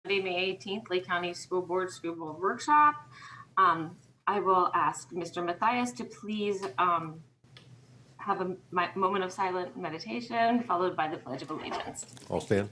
Monday, May 18th, Lake County School Board Workshop. I will ask Mr. Matthias to please have a moment of silent meditation followed by the Pledge of Allegiance. I'll stand.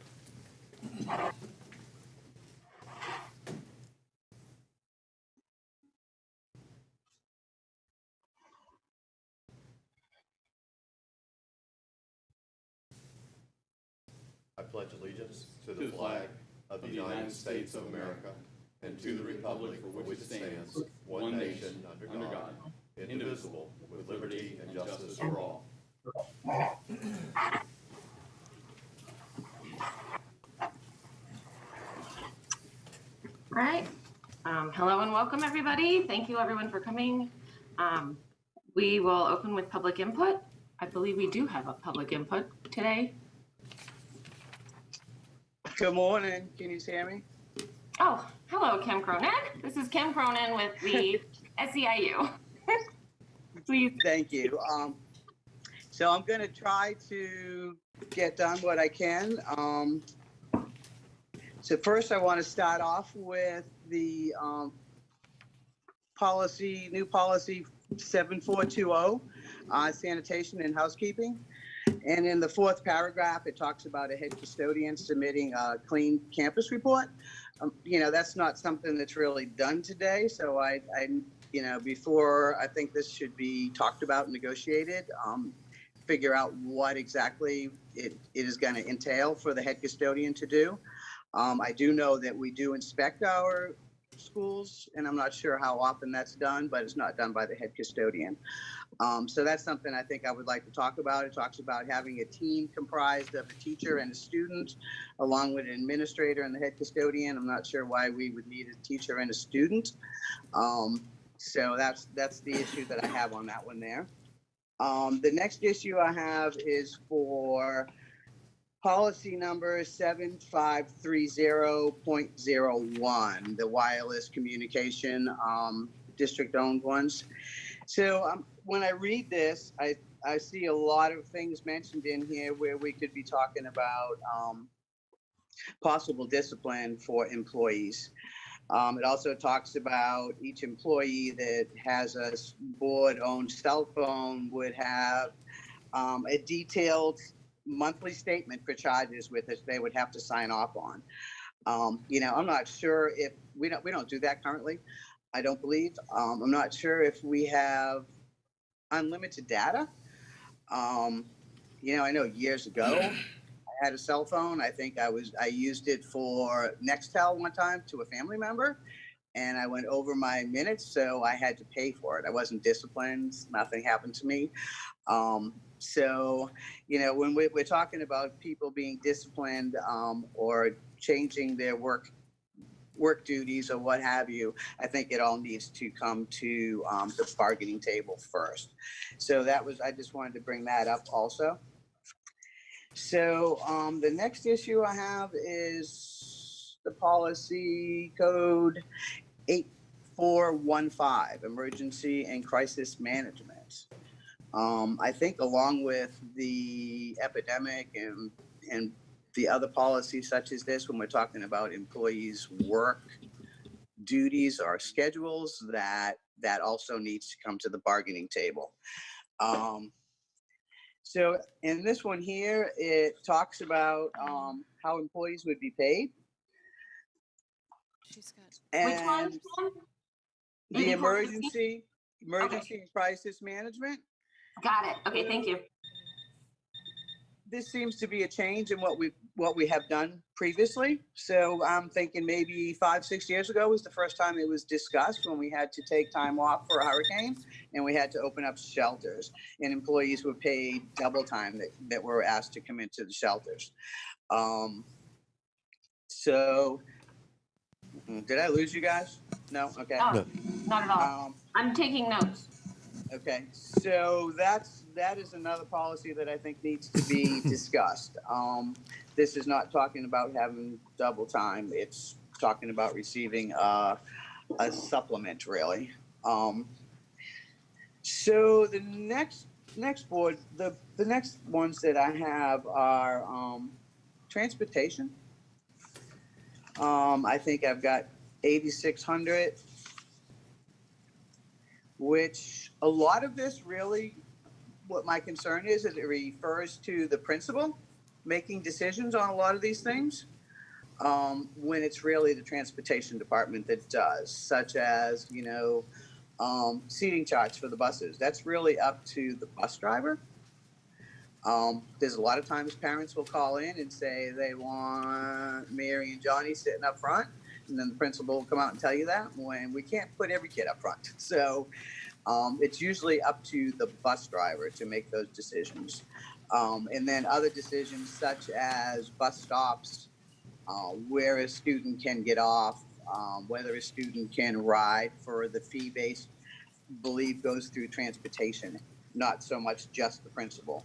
I pledge allegiance to the flag of the United States of America and to the republic for which it stands, one nation, under God, indivisible, with liberty and justice for all. All right. Hello and welcome, everybody. Thank you, everyone, for coming. We will open with public input. I believe we do have a public input today. Good morning. Can you hear me? Oh, hello, Kim Cronin. This is Kim Cronin with the SEIU. Please. Thank you. So I'm going to try to get done what I can. So first, I want to start off with the new policy 7420, sanitation and housekeeping. And in the fourth paragraph, it talks about a head custodian submitting a clean campus report. That's not something that's really done today. So before I think this should be talked about and negotiated, figure out what exactly it is going to entail for the head custodian to do. I do know that we do inspect our schools, and I'm not sure how often that's done, but it's not done by the head custodian. So that's something I think I would like to talk about. It talks about having a team comprised of a teacher and a student, along with an administrator and the head custodian. I'm not sure why we would need a teacher and a student. So that's the issue that I have on that one there. The next issue I have is for policy number 7530.01, the wireless communication, district-owned ones. So when I read this, I see a lot of things mentioned in here where we could be talking about possible discipline for employees. It also talks about each employee that has a board-owned cell phone would have a detailed monthly statement for charges with us they would have to sign off on. I'm not sure if we don't do that currently. I don't believe. I'm not sure if we have unlimited data. I know years ago I had a cell phone. I think I used it for Nextel one time to a family member, and I went over my minutes, so I had to pay for it. I wasn't disciplined. Nothing happened to me. So, when we're talking about people being disciplined or changing their work duties or what have you, I think it all needs to come to the bargaining table first. So I just wanted to bring that up also. So the next issue I have is the policy code 8415, emergency and crisis management. I think along with the epidemic and the other policies such as this, when we're talking about employees' work duties or schedules, that also needs to come to the bargaining table. So in this one here, it talks about how employees would be paid. Which one? The emergency and crisis management. Got it. Okay, thank you. This seems to be a change in what we have done previously. So I'm thinking maybe 5-6 years ago was the first time it was discussed, when we had to take time off for a hurricane and we had to open up shelters, and employees were paid double time that were asked to come into the shelters. So did I lose you guys? No? Okay. No, not at all. I'm taking notes. Okay, so that is another policy that I think needs to be discussed. This is not talking about having double time. It's talking about receiving a supplement, really. So the next board, the next ones that I have are transportation. I think I've got 8,600, which a lot of this really, what my concern is it refers to the principal making decisions on a lot of these things, when it's really the transportation department that does, such as, seating charts for the buses. That's really up to the bus driver. There's a lot of times parents will call in and say they want Mary and Johnny sitting up front, and then the principal will come out and tell you that, when we can't put every kid up front. So it's usually up to the bus driver to make those decisions. And then other decisions such as bus stops, where a student can get off, whether a student can ride for the fee-based, believe goes through transportation, not so much just the principal.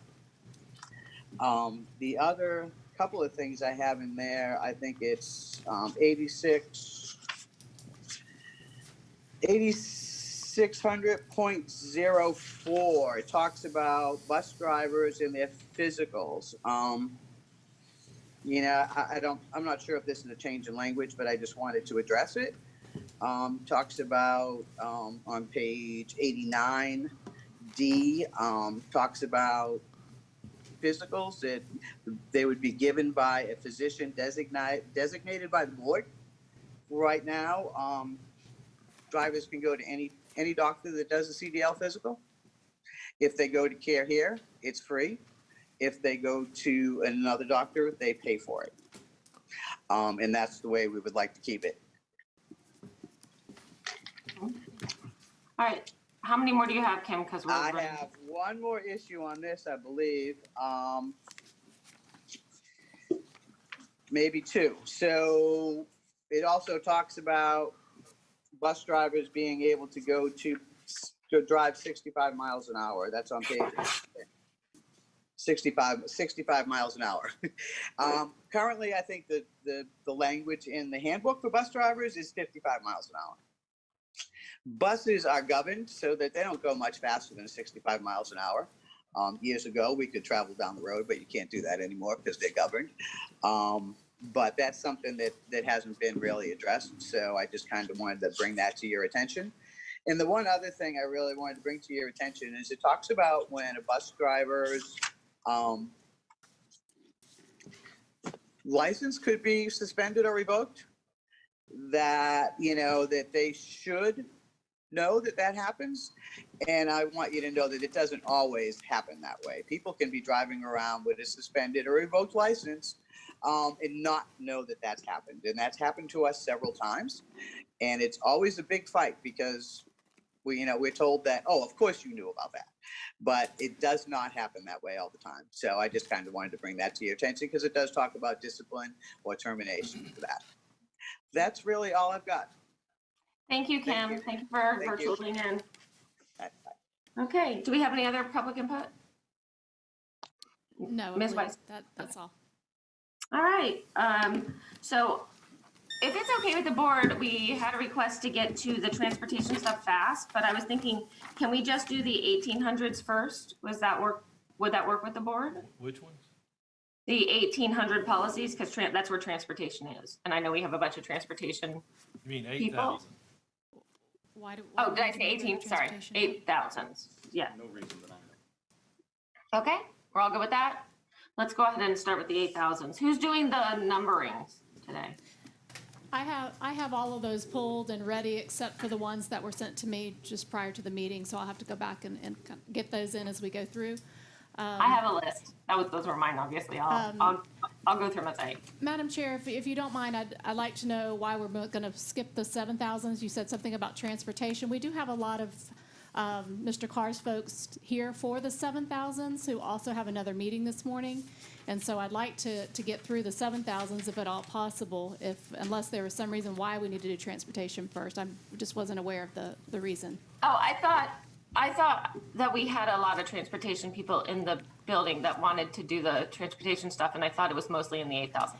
The other couple of things I have in there, I think it's 8600.04. It talks about bus drivers and their physicals. I'm not sure if this is a change in language, but I just wanted to address it. Talks about on page 89D, talks about physicals that they would be given by a physician designated by the board. Right now, drivers can go to any doctor that does a CDL physical. If they go to Care Here, it's free. If they go to another doctor, they pay for it. And that's the way we would like to keep it. All right. How many more do you have, Kim? Because I have one more issue on this, I believe. Maybe two. So it also talks about bus drivers being able to go to drive 65 miles an hour. That's on page 65 miles an hour. Currently, I think the language in the handbook for bus drivers is 55 miles an hour. Buses are governed so that they don't go much faster than 65 miles an hour. Years ago, we could travel down the road, but you can't do that anymore because they're governed. But that's something that hasn't been really addressed. So I just kind of wanted to bring that to your attention. And the one other thing I really wanted to bring to your attention is it talks about when a bus driver's license could be suspended or revoked, that they should know that happens. And I want you to know that it doesn't always happen that way. People can be driving around with a suspended or revoked license and not know that that's happened. And that's happened to us several times. And it's always a big fight because we're told that, oh, of course you knew about that. But it does not happen that way all the time. So I just kind of wanted to bring that to your attention because it does talk about discipline or termination for that. That's really all I've got. Thank you, Kim. Thank you for tuning in. Okay. Do we have any other public input? No, Ms. Weiss? That's all. All right. So if it's okay with the board, we had a request to get to the transportation stuff fast, but I was thinking, can we just do the 1800s first? Would that work with the board? Which ones? The 1800 policies, because that's where transportation is. And I know we have a bunch of transportation. You mean people. 8,000? Oh, did I say 18? Sorry, 8,000s. Yeah. No reason that I know. Okay, we're all good with that? Let's go ahead and start with the 8,000s. Who's doing the numberings today? I have all of those pulled and ready except for the ones that were sent to me just prior to the meeting, so I'll have to go back and get those in as we go through. I have a list. Those were mine, obviously. I'll go through them as Madam Chair, if you don't mind, I'd like to know why we're going to skip the 7,000s. You said something about transportation. We do have a lot of Mr. Carr's folks here for the 7,000s who also have another meeting this morning. And so I'd like to get through the 7,000s if at all possible, unless there was some reason why we need to do transportation first. I just wasn't aware of the reason. Oh, I thought that we had a lot of transportation people in the building that wanted to do the transportation stuff, and I thought it was mostly in the 8,000s.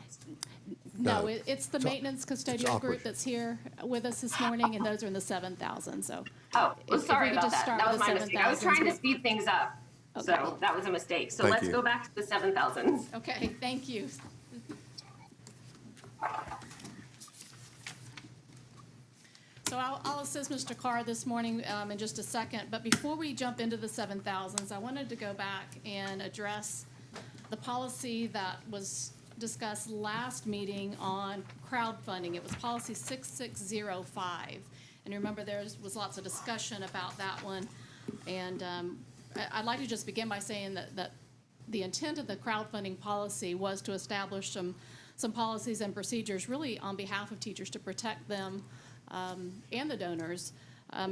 No, it's the maintenance custodial group that's here with us this morning, and those are in the 7,000. So. Oh, well, sorry if we about could just that. start That with was the my mistake. I was trying to 7,000s. speed things up, Okay. so that was a mistake. So Thank let's you. go back to the 7,000s. Okay, thank you. So I'll assist Mr. Carr this morning in just a second, but before we jump into the 7,000s, I wanted to go back and address the policy that was discussed last meeting on crowdfunding. It was policy 6605. And remember, there was lots of discussion about that one. And I'd like to just begin by saying that the intent of the crowdfunding policy was to establish some policies and procedures really on behalf of teachers to protect them and the donors,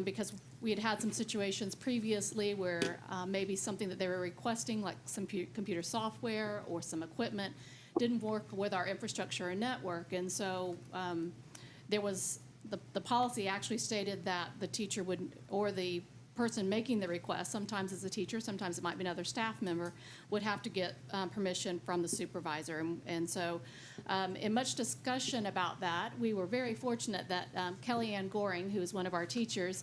because we had had some situations previously where maybe something that they were requesting, like some computer software or some equipment, didn't work with our infrastructure and network. And so there was, the policy actually stated that the teacher would, or the person making the request, sometimes it's a teacher, sometimes it might be another staff member, would have to get permission from the supervisor. And so in much discussion about that, we were very fortunate that Kellyanne Goring, who is one of our teachers,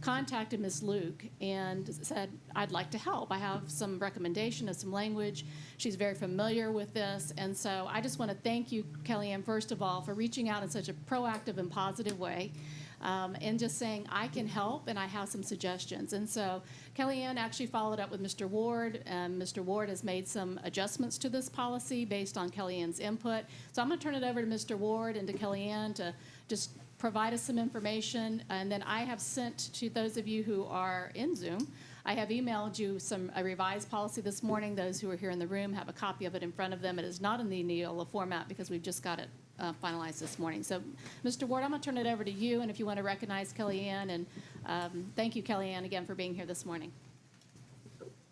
contacted Ms. Luke and said, I'd like to help. I have some recommendation of some language. She's very familiar with this. And so I just want to thank you, Kellyanne, first of all, for reaching out in such a proactive and positive way. And just saying, I can help and I have some suggestions. And so Kellyanne actually followed up with Mr. Ward, and Mr. Ward has made some adjustments to this policy based on Kellyanne's input. So I'm going to turn it over to Mr. Ward and to Kellyanne to just provide us some information. And then I have sent to those of you who are in Zoom, I have emailed you a revised policy this morning. Those who are here in the room have a copy of it in front of them. It is not in the Neola format because we've just got it finalized this morning. So, Mr. Ward, I'm going to turn it over to you, and if you want to recognize Kellyanne, and thank you, Kellyanne, again for being here this morning.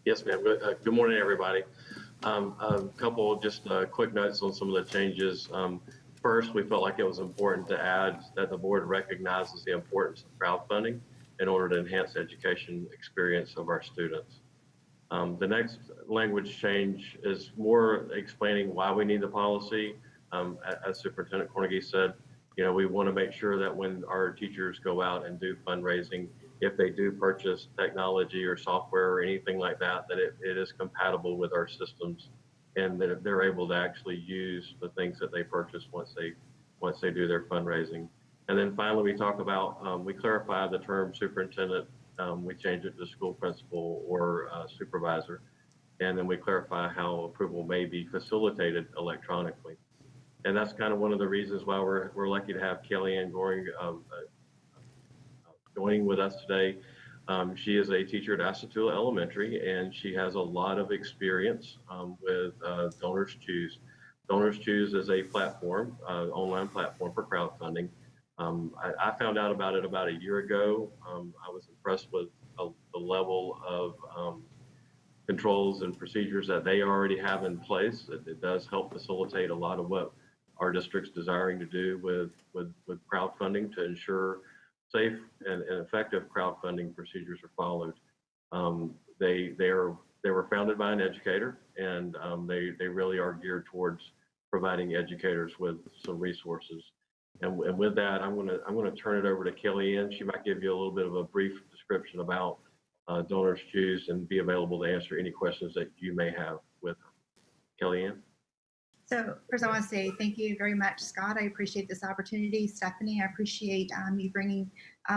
Yes, ma'am. Good morning, everybody. A couple just quick notes on some of the changes. First, we felt like it was important to add that the board recognizes the importance of crowdfunding in order to enhance the education experience of our students. The next language change is more explaining why we need the policy. As Superintendent Cornegie said, we want to make sure that when our teachers go out and do fundraising, if they do purchase technology or software or anything like that, that it is compatible with our systems and that they're able to actually use the things that they purchase once they do their fundraising. And then finally, we talk about, we clarify the term superintendent. We change it to school principal or supervisor. And then we clarify how approval may be facilitated electronically. And that's kind of one of the reasons why we're lucky to have Kellyanne Goring joining with us today. She is a teacher at Asatula Elementary, and she has a lot of experience with Donors Choose. Donors Choose is a platform, online platform for crowdfunding. I found out about it about a year ago. I was impressed with the level of controls and procedures that they already have in place. It does help facilitate a lot of what our district's desiring to do with crowdfunding to ensure safe and effective crowdfunding procedures are followed. They were founded by an educator, and they really are geared towards providing educators with some resources. And with that, I'm gonna turn it over to Kellyanne. She might give you a little bit of a brief description about Donors Choose and be available to answer any questions that you may have with her. Kellyanne. So first I want to say thank you very much, Scott. I appreciate this opportunity. Stephanie, I appreciate you bringing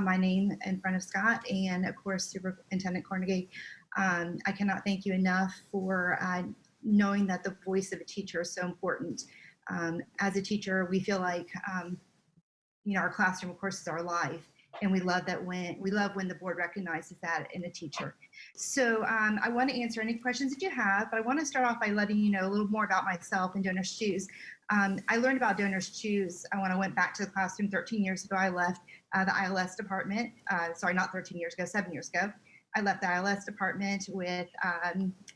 my name in front of Scott, and of course, Superintendent Cornegie. I cannot thank you enough for knowing that the voice of a teacher is so important. As a teacher, we feel like our classroom, of course, is our life. And we love when the board recognizes that in a teacher. So I want to answer any questions that you have, but I want to start off by letting you know a little more about myself and Donors Choose. I learned about Donors Choose when I went back to the classroom 13 years ago. I left the ILS department, sorry, not 13 years ago, 7 years ago. I left the ILS department with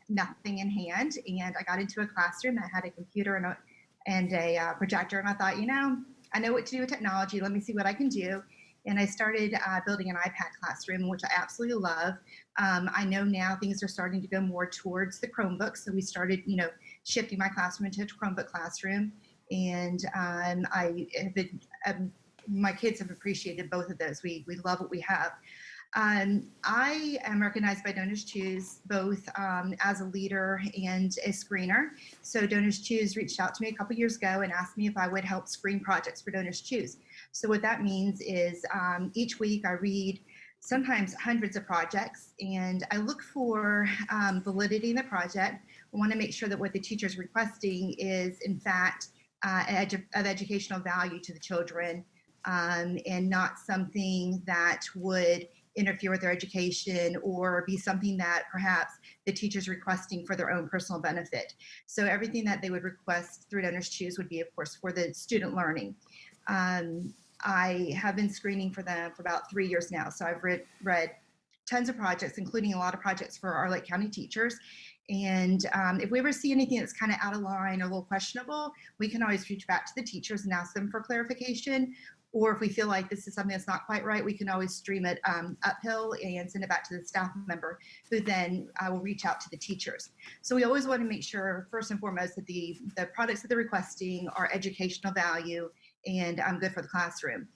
nothing in hand, and I got into a classroom that had a computer and a projector, and I thought, I know what to do with technology. Let me see what I can do. And I started building an iPad classroom, which I absolutely love. I know now things are starting to go more towards the Chromebook. So we started, shifting my classroom into a Chromebook classroom. And my kids have appreciated both of those. We love what we have. I am recognized by Donors Choose both as a leader and a screener. So Donors Choose reached out to me a couple years ago and asked me if I would help screen projects for Donors Choose. So what that means is each week I read sometimes hundreds of projects, and I look for validity in the project. I want to make sure that what the teacher is requesting is, in fact, of educational value to the children, and not something that would interfere with their education or be something that perhaps the teacher's requesting for their own personal benefit. So everything that they would request through Donors Choose would be, of course, for the student learning. I have been screening for them for about 3 years now. So I've read tons of projects, including a lot of projects for our Lake County teachers. And if we ever see anything that's kind of out of line or a little questionable, we can always reach back to the teachers and ask them for clarification. Or if we feel like this is something that's not quite right, we can always stream it uphill and send it back to the staff member, who then will reach out to the teachers. So we always want to make sure, first and foremost, that the products that they're requesting are educational value and good for the classroom.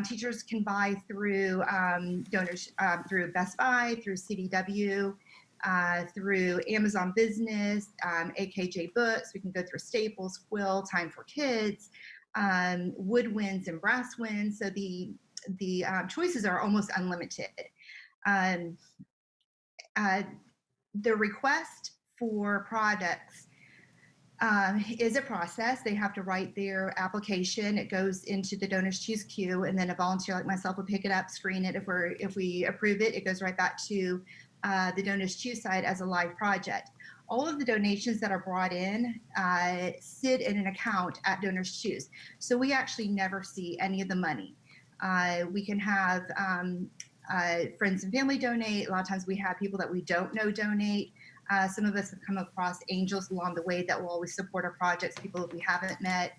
Teachers can buy through donors, through Best Buy, through CDW, through Amazon Business, AKJ Books. We can go through Staples, Quill, Time for Kids, woodwinds and brass winds. So the choices are almost unlimited. The request for products is a process. They have to write their application. It goes into the Donors Choose queue, and then a volunteer like myself will pick it up, screen it. If we approve it, it goes right back to the Donors Choose site as a live project. All of the donations that are brought in sit in an account at Donors Choose. So we actually never see any of the money. We can have friends and family donate. A lot of times we have people that we don't know donate. Some of us have come across angels along the way that will always support our projects, people that we haven't met.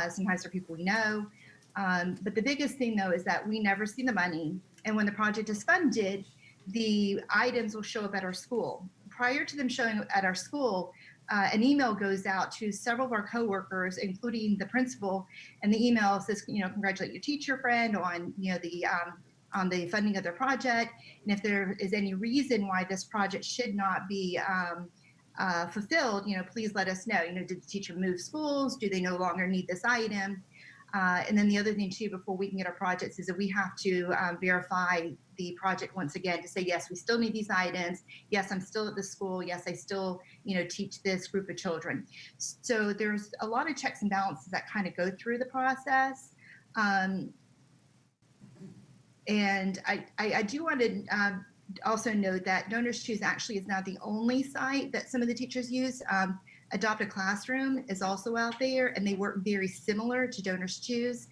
Sometimes they're people we know. But the biggest thing, though, is that we never see the money. And when the project is funded, the items will show up at our school. Prior to them showing at our school, an email goes out to several of our coworkers, including the principal, and the email says, congratulate your teacher friend on, on the funding of their project. And if there is any reason why this project should not be fulfilled, please let us know. Did the teacher move schools? Do they no longer need this item? And then the other thing too, before we can get our projects, is that we have to verify the project once again to say, yes, we still need these items. Yes, I'm still at the school. Yes, I still, teach this group of children. So there's a lot of checks and balances that kind of go through the process. And I do want to also note that Donors Choose actually is not the only site that some of the teachers use. Adopt a Classroom is also out there, and they work very similar to Donors Choose,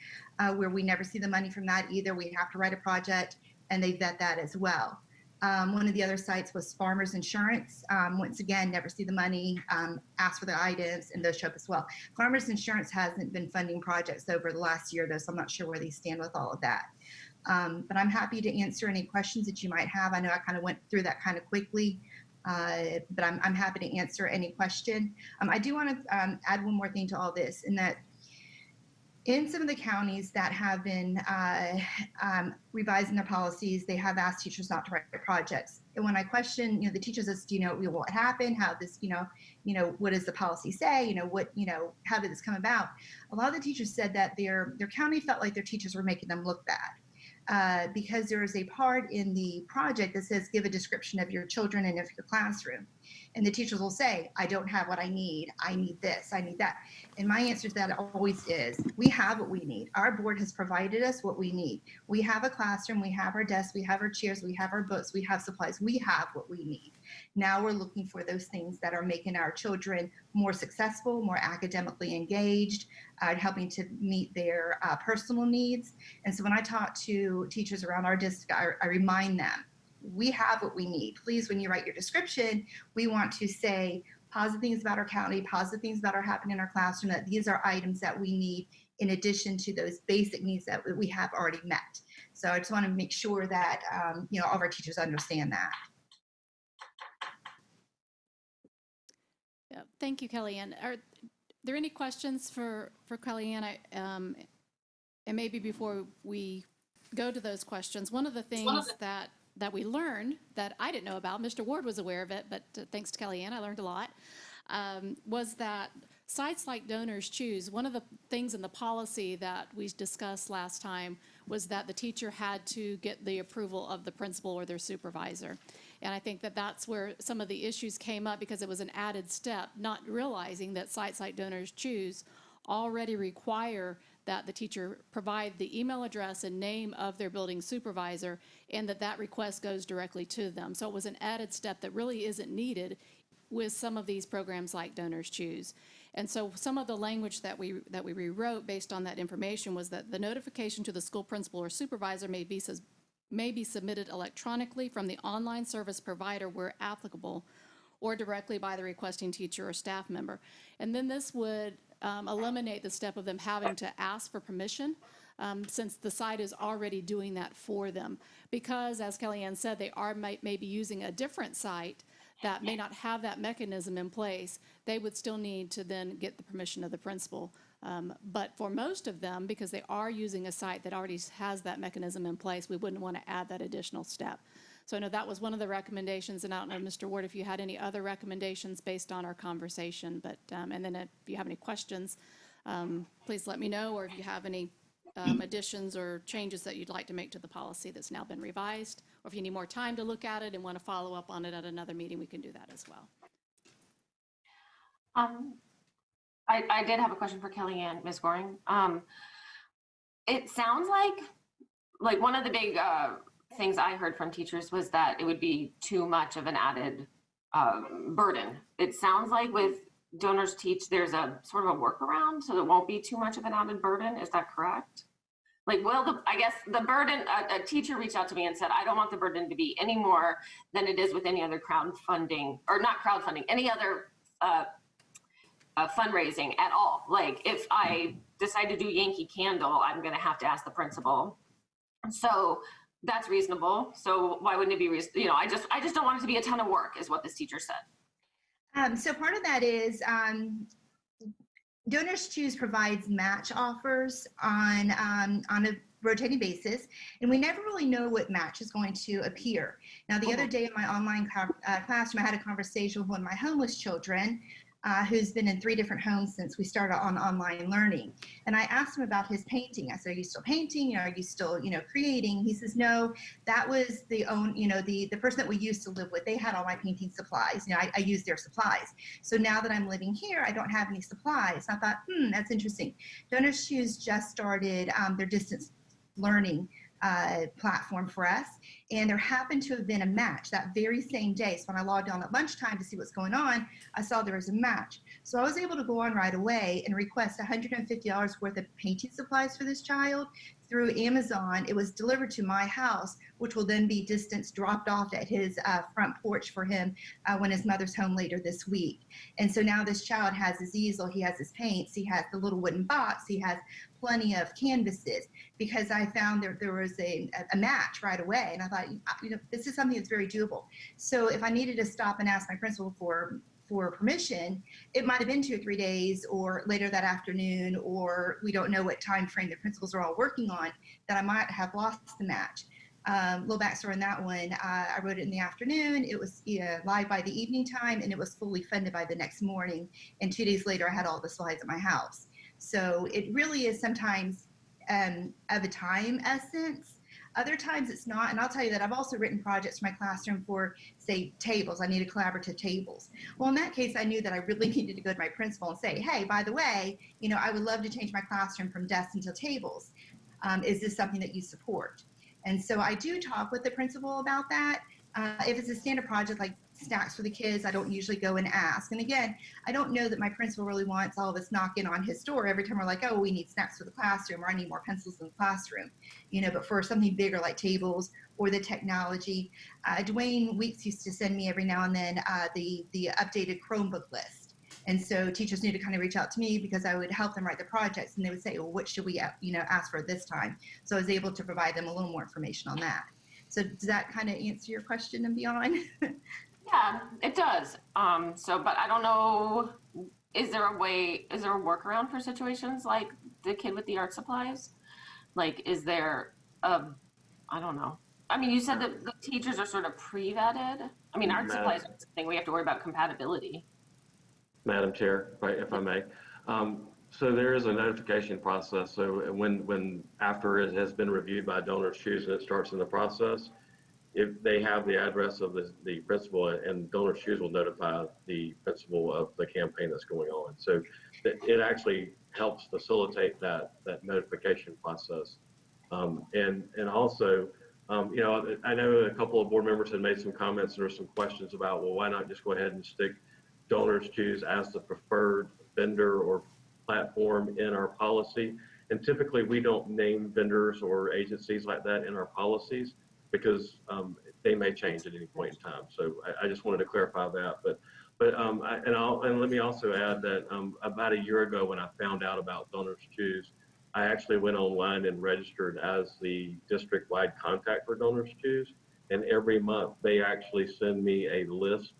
where we never see the money from that either. We have to write a project, and they vet that as well. One of the other sites was Farmers Insurance. Once again, never see the money, ask for the items, and those show up as well. Farmers Insurance hasn't been funding projects over the last year, though, so I'm not sure where they stand with all of that. But I'm happy to answer any questions that you might have. I know I kind of went through that kind of quickly. But I'm happy to answer any question. I do want to add one more thing to all this, in that in some of the counties that have been revising their policies, they have asked teachers not to write projects. And when I question, the teachers ask, do you know what happened? How this, what does the policy say? How did this come about? A lot of the teachers said that their county felt like their teachers were making them look bad. Because there is a part in the project that says, give a description of your children and of your classroom. And the teachers will say, I don't have what I need. I need this, I need that. And my answer to that always is, we have what we need. Our board has provided us what we need. We have a classroom, we have our desks, we have our chairs, we have our books, we have supplies. We have what we need. Now we're looking for those things that are making our children more successful, more academically engaged, helping to meet their personal needs. And so when I talk to teachers around our district, I remind them, we have what we need. Please, when you write your description, we want to say positive things about our county, positive things about our happening in our classroom, that these are items that we need in addition to those basic needs that we have already met. So I just want to make sure that all of our teachers understand that. Yeah, thank you, Kellyanne. Are there any questions for Kellyanne? And maybe before we go to those questions, one of the things that we learned that I didn't know about, Mr. Ward was aware of it, but thanks to Kellyanne, I learned a lot, was that sites like Donors Choose, one of the things in the policy that we discussed last time was that the teacher had to get the approval of the principal or their supervisor. And I think that that's where some of the issues came up because it was an added step, not realizing that sites like Donors Choose already require that the teacher provide the email address and name of their building supervisor and that request goes directly to them. So it was an added step that really isn't needed with some of these programs like Donors Choose. And so some of the language that we rewrote based on that information was that the notification to the school principal or supervisor may be submitted electronically from the online service provider where applicable, or directly by the requesting teacher or staff member. And then this would eliminate the step of them having to ask for permission, since the site is already doing that for them. Because, as Kellyanne said, they are maybe using a different site that may not have that mechanism in place, they would still need to then get the permission of the principal. But for most of them, because they are using a site that already has that mechanism in place, we wouldn't want to add that additional step. So I know that was one of the recommendations, and I don't know, Mr. Ward, if you had any other recommendations based on our conversation, but, and then if you have any questions, please let me know, or if you have any additions or changes that you'd like to make to the policy that's now been revised, or if you need more time to look at it and want to follow up on it at another meeting, we can do that as well. I did have a question for Kellyanne, Ms. Goring. It sounds like one of the big things I heard from teachers was that it would be too much of an added burden. It sounds like with Donors Teach, there's a sort of a workaround, so it won't be too much of an added burden. Is that correct? Like, well, I guess the burden, a teacher reached out to me and said, I don't want the burden to be any more than it is with any other crowdfunding, or not crowdfunding, any other fundraising at all. Like, if I decide to do Yankee Candle, I'm going to have to ask the principal. So that's reasonable. So why wouldn't it be reasonable? You know, I just don't want it to be a ton of work, is what this teacher said. So part of that is Donors Choose provides match offers on a rotating basis, and we never really know what match is going to appear. Now, the other day in my online classroom, I had a conversation with one of my homeless children who's been in 3 different homes since we started on online learning. And I asked him about his painting. I said, are you still painting? Are you still, creating? He says, no, that was the person that we used to live with. They had all my painting supplies. I used their supplies. So now that I'm living here, I don't have any supplies. I thought, that's interesting. Donors Choose just started their distance learning platform for us, and there happened to have been a match that very same day. So when I logged on at lunchtime to see what's going on, I saw there was a match. So I was able to go on right away and request $150 worth of painting supplies for this child through Amazon. It was delivered to my house, which will then be distance dropped off at his front porch for him when his mother's home later this week. And so now this child has his easel, he has his paints, he has the little wooden box, he has plenty of canvases, because I found there was a match right away. And I thought, this is something that's very doable. So if I needed to stop and ask my principal for permission, it might have been 2 or 3 days or later that afternoon, or we don't know what time frame the principals are all working on, that I might have lost the match. Little backstory on that one, I wrote it in the afternoon. It was live by the evening time, and it was fully funded by the next morning. And 2 days later, I had all the slides at my house. So it really is sometimes of a time essence. Other times it's not, and I'll tell you that I've also written projects for my classroom for, say, tables. I needed collaborative tables. Well, in that case, I knew that I really needed to go to my principal and say, hey, by the way, I would love to change my classroom from desks into tables. Is this something that you support? And so I do talk with the principal about that. If it's a standard project like snacks for the kids, I don't usually go and ask. And again, I don't know that my principal really wants all of us knocking on his door every time we're like, oh, we need snacks for the classroom, or I need more pencils in the classroom. But for something bigger like tables or the technology, Dwayne Weeks used to send me every now and then the updated Chromebook list. And so teachers need to kind of reach out to me because I would help them write the projects, and they would say, well, what should we ask for this time? So I was able to provide them a little more information on that. So does that kind of answer your question and beyond? Yeah, it does. But I don't know, is there a workaround for situations like the kid with the art supplies? Like, is there I don't know. I mean, you said that the teachers are sort of pre-vetted. I mean, art supplies are something we have to worry about compatibility. Madam Chair, if I may. So there is a notification process. So when after it has been reviewed by Donors Choose and it starts in the process, if they have the address of the principal, and Donors Choose will notify the principal of the campaign that's going on. So it actually helps facilitate that notification process. And also, you know, I know a couple of board members had made some comments and there were some questions about, well, why not just go ahead and stick Donors Choose as the preferred vendor or platform in our policy. And typically we don't name vendors or agencies like that in our policies because they may change at any point in time. So I just wanted to clarify that. And let me also add that about a year ago when I found out about Donors Choose, I actually went online and registered as the district-wide contact for Donors Choose. And every month they actually send me a list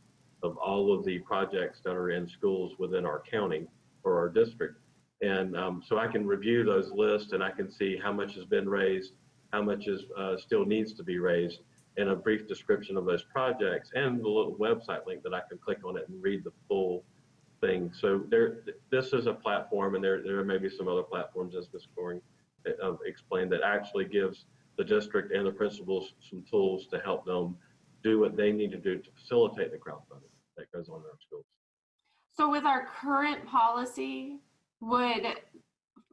of all of the projects that are in schools within our county or our district. And so I can review those lists and I can see how much has been raised, how much is still needs to be raised, and a brief description of those projects and the little website link that I can click on it and read the full thing. So this is a platform, and there may be some other platforms, as Ms. Goring explained, that actually gives the district and the principals some tools to help them do what they need to do to facilitate the crowdfunding that goes on in our schools. So with our current policy, would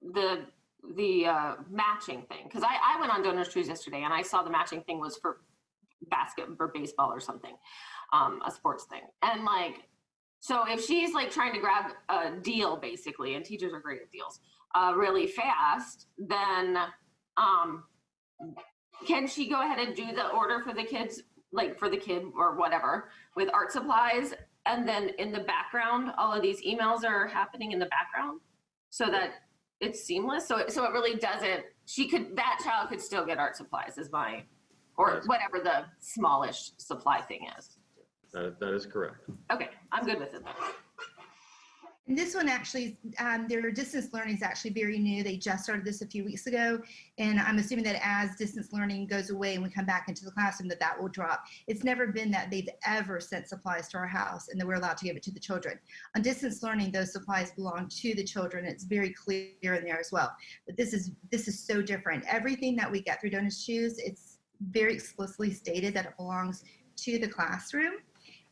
the matching thing, because I went on Donors Choose yesterday and I saw the matching thing was for baseball or something, a sports thing. And like, so if she's like trying to grab a deal basically, and teachers are great at deals, really fast, then can she go ahead and do the order for the kids, like for the kid or whatever, with art supplies, and then in the background, all of these emails are happening in the background so that it's seamless? So it really doesn't, that child could still get art supplies or whatever the smallish supply thing is. That is correct. Okay, I'm good with it then. And this one actually, their distance learning is actually very new. They just started this a few weeks ago. And I'm assuming that as distance learning goes away and we come back into the classroom, that will drop. It's never been that they've ever sent supplies to our house and that we're allowed to give it to the children. On distance learning, those supplies belong to the children. It's very clear in there as well. But this is so different. Everything that we get through Donors Choose, it's very explicitly stated that it belongs to the classroom.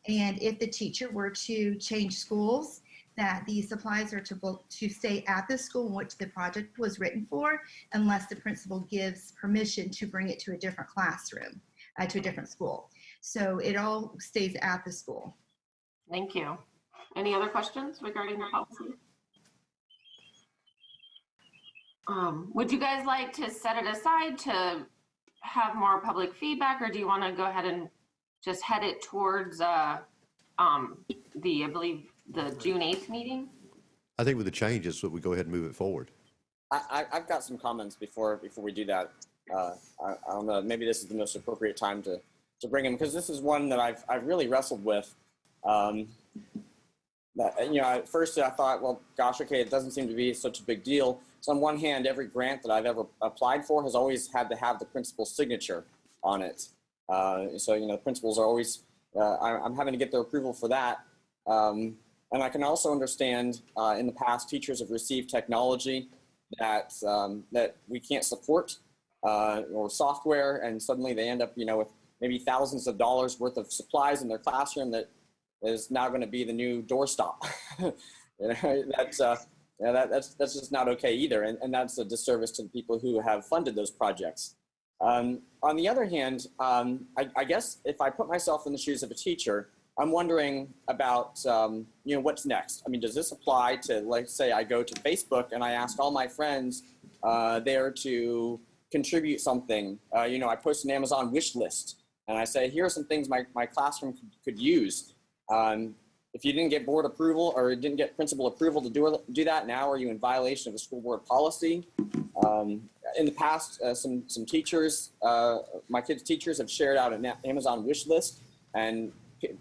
And if the teacher were to change schools, that the supplies are to stay at the school in which the project was written for, unless the principal gives permission to bring it to a different classroom, to a different school. So it all stays at the school. Thank you. Any other questions regarding the policy? Would you guys like to set it aside to have more public feedback, or do you want to go ahead and just head it towards I believe the June 8th meeting? I think with the changes, that we go ahead and move it forward. I've got some comments before we do that. I don't know, maybe this is the most appropriate time to bring them, because this is one that I've really wrestled with. At first I thought, well, gosh, okay, it doesn't seem to be such a big deal. So on one hand, every grant that I've ever applied for has always had to have the principal's signature on it. So, the principals are always, I'm having to get their approval for that. And I can also understand in the past, teachers have received technology that we can't support or software, and suddenly they end up, with maybe thousands of dollars worth of supplies in their classroom that is now going to be the new doorstop. That's just not okay either, and that's a disservice to the people who have funded those projects. On the other hand, I guess if I put myself in the shoes of a teacher, I'm wondering about, what's next? I mean, does this apply to, like, say I go to Facebook and I ask all my friends there to contribute something? I post an Amazon wish list and I say, here are some things my classroom could use. If you didn't get board approval or didn't get principal approval to do that, now are you in violation of the school board policy? In the past, some teachers, my kids' teachers have shared out an Amazon wish list, and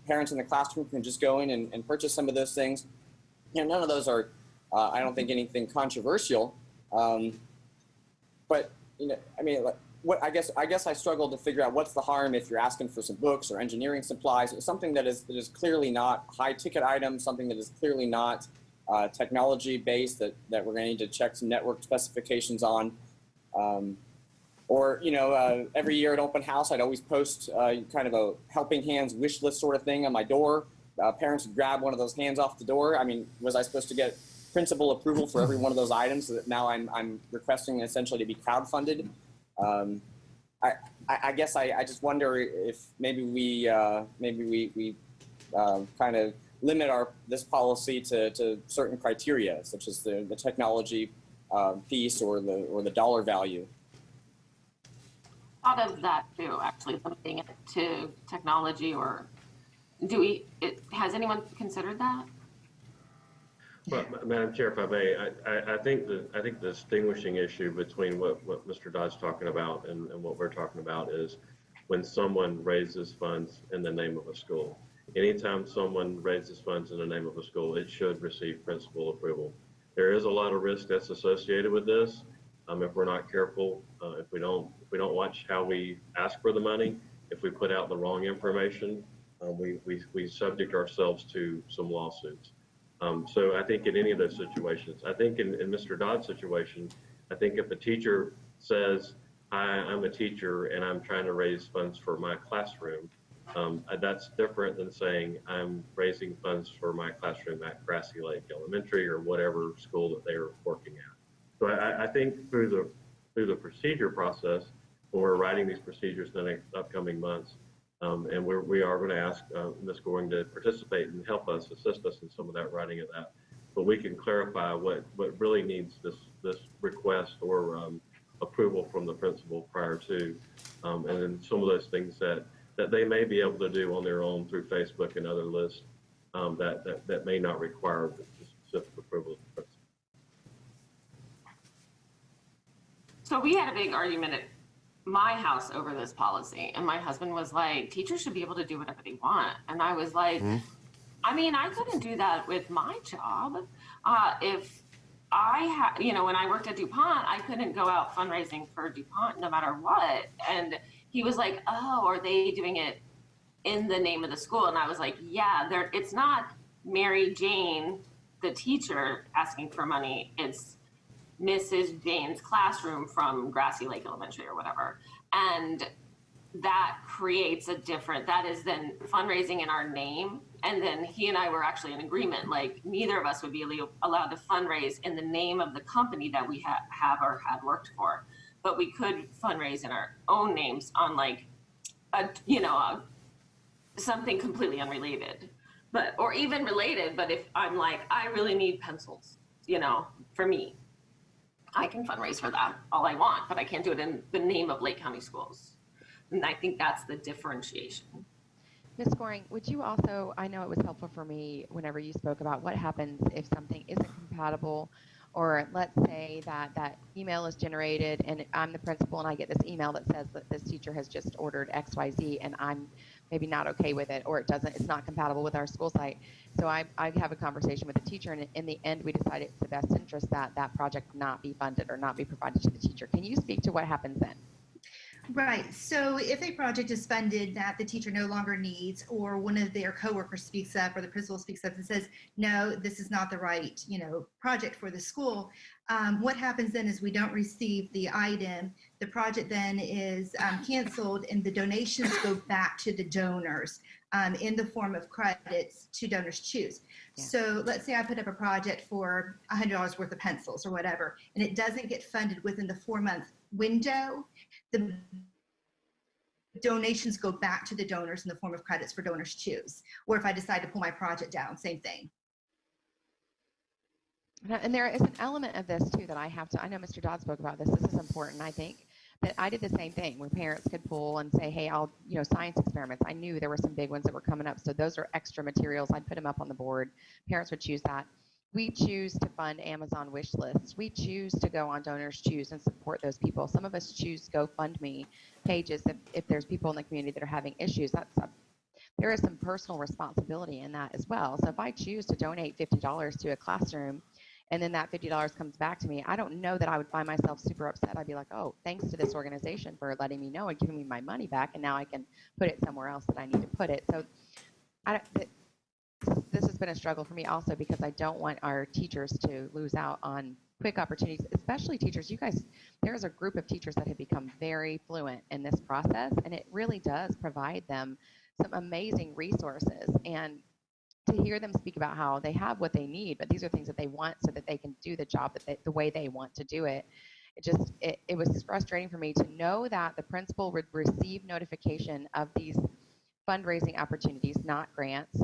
parents in the classroom can just go in and purchase some of those things. None of those are, I don't think, anything controversial. But, what I guess I struggle to figure out what's the harm if you're asking for some books or engineering supplies, something that is clearly not high ticket items, something that is clearly not technology based that we're going to need to check some network specifications on. Or, you know, every year at open house, I'd always post kind of a helping hands wish list sort of thing on my door. Parents would grab one of those hands off the door. I mean, was I supposed to get principal approval for every one of those items so that now I'm requesting essentially to be crowdfunded? I guess I just wonder if maybe we kind of limit this policy to certain criteria, such as the technology piece or the dollar value. Thought of that too, actually, limiting it to technology, or has anyone considered that? Well, Madam Chair, if I may, I think the distinguishing issue between what Mr. Dodd's talking about and what we're talking about is when someone raises funds in the name of a school. Anytime someone raises funds in the name of a school, it should receive principal approval. There is a lot of risk that's associated with this. If we're not careful, if we don't watch how we ask for the money, if we put out the wrong information, we subject ourselves to some lawsuits. So I think in any of those situations, I think in Mr. Dodd's situation, I think if a teacher says, I'm a teacher and I'm trying to raise funds for my classroom, that's different than saying I'm raising funds for my classroom at Grassy Lake Elementary or whatever school that they're working at. So I think through the procedure process, when we're writing these procedures in the next upcoming months, and we are going to ask Ms. Goring to participate and help us, assist us in some of that writing of that. But we can clarify what really needs this request or approval from the principal prior to, and then some of those things that they may be able to do on their own through Facebook and other lists that may not require the specific approval of the principal. So we had a big argument at my house over this policy, and my husband was like, teachers should be able to do whatever they want. And I was like, I mean, I couldn't do that with my job. If I had, you know, when I worked at DuPont, I couldn't go out fundraising for DuPont no matter what. And he was like, oh, are they doing it in the name of the school? And I was like, yeah, it's not Mary Jane, the teacher, asking for money. It's Mrs. Jane's classroom from Grassy Lake Elementary or whatever. And that creates that is then fundraising in our name. And then he and I were actually in agreement, like neither of us would be allowed to fundraise in the name of the company that we have or had worked for. But we could fundraise in our own names on like, something completely unrelated, or even related. But if I'm like, I really need pencils, for me, I can fundraise for that all I want, but I can't do it in the name of Lake County Schools. And I think that's the differentiation. Ms. Goring, would you also, I know it was helpful for me whenever you spoke about what happens if something isn't compatible, or let's say that email is generated and I'm the principal and I get this email that says that this teacher has just ordered XYZ and I'm maybe not okay with it, or it's not compatible with our school site. So I have a conversation with the teacher, and in the end we decide it's the best interest that that project not be funded or not be provided to the teacher. Can you speak to what happens then? Right. So if a project is funded that the teacher no longer needs, or one of their coworkers speaks up, or the principal speaks up and says, no, this is not the right, project for the school, what happens then is we don't receive the item. The project then is canceled, and the donations go back to the donors in the form of credits to Donors Choose. Yeah. So let's say I put up a project for $100 worth of pencils or whatever, and it doesn't get funded within the 4-month window. The donations go back to the donors in the form of credits for Donors Choose. Or if I decide to pull my project down, same thing. And there is an element of this too that I know Mr. Dodd spoke about this. This is important. I think that I did the same thing where parents could pull and say, hey, science experiments. I knew there were some big ones that were coming up. So those are extra materials. I'd put them up on the board. Parents would choose that. We choose to fund Amazon wish lists. We choose to go on Donors Choose and support those people. Some of us choose GoFundMe pages if there's people in the community that are having issues. There is some personal responsibility in that as well. So if I choose to donate $50 to a classroom and then that $50 comes back to me, I don't know that I would find myself super upset. I'd be like, oh, thanks to this organization for letting me know and giving me my money back, and now I can put it somewhere else that I need to put it. So this has been a struggle for me also, because I don't want our teachers to lose out on quick opportunities, especially teachers. You guys, there's a group of teachers that have become very fluent in this process, and it really does provide them some amazing resources. And to hear them speak about how they have what they need, but these are things that they want so that they can do the job the way they want to do it. It was frustrating for me to know that the principal would receive notification of these fundraising opportunities, not grants,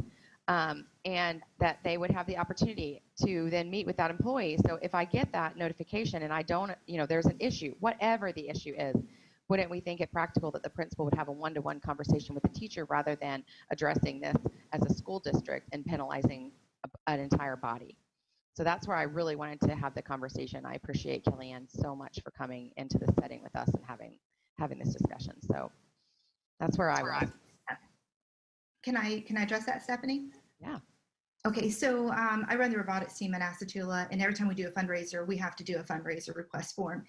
and that they would have the opportunity to then meet with that employee. So if I get that notification and I don't, there's an issue, whatever the issue is, wouldn't we think it practical that the principal would have a one-to-one conversation with the teacher rather than addressing this as a school district and penalizing an entire body? So that's where I really wanted to have the conversation. I appreciate Kellyanne so much for coming into this setting with us and having this discussion. So that's where I was. Can I address that, Stephanie? Yeah. Okay, so I run the robotics team at Asatula, and every time we do a fundraiser, we have to do a fundraiser request form.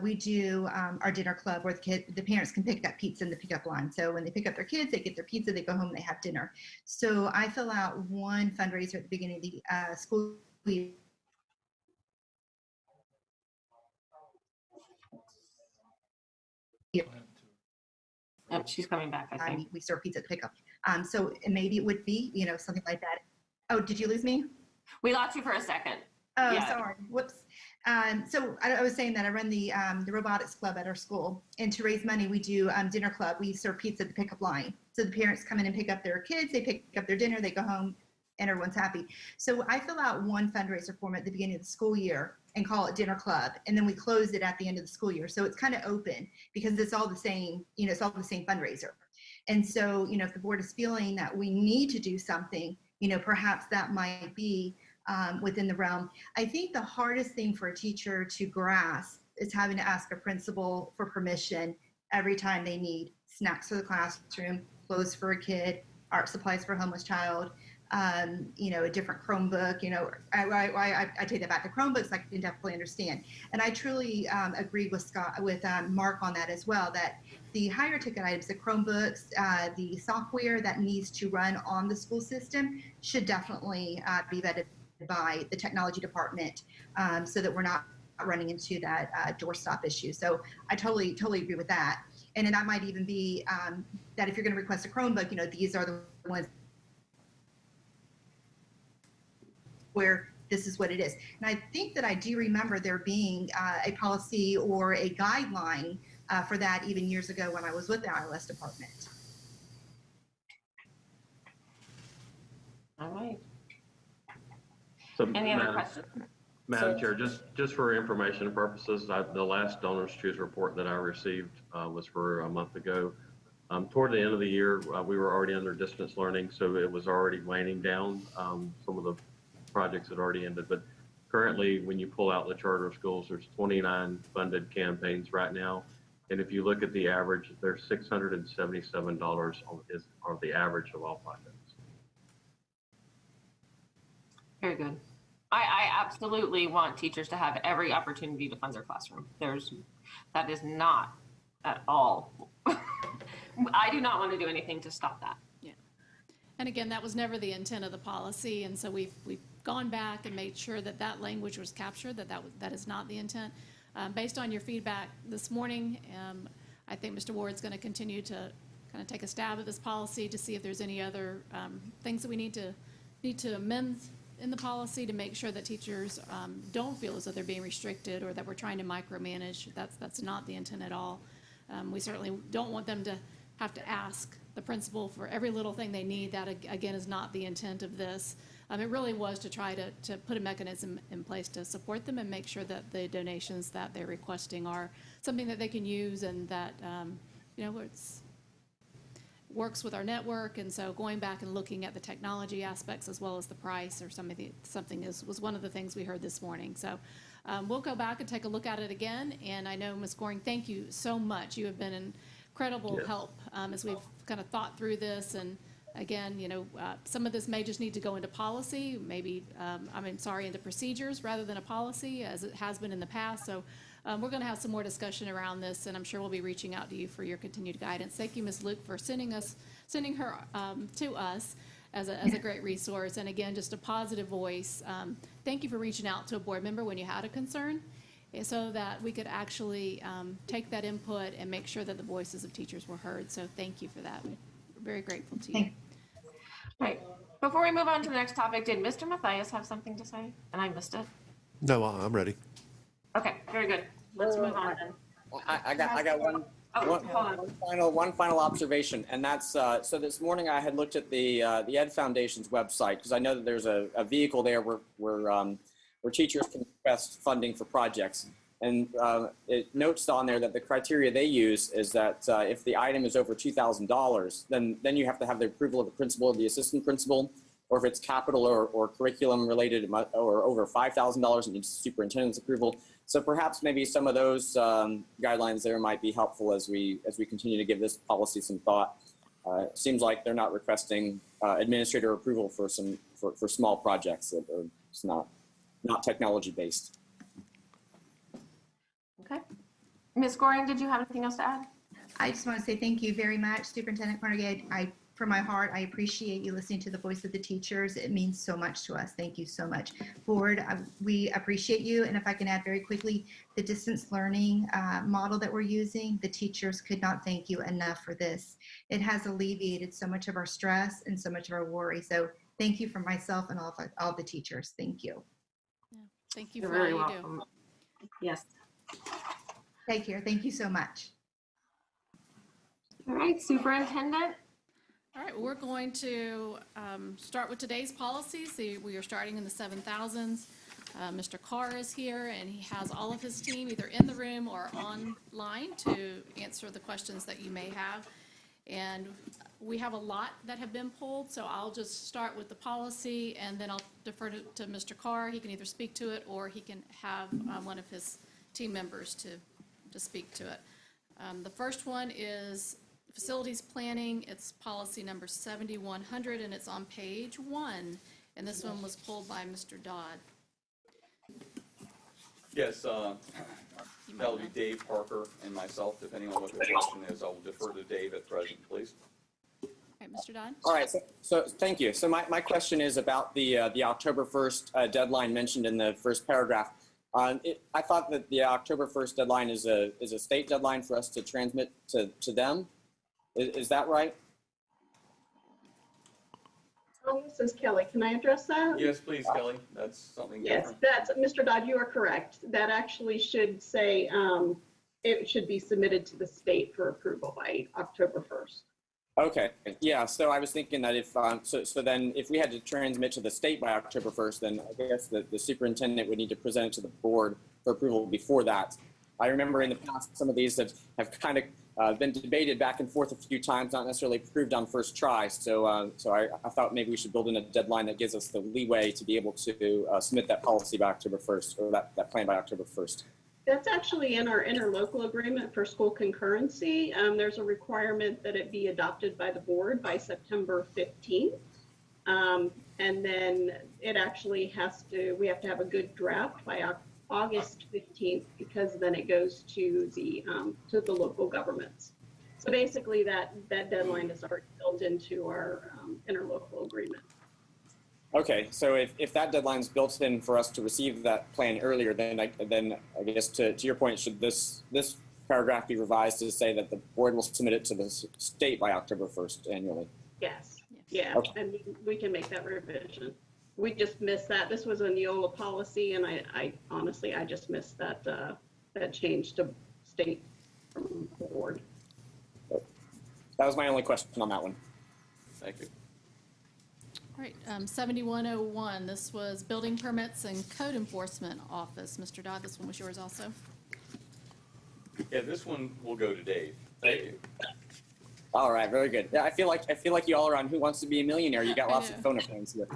We do our dinner club where the parents can pick up pizza in the pickup line. So when they pick up their kids, they get their pizza, they go home, they have dinner. So I fill out one fundraiser at the beginning of the school year. Yep, she's coming back, I think. We serve pizza at the pickup. So maybe it would be, something like that. Oh, did you lose me? We lost you for a second. Oh, Yeah. sorry. Whoops. So I was saying that I run the robotics club at our school, and to raise money, we do dinner club. We serve pizza at the pickup line. So the parents come in and pick up their kids, they pick up their dinner, they go home, and everyone's happy. So I fill out one fundraiser form at the beginning of the school year and call it dinner club, and then we close it at the end of the school year. So it's kind of open because it's all the same, it's all the same fundraiser. And so, if the board is feeling that we need to do something, perhaps that might be within the realm. I think the hardest thing for a teacher to grasp is having to ask a principal for permission every time they need snacks for the classroom, clothes for a kid, art supplies for a homeless child, a different Chromebook. I take that back. The Chromebooks I can definitely understand, and I truly agree with Mark on that as well. That the higher ticket items, the Chromebooks, the software that needs to run on the school system should definitely be vetted by the technology department, so that we're not running into that doorstop issue. So I totally agree with that. And then that might even be that if you're going to request a Chromebook, these are the ones where this is what it is. And I think that I do remember there being a policy or a guideline for that even years ago when I was with the ILS department. All right. So, Any other questions? Madam Chair, just for information purposes, the last Donors Choose report that I received was for a month ago. Toward the end of the year, we were already under distance learning, so it was already waning down. Some of the projects had already ended, but currently when you pull out the charter schools, there's 29 funded campaigns right now. And if you look at the average, there's $677 on the average of all projects. Very good. I absolutely want teachers to have every opportunity to fund their classroom. That is not at all. I do not want to do anything to stop that. Yeah. And again, that was never the intent of the policy, and so we've gone back and made sure that language was captured, that is not the intent. Based on your feedback this morning, I think Mr. Ward's going to continue to kind of take a stab at this policy to see if there's any other things that we need to amend in the policy to make sure that teachers don't feel as though they're being restricted or that we're trying to micromanage. That's not the intent at all. We certainly don't want them to have to ask the principal for every little thing they need. That, again, is not the intent of this. It really was to try to put a mechanism in place to support them and make sure that the donations that they're requesting are something that they can use and that, works with our network. And so going back and looking at the technology aspects as well as the price or was one of the things we heard this morning. So we'll go back and take a look at it again. And I know, Ms. Goring, thank you so much. You have been an incredible help as we've kind of thought through this and again, some of this may just need to go into policy, maybe, into procedures rather than a policy, as it has been in the past. So we're going to have some more discussion around this, and I'm sure we'll be reaching out to you for your continued guidance. Thank you, Ms. Luke, for sending her to us as a great resource, and again, just a positive voice. Thank you for reaching out to a board member when you had a concern, so that we could actually take that input and make sure that the voices of teachers were heard. So thank you for that. We're very grateful to you. Right. Before we move on to the next topic, did Mr. Matthias have something to say? And I missed it. No, I'm ready. Okay, very good. Let's move on then. I got one. One final observation, and that's so this morning I had looked at the Ed Foundation's website, because I know that there's a vehicle there where teachers can request funding for projects, and it notes on there that the criteria they use is that if the item is over $2,000, then you have to have the approval of the principal or the assistant principal, or if it's capital or curriculum related or over $5,000, it needs superintendent's approval. So perhaps maybe some of those guidelines there might be helpful as we continue to give this policy some thought. It seems like they're not requesting administrator approval for small projects that are it's not technology based. Okay. Ms. Goring, did you have anything else to add? I just want to say thank you very much, Superintendent Carnegie. From my heart, I appreciate you listening to the voice of the teachers. It means so much to us. Thank you so much. Board, we appreciate you. And if I can add very quickly, the distance learning model that we're using, the teachers could not thank you enough for this. It has alleviated so much of our stress and so much of our worry. So thank you from myself and all the teachers. Thank you. Yeah. Thank you You're for all very you welcome. do. Yes. Take care. Thank you so much. All right, Superintendent. All right, we're going to start with today's policies. We are starting in the 7,000s. Mr. Carr is here, and he has all of his team either in the room or online to answer the questions that you may have. And we have a lot that have been pulled, so I'll just start with the policy, and then I'll defer to Mr. Carr. He can either speak to it, or he can have one of his team members to speak to it. The first one is facilities planning. It's policy number 7100, and it's on page 1. And this one was pulled by Mr. Dodd. Yes, that'll be Dave Parker and myself. Depending on what the question is, I will defer to Dave at present, please. All right, Mr. Dodd. All right, so thank you. So my question is about the October 1st deadline mentioned in the first paragraph. I thought that the October 1st deadline is a state deadline for us to transmit to them. Is that right? This is Kelly. Can I address that? Yes, please, Kelly. That's something Yes, different. Mr. Dodd, you are correct. That actually should say it should be submitted to the state for approval by October 1st. Okay, yeah, so I was thinking that if, so then if we had to transmit to the state by October 1st, then I guess the superintendent would need to present it to the board for approval before that. I remember in the past, some of these have kind of been debated back and forth a few times, not necessarily approved on first try. So I thought maybe we should build in a deadline that gives us the leeway to be able to submit that policy by October 1st, or that plan by October 1st. That's actually in our interlocal agreement for school concurrency. There's a requirement that it be adopted by the board by September 15th. And then it actually we have to have a good draft by August 15th, because then it goes to the local governments. So basically that deadline is already built into our interlocal agreement. Okay, so if that deadline is built in for us to receive that plan earlier, then I guess to your point, should this paragraph be revised to say that the board will submit it to the state by October 1st annually? Yes. Yeah, Okay. and we can make that revision. We just missed that. This was a Neola policy, and I honestly just missed that change to state from the board. That was my only question on that one. Thank you. All right, 7101, this was Building Permits and Code Enforcement Office. Mr. Dodd, this one was yours also. Yeah, this one will go to Dave. Thank you. All right, very good. Yeah, I feel like you all are on Who Wants to Be a Millionaire. You got lots of phone friends here.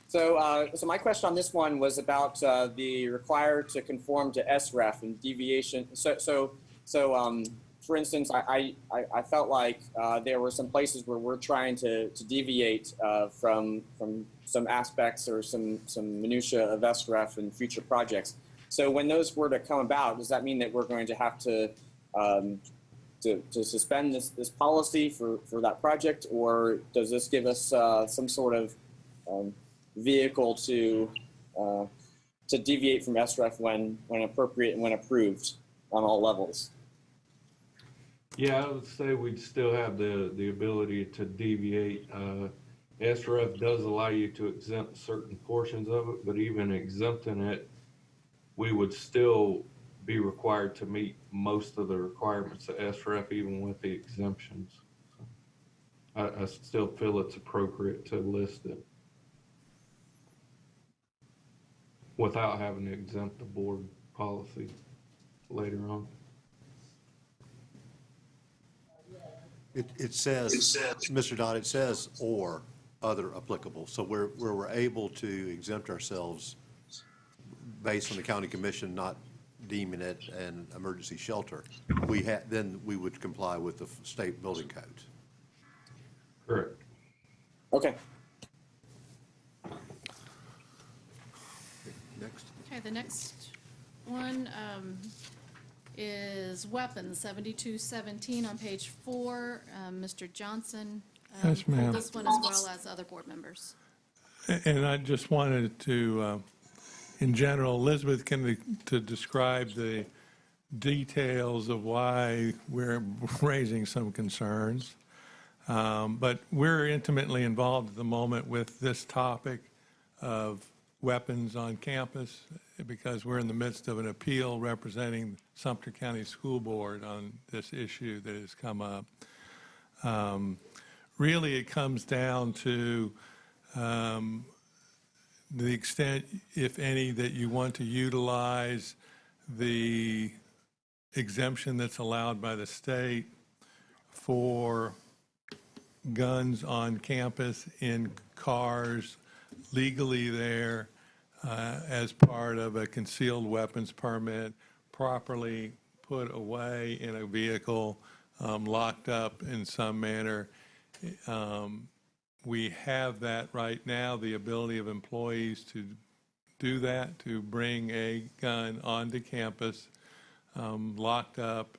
So my question on this one was about the required to conform to SREF and deviation. So for instance, I felt like there were some places where we're trying to deviate from some aspects or some minutia of SREF and future projects. So when those were to come about, does that mean that we're going to have to suspend this policy for that project, or does this give us some sort of vehicle to deviate from SREF when appropriate and when approved on all levels? Yeah, I would say we'd still have the ability to deviate. SRF does allow you to exempt certain portions of it, but even exempting it, we would still be required to meet most of the requirements of SRF, even with the exemptions. So I still feel it's appropriate to list it without having to exempt the board policy later on. It says, Mr. Dodd, it says or other applicable. So where we're able to exempt ourselves based on the county commission not deeming it an emergency shelter, then we would comply with the state building codes. Correct. Okay. Next. Okay, the next one is weapons, 7217 on page 4. Mr. Johnson. Yes, ma'am. pulled this one as well as other board members. And I just wanted to, in general, Elizabeth, to describe the details of why we're raising some concerns. But we're intimately involved at the moment with this topic of weapons on campus because we're in the midst of an appeal representing Sumter County School Board on this issue that has come up. Really, it comes down to the extent, if any, that you want to utilize the exemption that's allowed by the state for guns on campus in cars legally there as part of a concealed weapons permit, properly put away in a vehicle, locked up in some manner. We have that right now, the ability of employees to do that, to bring a gun onto campus, locked up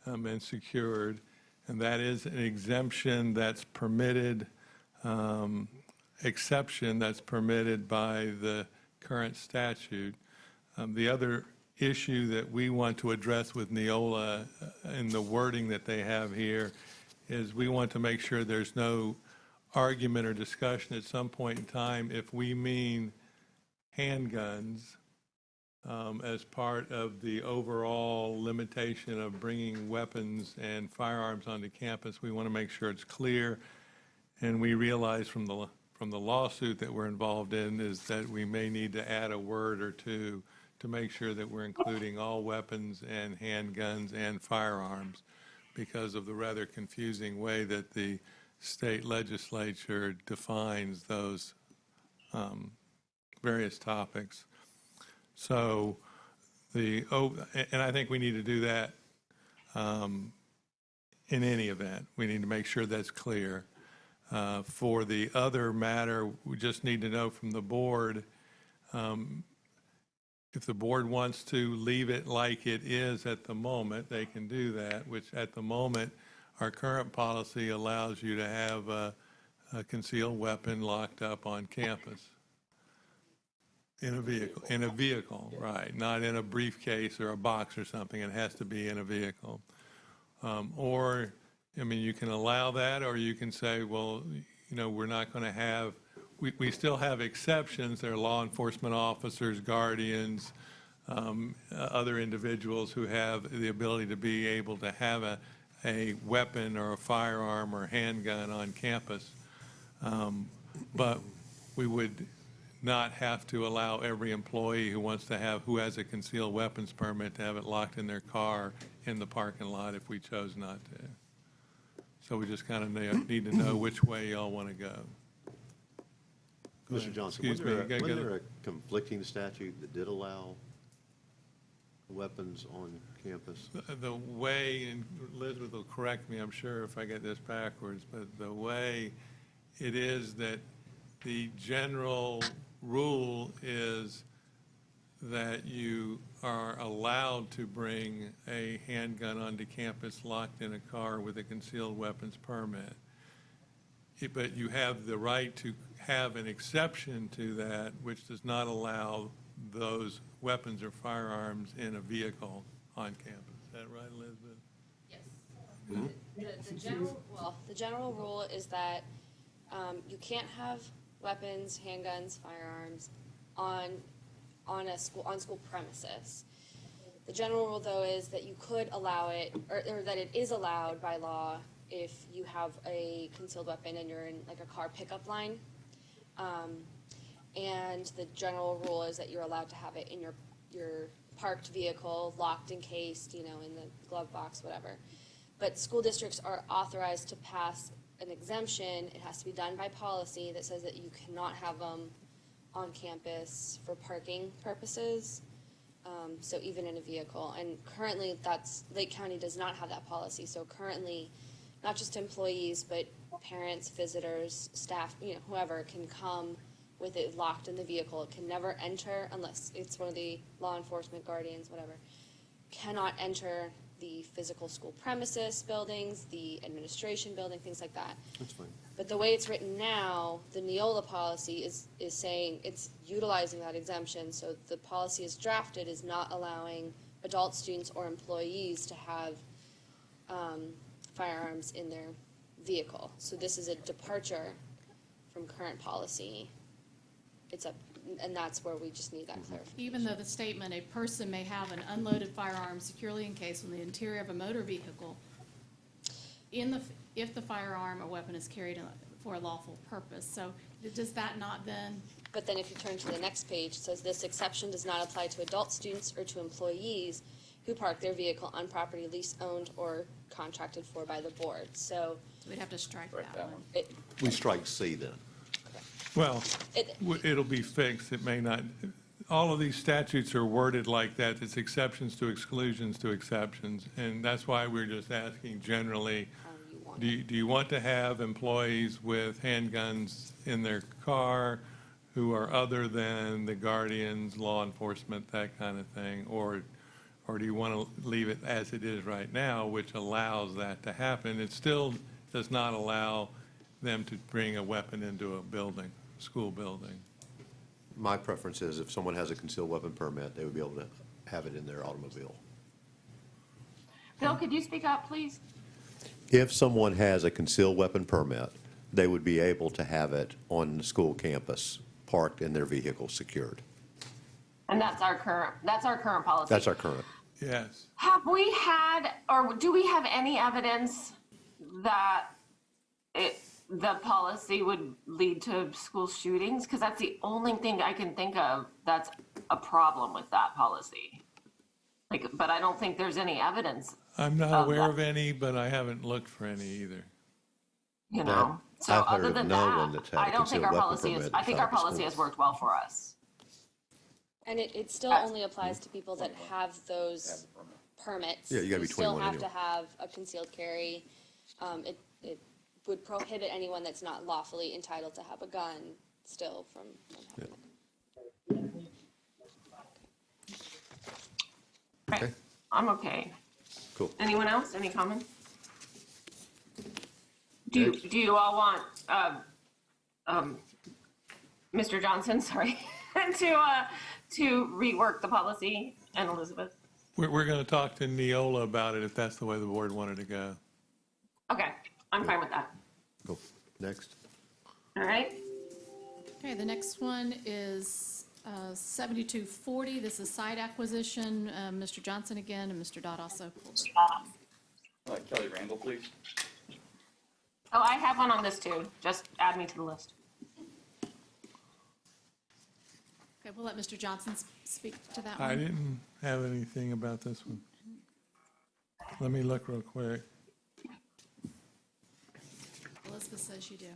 and secured. And that is an exemption that's permitted, exception that's permitted by the current statute. The other issue that we want to address with Neola in the wording that they have here is we want to make sure there's no argument or discussion at some point in time if we mean handguns as part of the overall limitation of bringing weapons and firearms onto campus. We want to make sure it's clear, and we realize from the lawsuit that we're involved in is that we may need to add a word or two to make sure that we're including all weapons and handguns and firearms because of the rather confusing way that the state legislature defines those various topics. So and I think we need to do that in any event. We need to make sure that's clear. For the other matter, we just need to know from the board if the board wants to leave it like it is at the moment, they can do that, which at the moment, our current policy allows you to have a concealed weapon locked up on campus. In a vehicle, right, not in a briefcase or a box or something. It has to be in a vehicle. Or, I mean, you can allow that, or you can say, well, you know, we're not going to have, we still have exceptions. There are law enforcement officers, guardians, other individuals who have the ability to be able to have a weapon or a firearm or handgun on campus. But we would not have to allow every employee who has a concealed weapons permit to have it locked in their car in the parking lot if we chose not to. So we just kind of need to know which way y'all want to go. Mr. Johnson, Excuse me. was there a conflicting statute that did allow weapons on campus? The way, and Elizabeth will correct me, I'm sure, if I get this backwards, but the way it is that the general rule is that you are allowed to bring a handgun onto campus locked in a car with a concealed weapons permit. But you have the right to have an exception to that, which does not allow those weapons or firearms in a vehicle on campus. Is that right, Elizabeth? Yes. The general rule is that you can't have weapons, handguns, firearms on school premises. The general rule, though, is that you could allow it, or that it is allowed by law if you have a concealed weapon and you're in like a car pickup line. And the general rule is that you're allowed to have it in your parked vehicle, locked, encased, in the glove box, whatever. But school districts are authorized to pass an exemption. It has to be done by policy that says that you cannot have them on campus for parking purposes. So even in a vehicle. And currently Lake County does not have that policy. So currently, not just employees, but parents, visitors, staff, whoever can come with it locked in the vehicle. It can never enter unless it's one of the law enforcement guardians, whatever. Cannot enter the physical school premises buildings, the administration building, things like that. That's fine. But the way it's written now, the Neola policy is saying it's utilizing that exemption. So the policy is drafted is not allowing adult students or employees to have firearms in their vehicle. So this is a departure from current policy. And that's where we just need that clarification. Even though the statement, a person may have an unloaded firearm securely encased in the interior of a motor vehicle, if the firearm or weapon is carried for a lawful purpose. So does that not then? But then if you turn to the next page, it says this exception does not apply to adult students or to employees who park their vehicle on property leased, owned, or contracted for by the board. So We'd have to strike that one. We strike C then. Well, it'll be fixed. It may not. All of these statutes are worded like that. It's exceptions to exclusions to exceptions. And that's why we're just asking generally, do you want to have employees with handguns in their car who are other than the guardians, law enforcement, that kind of thing? Or do you want to leave it as it is right now, which allows that to happen? It still does not allow them to bring a weapon into a building, school building. My preference is if someone has a concealed weapon permit, they would be able to have it in their automobile. Bill, could you speak up, please? If someone has a concealed weapon permit, they would be able to have it on the school campus, parked in their vehicle, secured. And that's our current policy. That's our current. Yes. Have we had, or do we have any evidence that the policy would lead to school shootings? Because that's the only thing I can think of that's a problem with that policy. But I don't think there's any evidence. I'm not aware of any, but I haven't looked for any either. So I've heard other of than no that, one that's had a I don't think concealed our weapon policy is, permit I think our inside the policy has school. worked well for us. And it still only applies to people that have those permits. Yeah, you gotta be 21 still have anyway. to have a concealed carry. It would prohibit anyone that's not lawfully entitled to have a gun still from having it. Okay. I'm okay. Cool. Anyone else? Any comments? Do you all want Mr. Johnson, sorry, to rework the policy, and Elizabeth? We're going to talk to Neola about it if that's the way the board wanted to go. Okay, I'm fine with that. Cool. Next. All right. Okay, the next one is 7240. This is site acquisition. Mr. Johnson again, and Mr. Dodd also. Kelly Randall, please. Oh, I have one on this too. Just add me to the list. Okay, we'll let Mr. Johnson speak to that one. I didn't have anything about this one. Let me look real quick. Elizabeth says you do.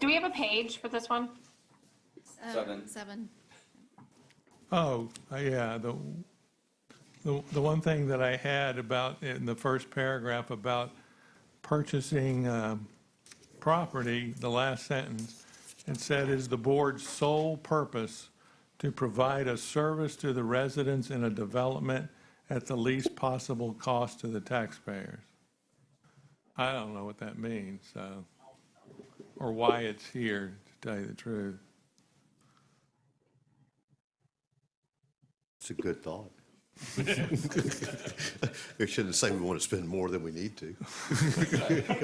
Do we have a page for this one? 7. 7. Oh, yeah, the one thing that I had about, in the first paragraph about purchasing property, the last sentence, it said, is the board's sole purpose to provide a service to the residents in a development at the least possible cost to the taxpayers. I don't know what that means, so, or why it's here, to tell you the truth. It's a good thought. We shouldn't say we want to spend more than we need to.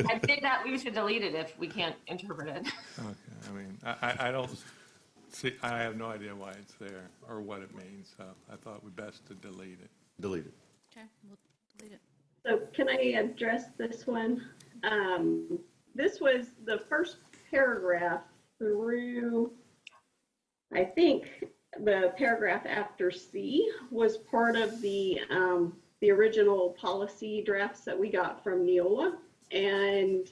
I think that we should delete it if we can't interpret it. Okay, I mean, I don't see, I have no idea why it's there or what it means, so I thought it would best to delete it. Delete it. Okay, we'll delete it. So can I address this one? This was the first paragraph through, I think, the paragraph after C was part of the original policy drafts that we got from Neola. And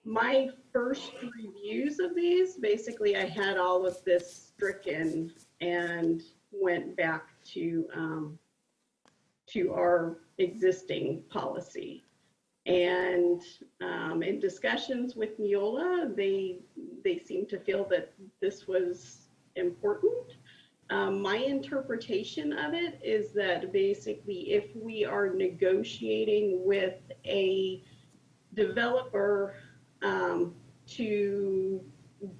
my first reviews of these, basically I had all of this stricken and went back to our existing policy. And in discussions with Neola, they seemed to feel that this was important. My interpretation of it is that basically if we are negotiating with a developer to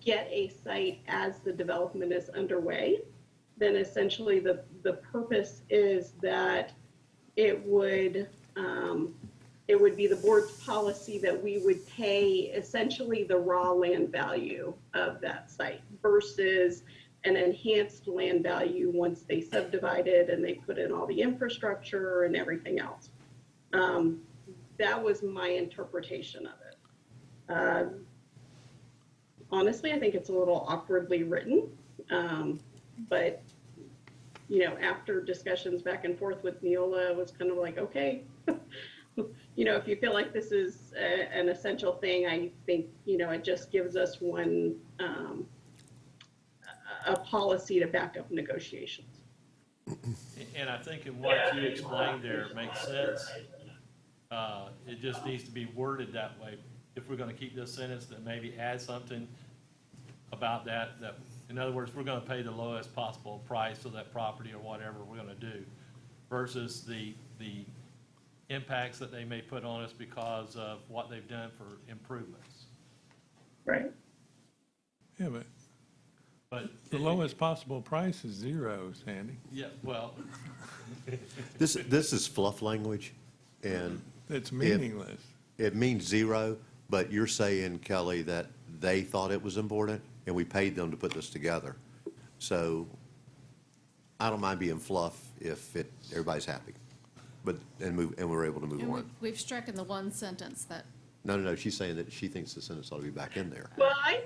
get a site as the development is underway, then essentially the purpose is that it would be the board's policy that we would pay essentially the raw land value of that site versus an enhanced land value once they subdivide it and they put in all the infrastructure and everything else. That was my interpretation of it. Honestly, I think it's a little awkwardly written, but you know, after discussions back and forth with Neola, it was kind of like, okay, you know, if you feel like this is an essential thing, I think, you know, it just gives us one, a policy to back up negotiations. And I think in what you explained there makes sense. It just needs to be worded that way. If we're going to keep this sentence, that maybe add something about that, in other words, we're going to pay the lowest possible price of that property or whatever we're going to do versus the impacts that they may put on us because of what they've done for improvements. Right. Yeah, but the lowest possible price is zero, Sandy. Yeah, well. This is fluff language, and It's meaningless. it means zero, but you're saying, Kelly, that they thought it was important, and we paid them to put this together. So I don't mind being fluff if everybody's happy, and we're able to move And on. we've stricken the one sentence that, No, she's saying that she thinks the sentence ought to be back in there. Well, I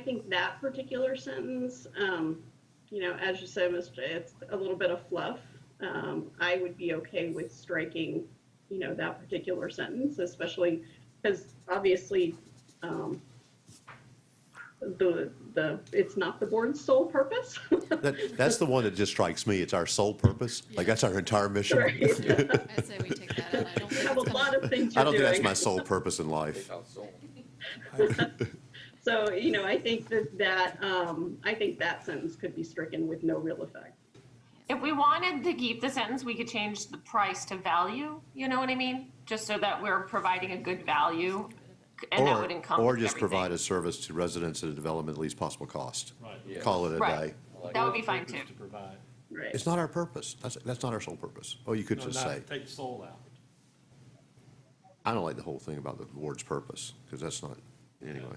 think that particular sentence, you know, as you said, it's a little bit of fluff. I would be okay with striking, you know, that particular sentence, especially because obviously it's not the board's sole purpose. That's the one that just strikes me. It's our sole purpose. Like, that's our entire mission. Right. I'd say we take that out. I don't We think have a it's lot gonna, of things I you're don't think that's doing. my sole purpose in life. So, you know, I think that sentence could be stricken with no real effect. If we wanted to keep the sentence, we could change the price to value, you know what I mean? Just so that we're providing a good value, and that would encompass Or just everything. provide a service to residents at a development at least possible cost. Right. Yeah. Call it a Right. day. That would be fine too. To provide. Right. It's not our purpose. That's not our sole purpose. Oh, you could No, just not say, take soul out. I don't like the whole thing about the board's purpose, because that's not, anyway.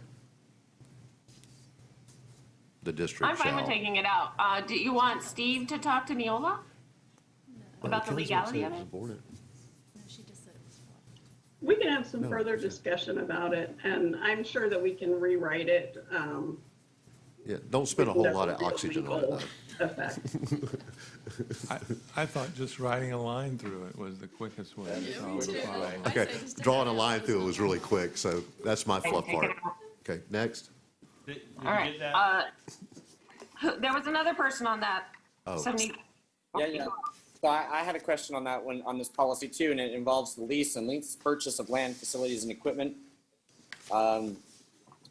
The district I'm fine with shall. taking it out. Do you want Steve to talk to Neola about the Kelly's not legality saying of it's it? important. no, she just said it was fluff. We can have some No, further it's- discussion about it, and I'm sure that we can rewrite it. Yeah, don't spend a with whole lot of no real oxygen on it, legal though. effect. I thought just writing a line through it was the quickest way to solve the problem. I say Okay, just take drawing it a out. line through it was really quick, so that's my fluff Take it part. out. Okay, next. Did All you right. get that? There was another person on that Oh, 70. Yeah. So I had a question on that one, on this policy too, and it involves the lease and lease purchase of land, facilities, and equipment.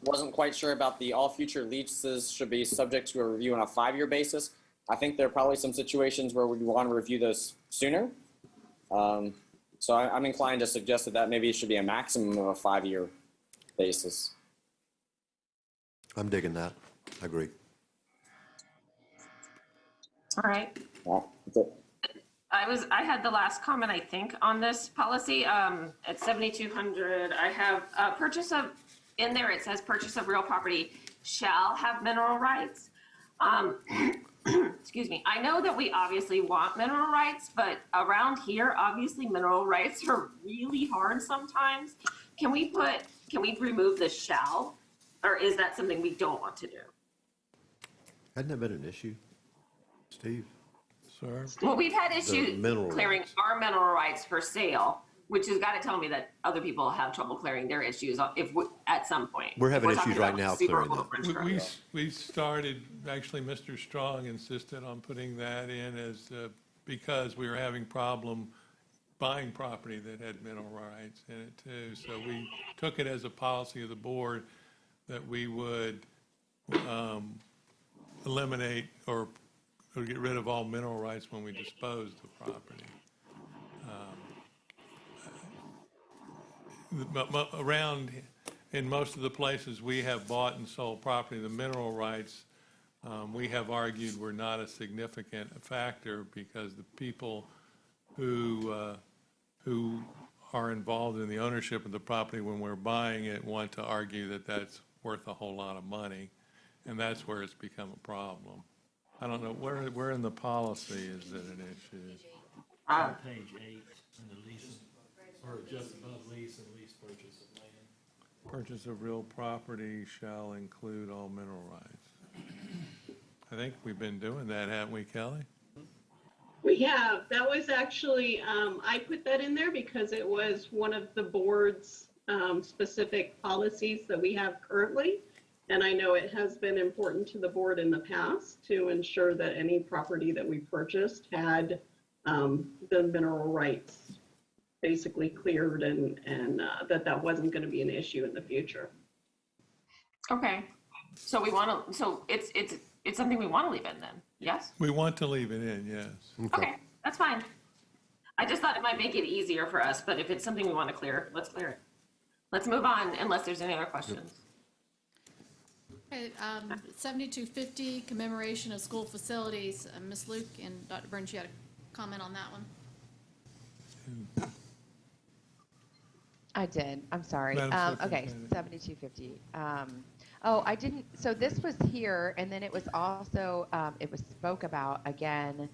Wasn't quite sure about the all future leases should be subject to a review on a 5-year basis. I think there are probably some situations where we want to review those sooner. So I'm inclined to suggest that maybe it should be a maximum of a 5-year basis. I'm digging that. I agree. All right. Yeah, that's it. I had the last comment, I think, on this policy. At 7,200, I have purchase of, in there it says purchase of real property shall have mineral rights. Excuse me. I know that we obviously want mineral rights, but around here, obviously mineral rights are really hard sometimes. Can we remove the shall, or is that something we don't want to do? Hadn't that been an issue, Steve? Sir? Well, we've had issues mineral clearing rights. our mineral rights for sale, which has got to tell me that other people have trouble clearing their issues at some point. We're having talking issues right about now super clearing old them. French fries. We started, actually, Mr. Strong insisted on putting that in as, because we were having problem buying property that had mineral rights in it too. So we took it as a policy of the board that we would eliminate or get rid of all mineral rights when we disposed of property. Around, in most of the places we have bought and sold property, the mineral rights, we have argued were not a significant factor because the people who are involved in the ownership of the property when we're buying it want to argue that that's worth a whole lot of money, and that's where it's become a problem. I don't know, where in the policy is it an issue? Page 8 in the lease, or just above lease and lease purchase of land. Purchase of real property shall include all mineral rights. I think we've been doing that, haven't we, Kelly? We have. That was actually, I put that in there because it was one of the board's specific policies that we have currently. And I know it has been important to the board in the past to ensure that any property that we purchased had the mineral rights basically cleared and that wasn't going to be an issue in the future. Okay. So we want to, so it's something we want to leave in then, yes? We want to leave it in, yes. Okay, that's fine. I just thought it might make it easier for us, but if it's something we want to clear, let's clear it. Let's move on unless there's any other questions. Okay, 7250 commemoration of school facilities. Ms. Luke and Dr. Burns, you had a comment on that one? I did. I'm sorry. Madam Okay, Superintendent. 7250. Oh, I didn't. So this was here, and then it was also it was spoke about again.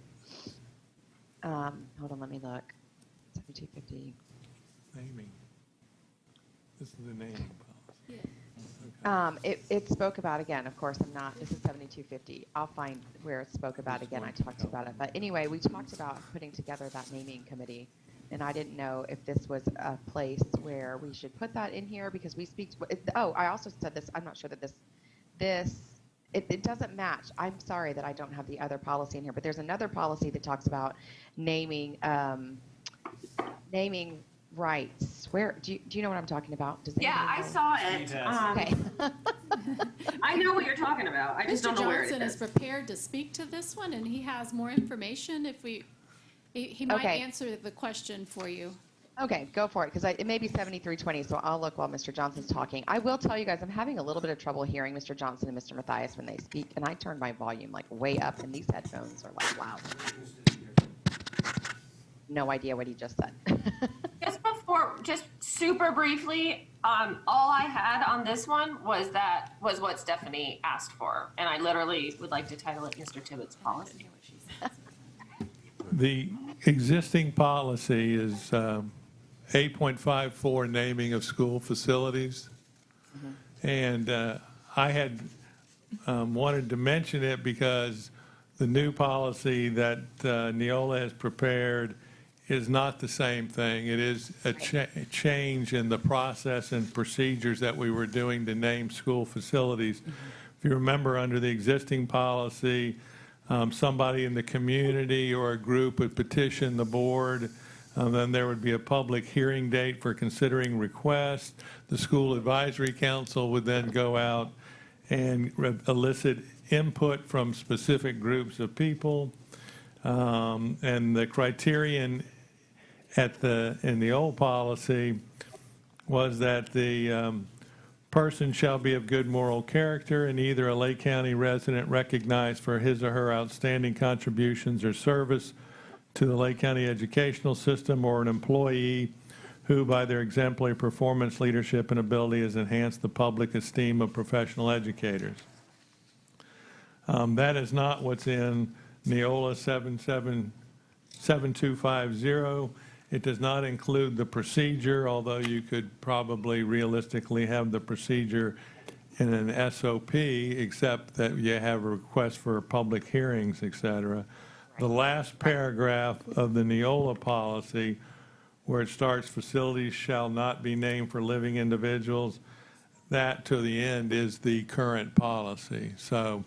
Hold on, let me look. 7250. Naming. This is the naming policy. Yeah. It spoke about again. Of course, I'm not. This is 7250. I'll find where it spoke about again. I talked about it, but anyway, we talked about putting together that naming committee. And I didn't know if this was a place where we should put that in here because we speak. I also said this. I'm not sure that it doesn't match. I'm sorry that I don't have the other policy in here, but there's another policy that talks about naming rights. Where do you know what I'm talking about? Does Yeah, I anybody know? saw it. Steve has Okay. I know what you're talking about. I just Mr. don't know where Johnson it is is. prepared to speak to this one, and he has more information if he might Okay. answer the question for you. Okay, go for it, because it may be 7320, so I'll look while Mr. Johnson's talking. I will tell you guys, I'm having a little bit of trouble hearing Mr. Johnson and Mr. Mathias when they speak, and I turn my volume like way up, and these headphones are like loud. No idea what he just said. Just super briefly, all I had on this one was what Stephanie asked for, and I literally would like to title it Mr. Tibbetts policy. The existing policy is 8.54, naming of school facilities. And I had wanted to mention it because the new policy that Neola has prepared is not the same thing. It is a change in the process and procedures that we were doing to name school facilities. If you remember, under the existing policy, somebody in the community or a group would petition the board. Then there would be a public hearing date for considering requests. The school advisory council would then go out and elicit input from specific groups of people. And the criterion in the old policy was that the person shall be of good moral character and either a Lake County resident recognized for his or her outstanding contributions or service to the Lake County educational system, or an employee who by their exemplary performance, leadership, and ability has enhanced the public esteem of professional educators. That is not what's in Neola 7250. It does not include the procedure, although you could probably realistically have the procedure in an SOP, except that you have a request for public hearings, et cetera. The last paragraph of the Neola policy, where it starts, facilities shall not be named for living individuals, that to the end is the current policy. So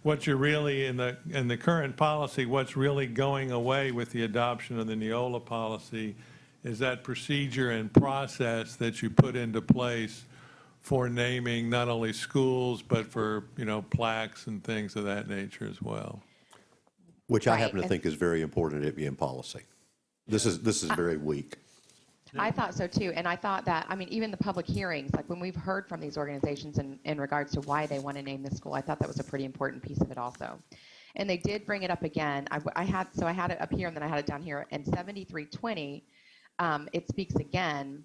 what you're really, in the current policy, what's really going away with the adoption of the Neola policy is that procedure and process that you put into place for naming not only schools, but for, plaques and things of that nature as well. Which I happen to think is very important it be in policy. This is very weak. I thought so too, and I thought that, even the public hearings, like when we've heard from these organizations in regards to why they want to name this school, I thought that was a pretty important piece of it also. And they did bring it up again. I had it up here and then I had it down here. And 7320, it speaks again.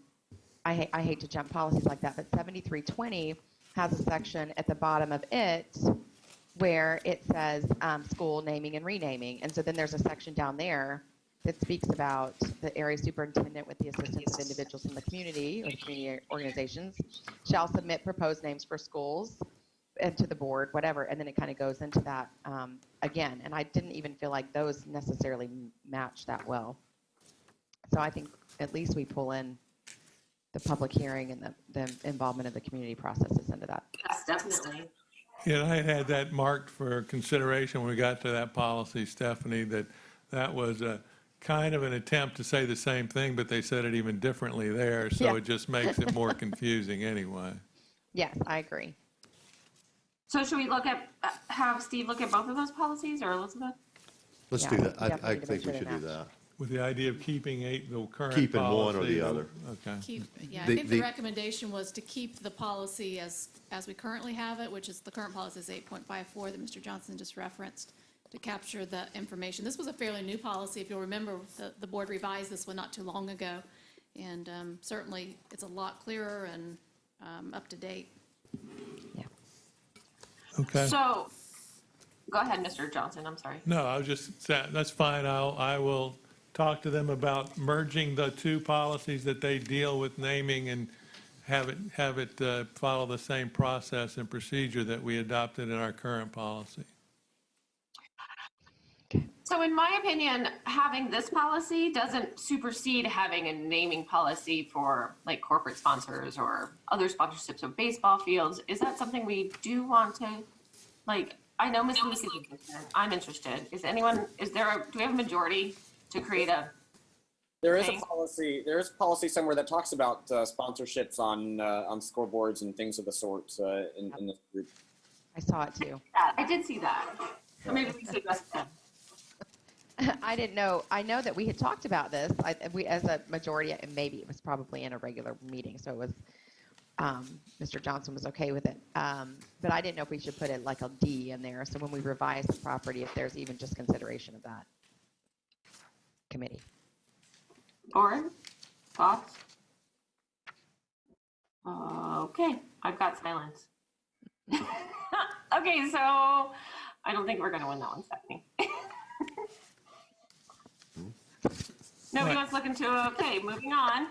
I hate to jump policies like that, but 7320 has a section at the bottom of it where it says school naming and renaming. And so then there's a section down there that speaks about the area superintendent with the assistance of individuals in the community or the community organizations shall submit proposed names for schools and to the board, whatever. And then it kind of goes into that again. And I didn't even feel like those necessarily match that well. So I think at least we pull in the public hearing and the involvement of the community processes into that. Yes, definitely. Yeah, I had that marked for consideration when we got to that policy, Stephanie, that was a kind of an attempt to say the same thing, but they said it even differently there, so It just makes it more confusing anyway. Yes, I agree. So should we have Steve look at both of those policies, or Elizabeth? Let's do that. I think we should do that. With the idea of keeping the current policy. Keeping one or the other. Okay. I think the recommendation was to keep the policy as we currently have it, which is the current policy is 8.54 that Mr. Johnson just referenced, to capture the information. This was a fairly new policy. If you'll remember, the board revised this one not too long ago. And certainly it's a lot clearer and up to date. Yeah. Okay. So, go ahead, Mr. Johnson, I'm sorry. No, I was just saying, that's fine. I will talk to them about merging the two policies that they deal with naming and have it follow the same process and procedure that we adopted in our current policy. So in my opinion, having this policy doesn't supersede having a naming policy for like corporate sponsors or other sponsorships of baseball fields. Is that something we do want to, I know Ms. Luke is interested. I'm interested. Do we have a majority to create a? There is a policy. There is a policy somewhere that talks about sponsorships on scoreboards and things of the sort in this group. I saw it too. I did see that. So maybe we should address that. I didn't know. I know that we had talked about this. We, as a majority, and maybe it was probably in a regular meeting, so it was. Mr. Johnson was okay with it, but I didn't know if we should put it like a D in there. So when we revise the property, if there's even just consideration of that committee. Board, thoughts? Okay, I've got silence. Okay, so I don't think we're going to win that one, Stephanie. Nobody wants to look into it. Okay, moving on.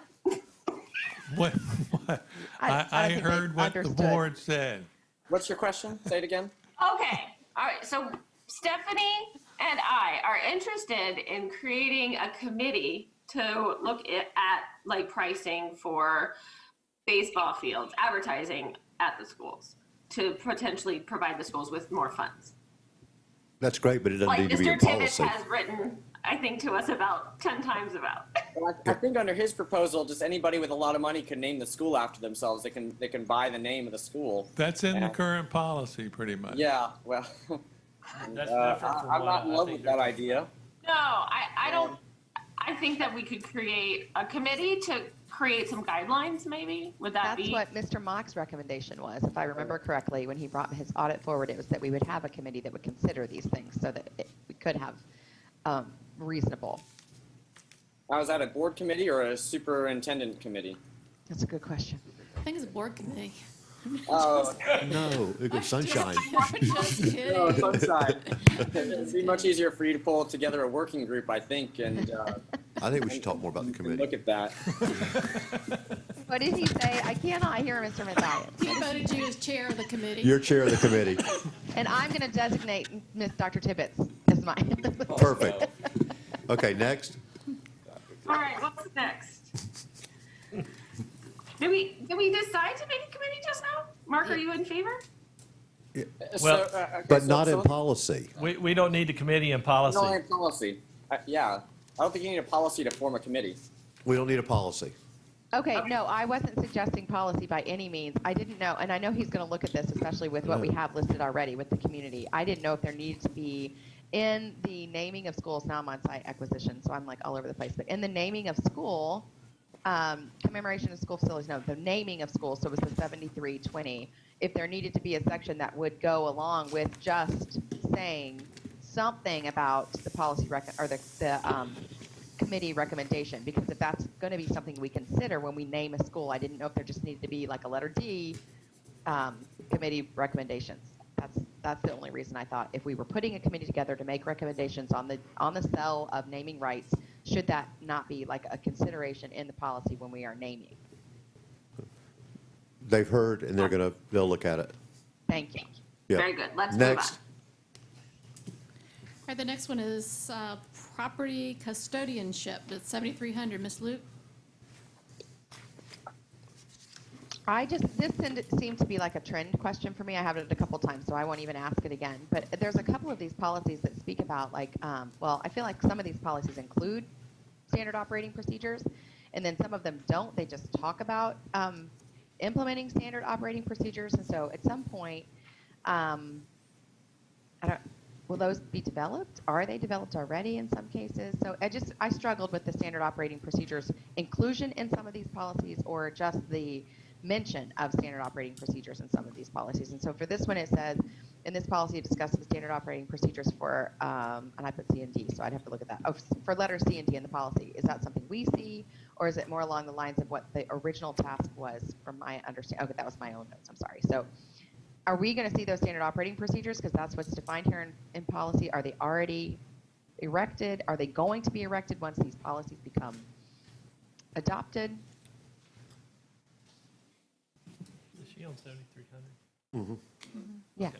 What? I heard what the board said. What's your question? Say it again. Okay, all right, so Stephanie and I are interested in creating a committee to look at pricing for baseball fields, advertising at the schools, to potentially provide the schools with more funds. That's great, but it doesn't like need to be Mr. in Tibbetts policy. has written, I think, to us about 10 times about. Well, I think under his proposal, just anybody with a lot of money could name the school after themselves. They can buy the name of the school. That's in the And- current policy, pretty much. Yeah, well, That's different from I'm what not in I love think with they're that talking idea. No, I don't. I think that we could create a committee to create some guidelines, maybe. Would that That's be? what Mr. Mock's recommendation was, if I remember correctly, when he brought his audit forward, it was that we would have a committee that would consider these things so that we could have reasonable. Now, is that a board committee or a superintendent committee? That's a good question. I think it's a board committee. Oh, No, it goes sunshine. Just kidding. no, sunshine. It'd be much easier for you to pull together a working group, I think, and I think we should talk more about the and committee. look at that. What did he say? I cannot hear Mr. Mathias. He voted you as chair of the committee. You're chair of the committee. And I'm going to designate Miss Dr. Tibbetts as my. Perfect. Okay, next. All right. What's next? Did we decide to make a committee just now? Mark, are you in favor? Well, But not in policy. We don't need the committee in policy. No, in policy. Yeah, I don't think you need a policy to form a committee. We don't need a policy. Okay, no, I wasn't suggesting policy by any means. I didn't know, and I know he's going to look at this, especially with what we have listed already with the community. I didn't know if there needed to be in the naming of schools. Now I'm on site acquisition, so I'm like all over the place. But in the naming of school, commemoration of school facilities, no, the naming of schools, so it was the 7320. If there needed to be a section that would go along with just saying something about the policy or the committee recommendation, because if that's going to be something we consider when we name a school, I didn't know if there just needed to be like a letter D, committee recommendations. That's the only reason I thought if we were putting a committee together to make recommendations on the cell of naming rights, should that not be like a consideration in the policy when we are naming? They've heard and they'll look at it. Thank you. Yeah. Very good. Let's Next. move All right, the next one is property custodianship. It's 7,300. Ms. Luke? This seemed to be like a trend question for me. I have it a couple times, so I won't even ask it again. But there's a couple of these policies that speak about like, well, I feel like some of these policies include standard operating procedures, and then some of them don't. They just talk about implementing standard operating procedures. And so at some point, will those be developed? Are they developed already in some cases? So I struggled with the standard operating procedures inclusion in some of these policies, or just the mention of standard operating procedures in some of these policies. And so for this one, it says, in this policy, it discusses standard operating procedures for, and I put C and D, so I'd have to look at that. Oh, for letter C and D in the policy, is that something we see, or is it more along the lines of what the original task was from my understanding? Okay, that was my own notes, I'm sorry. So are we going to see those standard operating procedures? Because that's what's defined here in policy. Are they already erected? Are they going to be erected once these policies become adopted? Is she on 7,300? Yeah. Okay.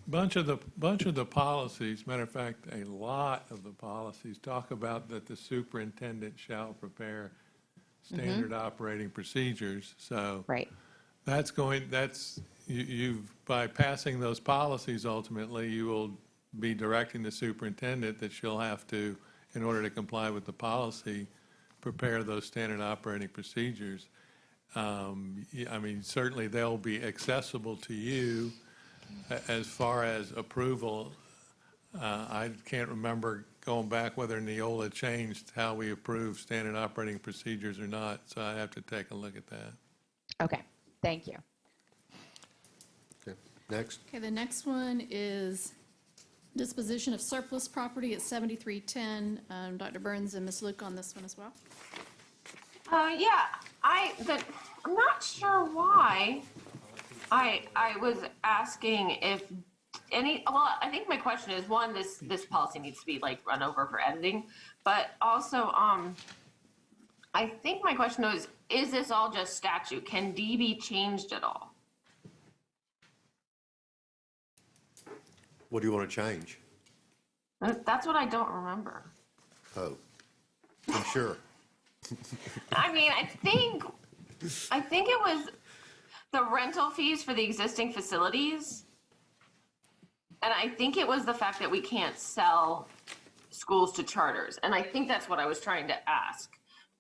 Bunch of the policies, matter of fact, a lot of the policies talk about that the superintendent shall prepare standard operating procedures. So Right. by passing those policies, ultimately, you will be directing the superintendent that she'll have to, in order to comply with the policy, prepare those standard operating procedures. I mean, certainly they'll be accessible to you. As far as approval, I can't remember going back whether Neola changed how we approve standard operating procedures or not, so I have to take a look at that. Okay, thank you. Okay, next. Okay, the next one is disposition of surplus property at 7310. Dr. Burns and Ms. Luke on this one as well. Yeah, I'm not sure why I was asking if well, I think my question is, one, this policy needs to be like run over for editing, but also, I think my question is this all just statute? Can D be changed at all? What do you want to change? That's what I don't remember. Oh, I'm sure. I mean, I think it was the rental fees for the existing facilities. And I think it was the fact that we can't sell schools to charters. And I think that's what I was trying to ask,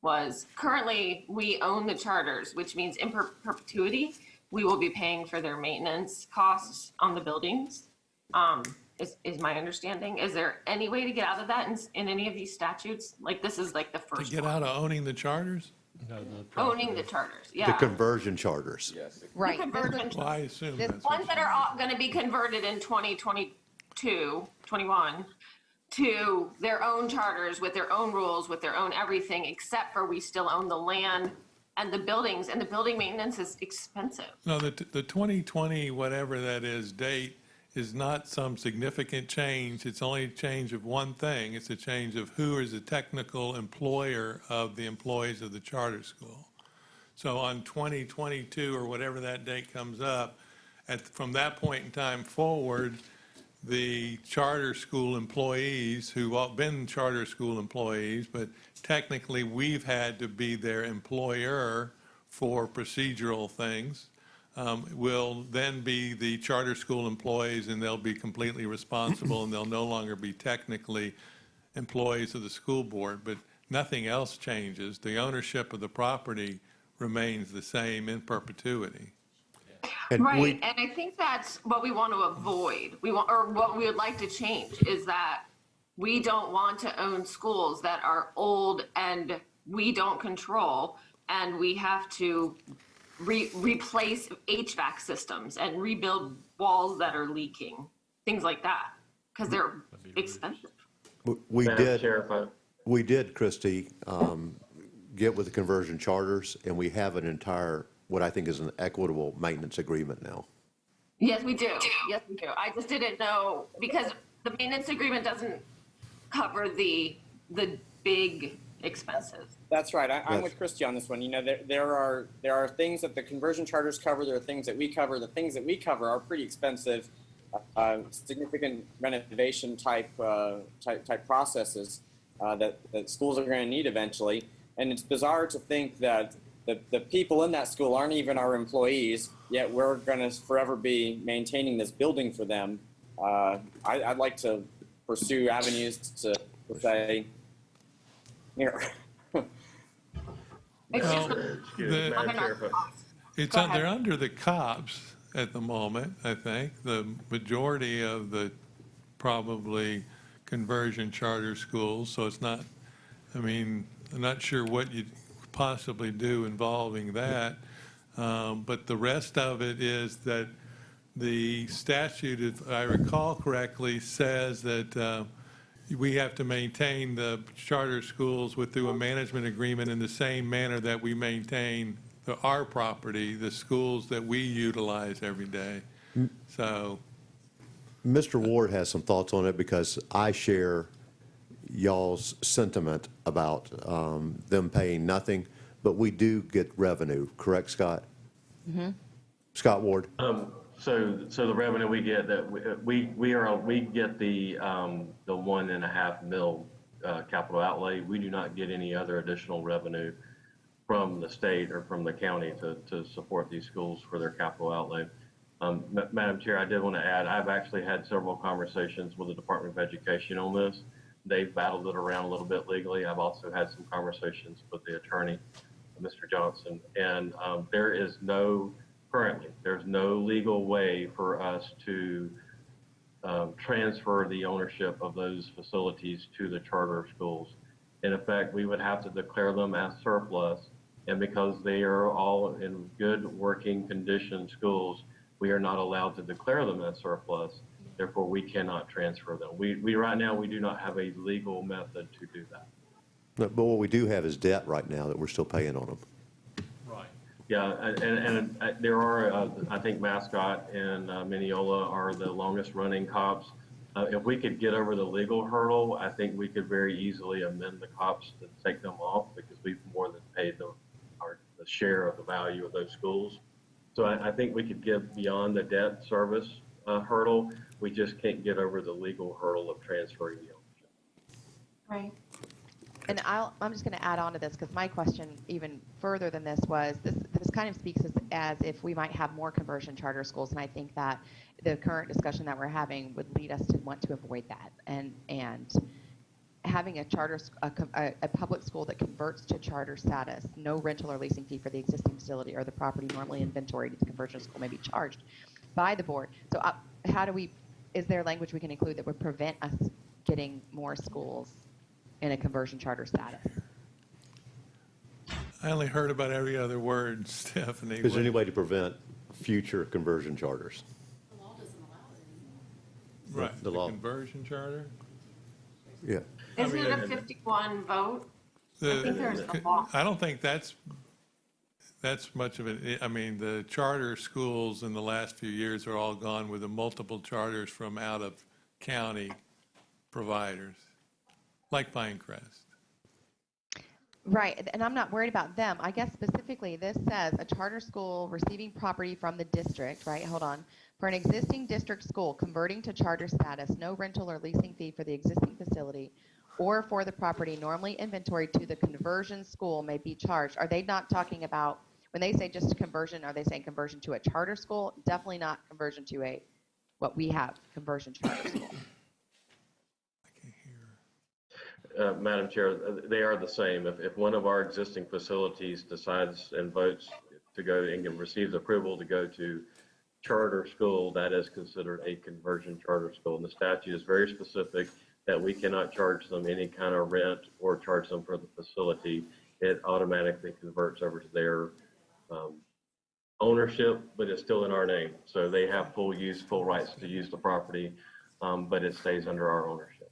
was currently we own the charters, which means in perpetuity, we will be paying for their maintenance costs on the buildings. Is my understanding. Is there any way to get out of that in any of these statutes? Like, this is like the To first get one. out of owning the charters? Owning the charters, The yeah. conversion charters. Yes. Right. The conversion, Well, I assume This that's what ones that are going to be converted in 2022, 21, to their own charters with their own rules, with their own everything, except for we still own the land and the buildings, and the building maintenance is expensive. No, the 2020, whatever that is, date is not some significant change. It's only a change of one thing. It's a change of who is the technical employer of the employees of the charter school. So on 2022 or whatever that date comes up, from that point in time forward, the charter school employees who've all been charter school employees, but technically we've had to be their employer for procedural things, will then be the charter school employees, and they'll be completely responsible, and they'll no longer be technically employees of the school board, but nothing else changes. The ownership of the property remains the same in perpetuity. And Right, and I think that's what we want to avoid. Or what we would like to change is that we don't want to own schools that are old and we don't control, and we have to replace HVAC systems and rebuild walls that are leaking, things like that, because they're expensive. We Madam did, Chair, if I- we did, Christie, get with the conversion charters, and we have an entire, what I think is an equitable maintenance agreement now. Yes, we do. Yes, we do. I just didn't know, because the maintenance agreement doesn't cover the big expenses. That's right. I'm Yes. with Christy on this one. You know, there are things that the conversion charters cover. There are things that we cover. The things that we cover are pretty expensive, significant renovation type processes that schools are going to need eventually. And it's bizarre to think that the people in that school aren't even our employees, yet we're going to forever be maintaining this building for them. I'd like to pursue avenues to say, here. It's Well, just Excuse me, Madam Chair, if I- They're under the cops at the moment, I think. The majority of the probably conversion charter schools, so it's not, I mean, I'm not sure what you'd possibly do involving that. But the rest of it is that the statute, if I recall correctly, says that we have to maintain the charter schools through a management agreement in the same manner that we maintain our property, the schools that we utilize every day. So, Mr. Ward has some thoughts on it because I share y'all's sentiment about them paying nothing, but we do get revenue, correct, Scott? Mm-hmm. Scott Ward? So the revenue we get, that we get the 1.5 mil capital outlay. We do not get any other additional revenue from the state or from the county to support these schools for their capital outlay. Madam Chair, I did want to add, I've actually had several conversations with the Department of Education on this. They've battled it around a little bit legally. I've also had some conversations with the attorney, Mr. Johnson, and currently, there's no legal way for us to transfer the ownership of those facilities to the charter schools. In effect, we would have to declare them as surplus, and because they are all in good working condition schools, we are not allowed to declare them as surplus. Therefore, we cannot transfer them. We right now, we do not have a legal method to do that. But what we do have is debt right now that we're still paying on them. Right. Yeah, and there are, I think Mascot and Mineola are the longest running cops. If we could get over the legal hurdle, I think we could very easily amend the cops to take them off because we've more than paid the share of the value of those schools. So I think we could get beyond the debt service hurdle. We just can't get over the legal hurdle of transferring the ownership. Right. And I'm just going to add on to this because my question, even further than this, was this kind of speaks as if we might have more conversion charter schools, and I think that the current discussion that we're having would lead us to want to avoid that. And having a public school that converts to charter status, no rental or leasing fee for the existing facility or the property normally inventoried at the conversion school may be charged by the board. So is there language we can include that would prevent us getting more schools in a conversion charter status? I only heard about every other word, Stephanie. Is there any way to prevent future conversion charters? The law doesn't allow it. Right, The the law. conversion charter? Yeah. Isn't it a 51 vote? I think there's a law. I don't think that's much of it. I mean, the charter schools in the last few years are all gone with the multiple charters from out of county providers, like Pinecrest. Right, and I'm not worried about them. I guess specifically this says a charter school receiving property from the district, right? Hold on. For an existing district school converting to charter status, no rental or leasing fee for the existing facility or for the property normally inventoried to the conversion school may be charged. Are they not talking about, when they say just conversion, are they saying conversion to a charter school? Definitely not conversion to what we have, conversion charter school. Madam Chair, they are the same. If one of our existing facilities decides and votes to go and receives approval to go to charter school, that is considered a conversion charter school. And the statute is very specific that we cannot charge them any kind of rent or charge them for the facility. It automatically converts over to their ownership, but it's still in our name. So they have full rights to use the property, but it stays under our ownership.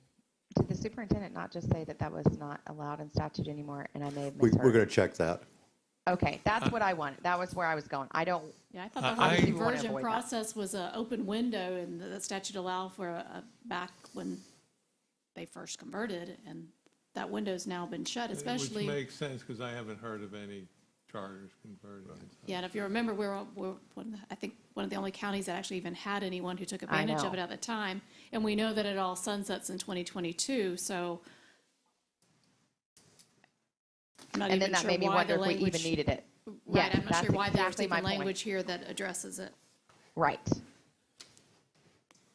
Did the superintendent not just say that was not allowed in statute anymore? And I may have We're misheard. going to check that. Okay, that's what I wanted. That was where I was going. Yeah, I thought the whole obviously we wanna conversion avoid that. process was an open window, and the statute allowed for back when they first converted, and that window's now been shut, especially. Which makes sense, because I haven't heard of any charters converted. Yeah, and if you remember, we're I think one of the only counties that actually even had anyone who took advantage of it at the time, and we know that it all sunsets in 2022, so. I'm not And then even that sure made me why wonder the if we even language. needed it. Right, Yes, I'm not that's sure why there's exactly my even point. language here that addresses it. Right.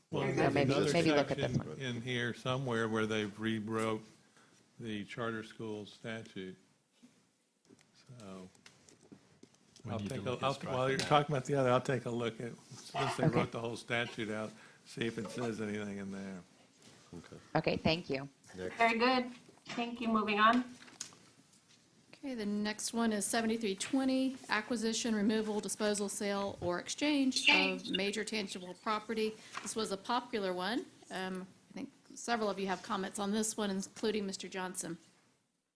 Well, So there's maybe another look at this section one. in here somewhere where they've rewrote the charter school statute. So We I'll need to take look a, at I'll, striking while you're that. talking about the other, I'll take a look at, since they Okay. wrote the whole statute out, see if it says anything in there. Okay, thank you. Very good. Thank you. Moving on. Okay, the next one is 7320, acquisition, removal, disposal, sale, or exchange of major tangible property. This was a popular one. I think several of you have comments on this one, including Mr. Johnson.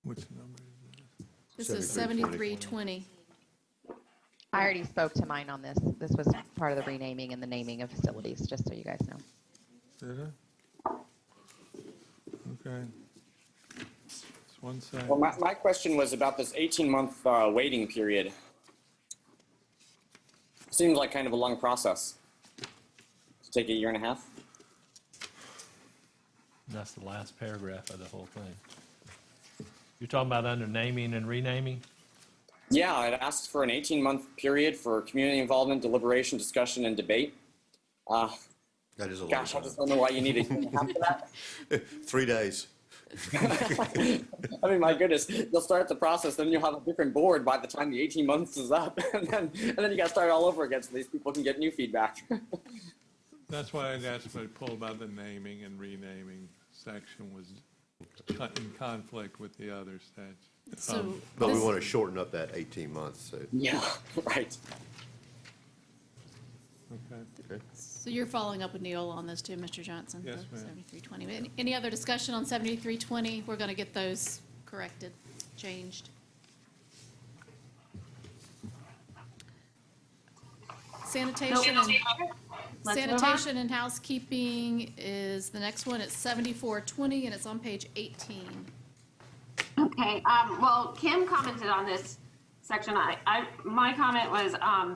Which number is This is 7320. I already spoke to mine on this. This was part of the renaming and the naming of facilities, just so you guys know. Did it? Okay. Just one second. Well, my question was about this 18-month waiting period. Seems like kind of a long process. Take a year and a half? That's the last paragraph of the whole thing. You're talking about under naming and renaming? Yeah, it asks for an 18-month period for community involvement, deliberation, discussion, and debate. That is a long Gosh, I time. just don't know why you need a year and a half for that. 3 days. I mean, my goodness, you'll start the process, then you'll have a different board by the time the 18 months is up, and then you got to start all over again so these people can get new feedback. That's why I'd asked for a pull about the naming and renaming section was in conflict with the other statute. So But we this- want to shorten up that 18 months. So. Yeah, right. Okay. So you're following up with Neola on this too, Mr. Johnson? Yes, the ma'am. 7320. Any other discussion on 7320? We're going to get those corrected, changed. Sanitation and, Let's move on. sanitation and housekeeping is the next one. It's 7420 and it's on page 18. Okay, well, Kim commented on this section. My comment was, I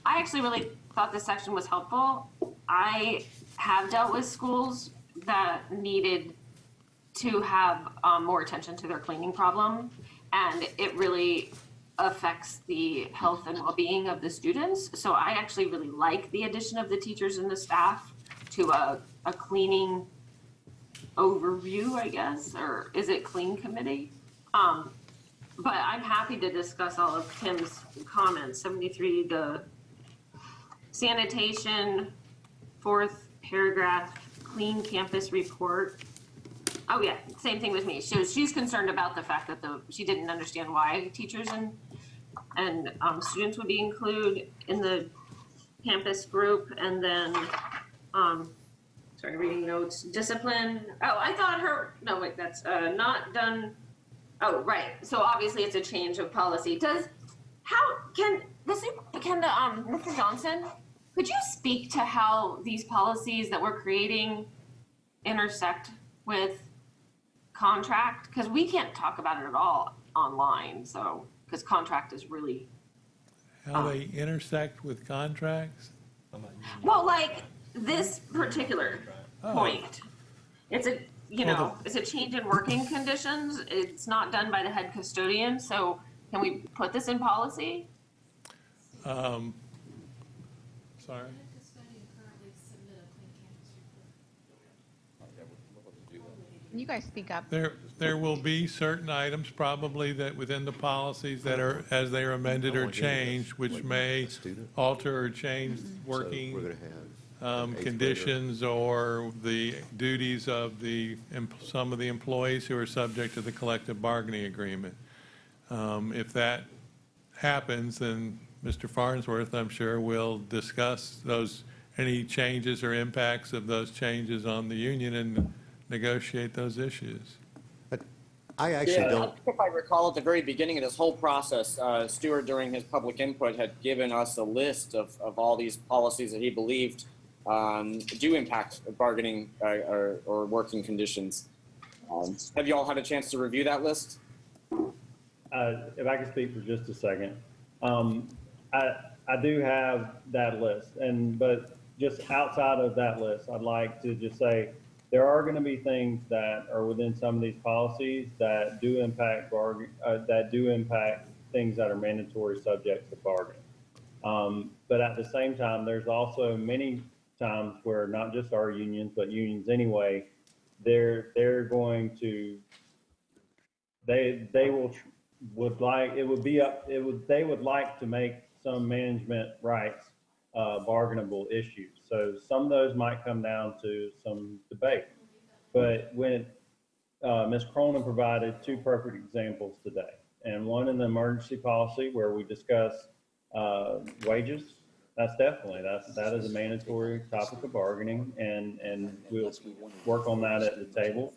actually really thought this section was helpful. I have dealt with schools that needed to have more attention to their cleaning problem. And it really affects the health and well-being of the students. So I actually really like the addition of the teachers and the staff to a cleaning overview, I guess, or is it clean committee? But I'm happy to discuss all of Tim's comments. 73, the sanitation, fourth paragraph, clean campus report. Oh yeah, same thing with me. She's concerned about the fact that she didn't understand why teachers and students would be included in the campus group. And then, sorry, reading notes, discipline. Oh, I thought no, wait, that's not done. Oh, right. So obviously it's a change of policy. Mr. Johnson, could you speak to how these policies that we're creating intersect with contract? Because we can't talk about it at all online. So, because contract is really. How they intersect with contracts? Well, like this particular point, it's a, it's a change in working conditions. It's not done by the head custodian. So can we put this in policy? Sorry. Can you guys speak up? There will be certain items probably that within the policies that are, as they are amended or changed, which may alter or change working conditions or the duties of some of the employees who are subject to the collective bargaining agreement. If that happens, then Mr. Farnsworth, I'm sure, will discuss any changes or impacts of those changes on the union and negotiate those issues. But I actually don't. If I recall, at the very beginning of this whole process, Stuart, during his public input, had given us a list of all these policies that he believed do impact bargaining or working conditions. Have you all had a chance to review that list? If I could speak for just a second. I do have that list, but just outside of that list, I'd like to just say there are going to be things that are within some of these policies that do impact things that are mandatory subjects to bargaining. But at the same time, there's also many times where not just our unions, but unions anyway, they would like to make some management rights bargainable issues. So some of those might come down to some debate. But when Ms. Cronin provided two perfect examples today, and one in the emergency policy where we discuss wages, that is a mandatory topic of bargaining, and we'll work on that at the table.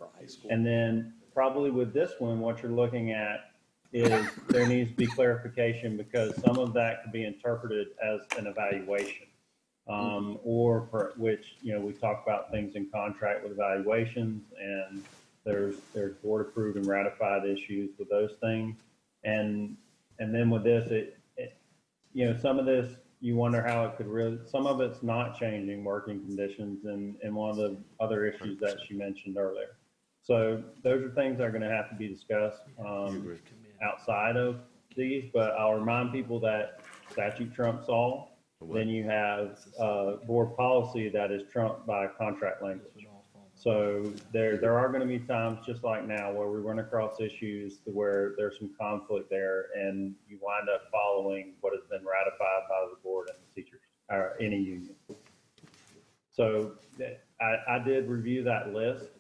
And then probably with this one, what you're looking at is there needs to be clarification because some of that could be interpreted as an evaluation, which we talk about things in contract with evaluations, and there's board approved and ratified issues with those things, and then with this, some of this you wonder how it could really. Some of it's not changing working conditions, and one of the other issues that she mentioned earlier. So those are things that are going to have to be discussed outside of these, but I'll remind people that statute trumps all. Then you have board policy that is trumped by contract language. So there are going to be times just like now where we run across issues where there's some conflict there and you wind up following what has been ratified by the board and the teachers or any union. So I did review that list.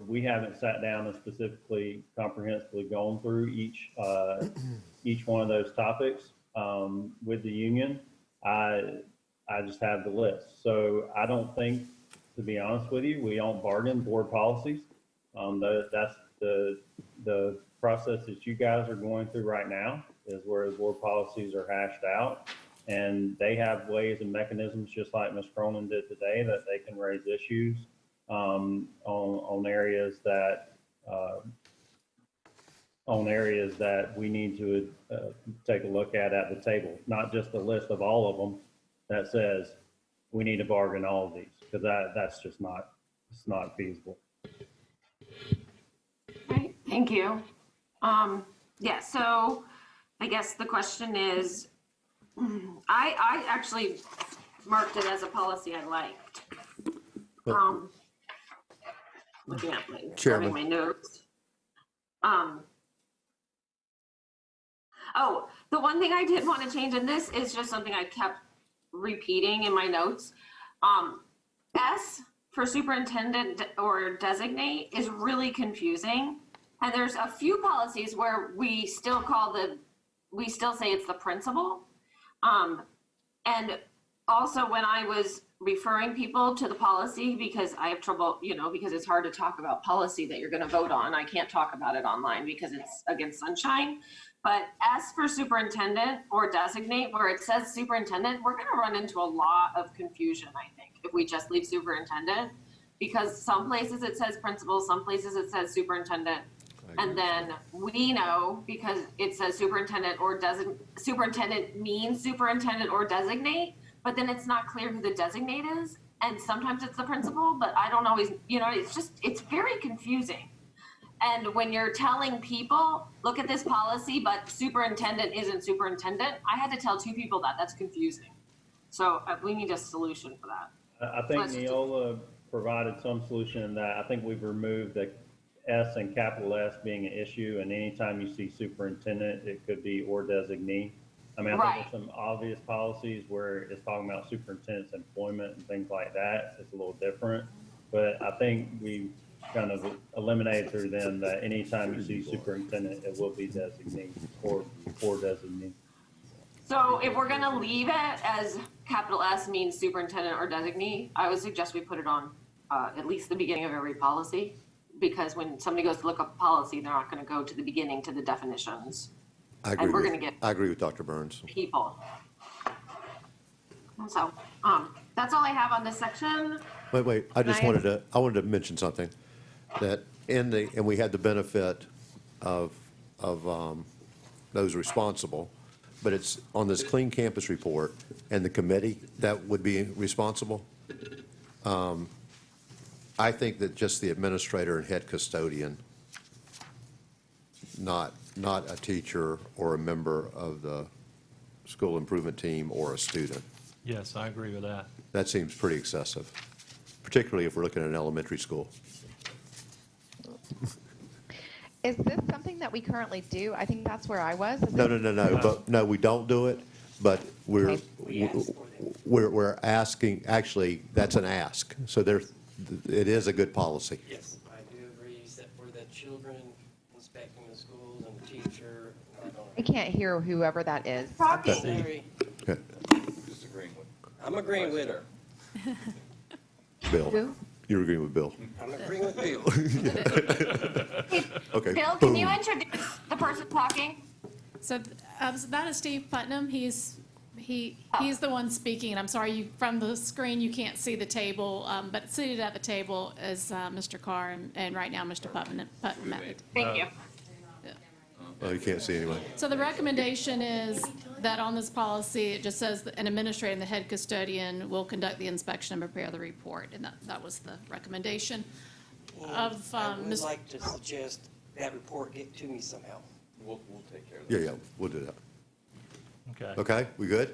We haven't sat down and specifically comprehensively gone through each one of those topics with the union. I just have the list. So I don't think, to be honest with you, we don't bargain board policies. That's the process that you guys are going through right now is where the board policies are hashed out. And they have ways and mechanisms, just like Ms. Cronin did today, that they can raise issues on areas that we need to take a look at the table, not just a list of all of them that says we need to bargain all of these, because that's just not feasible. Thank you. Yeah, so I guess the question is, I actually marked it as a policy I liked. Looking at my, grabbing my notes. Oh, the one thing I did want to change in this is just something I kept repeating in my notes. S for superintendent or designate is really confusing. And there's a few policies where we still say it's the principal. And also when I was referring people to the policy, because I have trouble, because it's hard to talk about policy that you're going to vote on. I can't talk about it online because it's against sunshine. But S for superintendent or designate, where it says superintendent, we're going to run into a lot of confusion, I think, if we just leave superintendent, because some places it says principal, some places it says superintendent. And then we know, because it says superintendent or superintendent means superintendent or designate, but then it's not clear who the designate is. And sometimes it's the principal, but I don't always, it's very confusing. And when you're telling people, look at this policy, but superintendent isn't superintendent, I had to tell 2 people that's confusing. So we need a solution for that. I think Neola provided some solution in that. I think we've removed the S and capital S being an issue, and anytime you see superintendent, it could be or designee. I mean, I think there's some obvious policies where it's talking about superintendent's employment and things like that. It's a little different, but I think we kind of eliminated through them that anytime you see superintendent, it will be designee or designee. So if we're gonna leave it as capital S means superintendent or designee, I would suggest we put it on at least the beginning of every policy, because when somebody goes to look up policy, they're not gonna go to the beginning to the definitions. I agree. And we're gonna get I agree with Dr. Burns. people. And so that's all I have on this section. Wait, I wanted to mention something, that and we had the benefit of those responsible, but it's on this Clean Campus report and the committee that would be responsible. I think that just the administrator and head custodian, not a teacher or a member of the school improvement team or a student. Yes, I agree with that. That seems pretty excessive, particularly if we're looking at an elementary school. Is this something that we currently do? I think that's where I was. No. But no, we don't do it, but we're asking, actually, that's an ask. So it is a good policy. Yes, I do agree, except for the children inspecting the schools and the teacher. I can't hear whoever that is. Sorry. Okay. I'm agreeing with her. Bill. Who? You're agreeing with Bill. I'm agreeing with Bill. Okay. Bill, can you introduce the person talking? So that is Steve Putnam. He's the one speaking, and I'm sorry, from the screen you can't see the table, but seated at the table is Mr. Carr, and right now Mr. Putnam. Thank you. Oh, you can't see anyway. So the recommendation is that on this policy, it just says that an administrator and the head custodian will conduct the inspection and prepare the report, and that was the recommendation of I would like to suggest that report get to me somehow. We'll take care of that. Yeah, we'll do that. Okay. Okay, we good?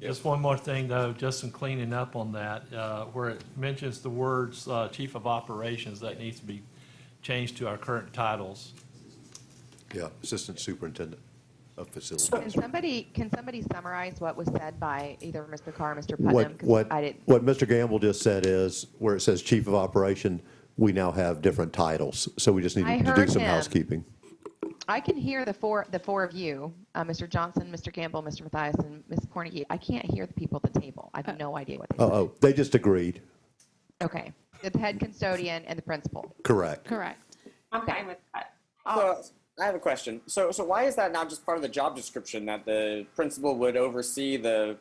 Just one more thing, though, just some cleaning up on that, where it mentions the words chief of operations, that needs to be changed to our current titles. Yeah, assistant superintendent of facilities. Can somebody summarize what was said by either Mr. Carr or Mr. Putnam? 'Cause I didn't. What Mr. Gamble just said is, where it says chief of operation, we now have different titles, so we just need to do heard some him. housekeeping. I can hear the four of you, Mr. Johnson, Mr. Campbell, Mr. Mathias, and Ms. Cornegie. I can't hear the people at the table. I have no idea what they said. Oh, they just agreed. Okay. The head custodian and the principal. Correct. Correct. I'm fine with that. So I have a question. So why is that not just part of the job description, that the principal would oversee the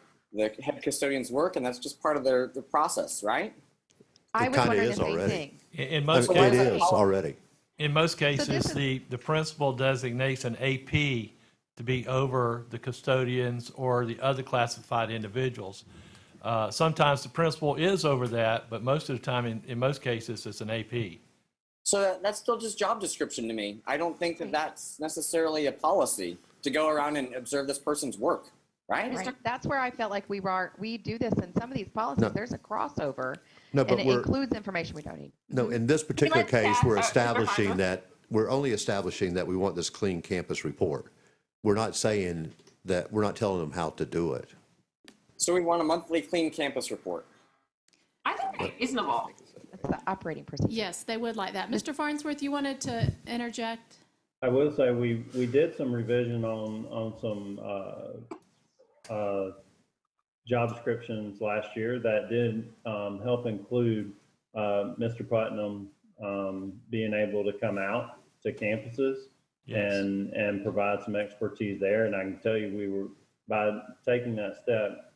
head custodian's work, and that's just part of their process, right? I was wondering the same thing. In most It cases, is already. in most cases, the principal designates an AP to be over the custodians or the other classified individuals. Sometimes the principal is over that, but most of the time, in most cases, it's an AP. So that's still just job description to me. I don't think that that's necessarily a policy to go around and observe this person's work, right? Right. That's where I felt like we do this in some of these policies. No. There's a crossover, No, and but it includes information we don't need. No, in this particular Let's case, ask- we're Mr. establishing Harper. that, we're only establishing that we want this clean campus report. We're not saying that, we're not telling them how to do it. So we want a monthly clean campus report. I think that's reasonable. That's the operating procedure. Yes, they would like that. Mr. Farnsworth, you wanted to interject? I will say we did some revision on some job descriptions last year that did help include Mr. Putnam being able to come out to campuses and provide some expertise there. And I can tell you, by taking that step,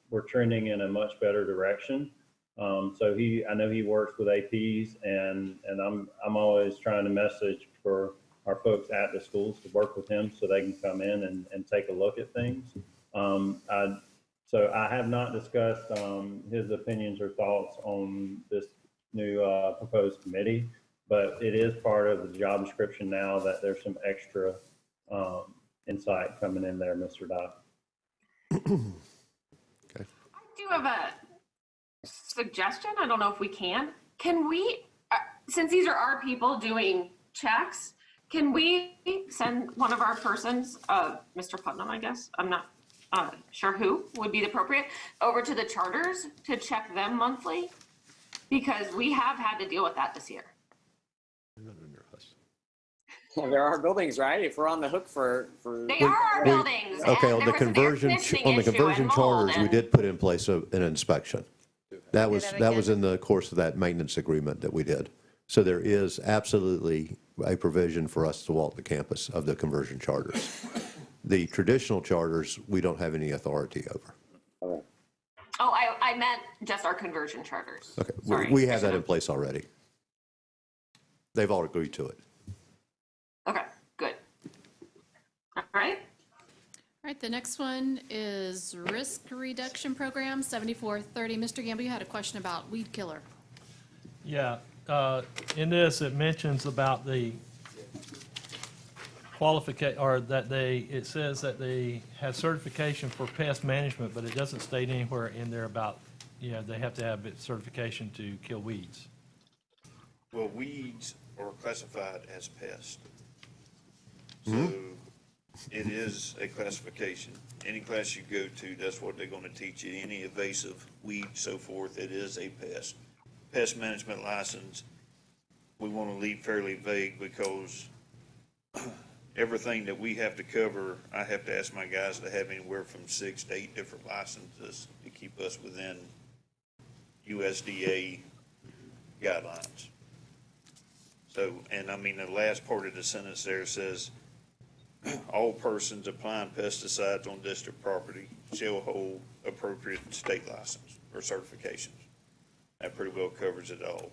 we're trending in a much better direction. So I know he works with APs, and I'm always trying to message for our folks at the schools to work with him so they can come in and take a look at things. So I have not discussed his opinions or thoughts on this new proposed committee, but it is part of the job description now that there's some extra insight coming in there, Mr. Dodd. I do have a suggestion. I don't know if we can. Can we, since these are our people doing checks, can we send one of our persons, Mr. Putnam, I guess, I'm not sure who would be appropriate, over to the charters to check them monthly? Because we have had to deal with that this year. Well, there are buildings, right? If we're on the hook for They are our buildings. Okay, and on the there was an air conversion, conditioning on the issue and conversion mold charters, we and- did put in place an inspection. That was that again? in the course of that maintenance agreement that we did. So there is absolutely a provision for us to walk the campus of the conversion charters. The traditional charters, we don't have any authority over. Oh, I meant just our conversion charters. Okay, Sorry. we have that in place already. They've all agreed to it. Okay, good. All right. All right, the next one is risk reduction program, 7430. Mr. Gamble, you had a question about weed killer. Yeah, in this, it mentions about the qualification, or that it says that they have certification for pest management, but it doesn't state anywhere in there about, they have to have certification to kill weeds. Well, weeds are classified as pests. So it is a classification. Any class you go to, that's what they're going to teach you. Any invasive weed, so forth, it is a pest. Pest management license, we want to leave fairly vague because everything that we have to cover, I have to ask my guys to have anywhere from 6 to 8 different licenses to keep us within USDA guidelines. So, and I mean, the last part of the sentence there says, all persons applying pesticides on district property shall hold appropriate state license or certifications. That pretty well covers it all.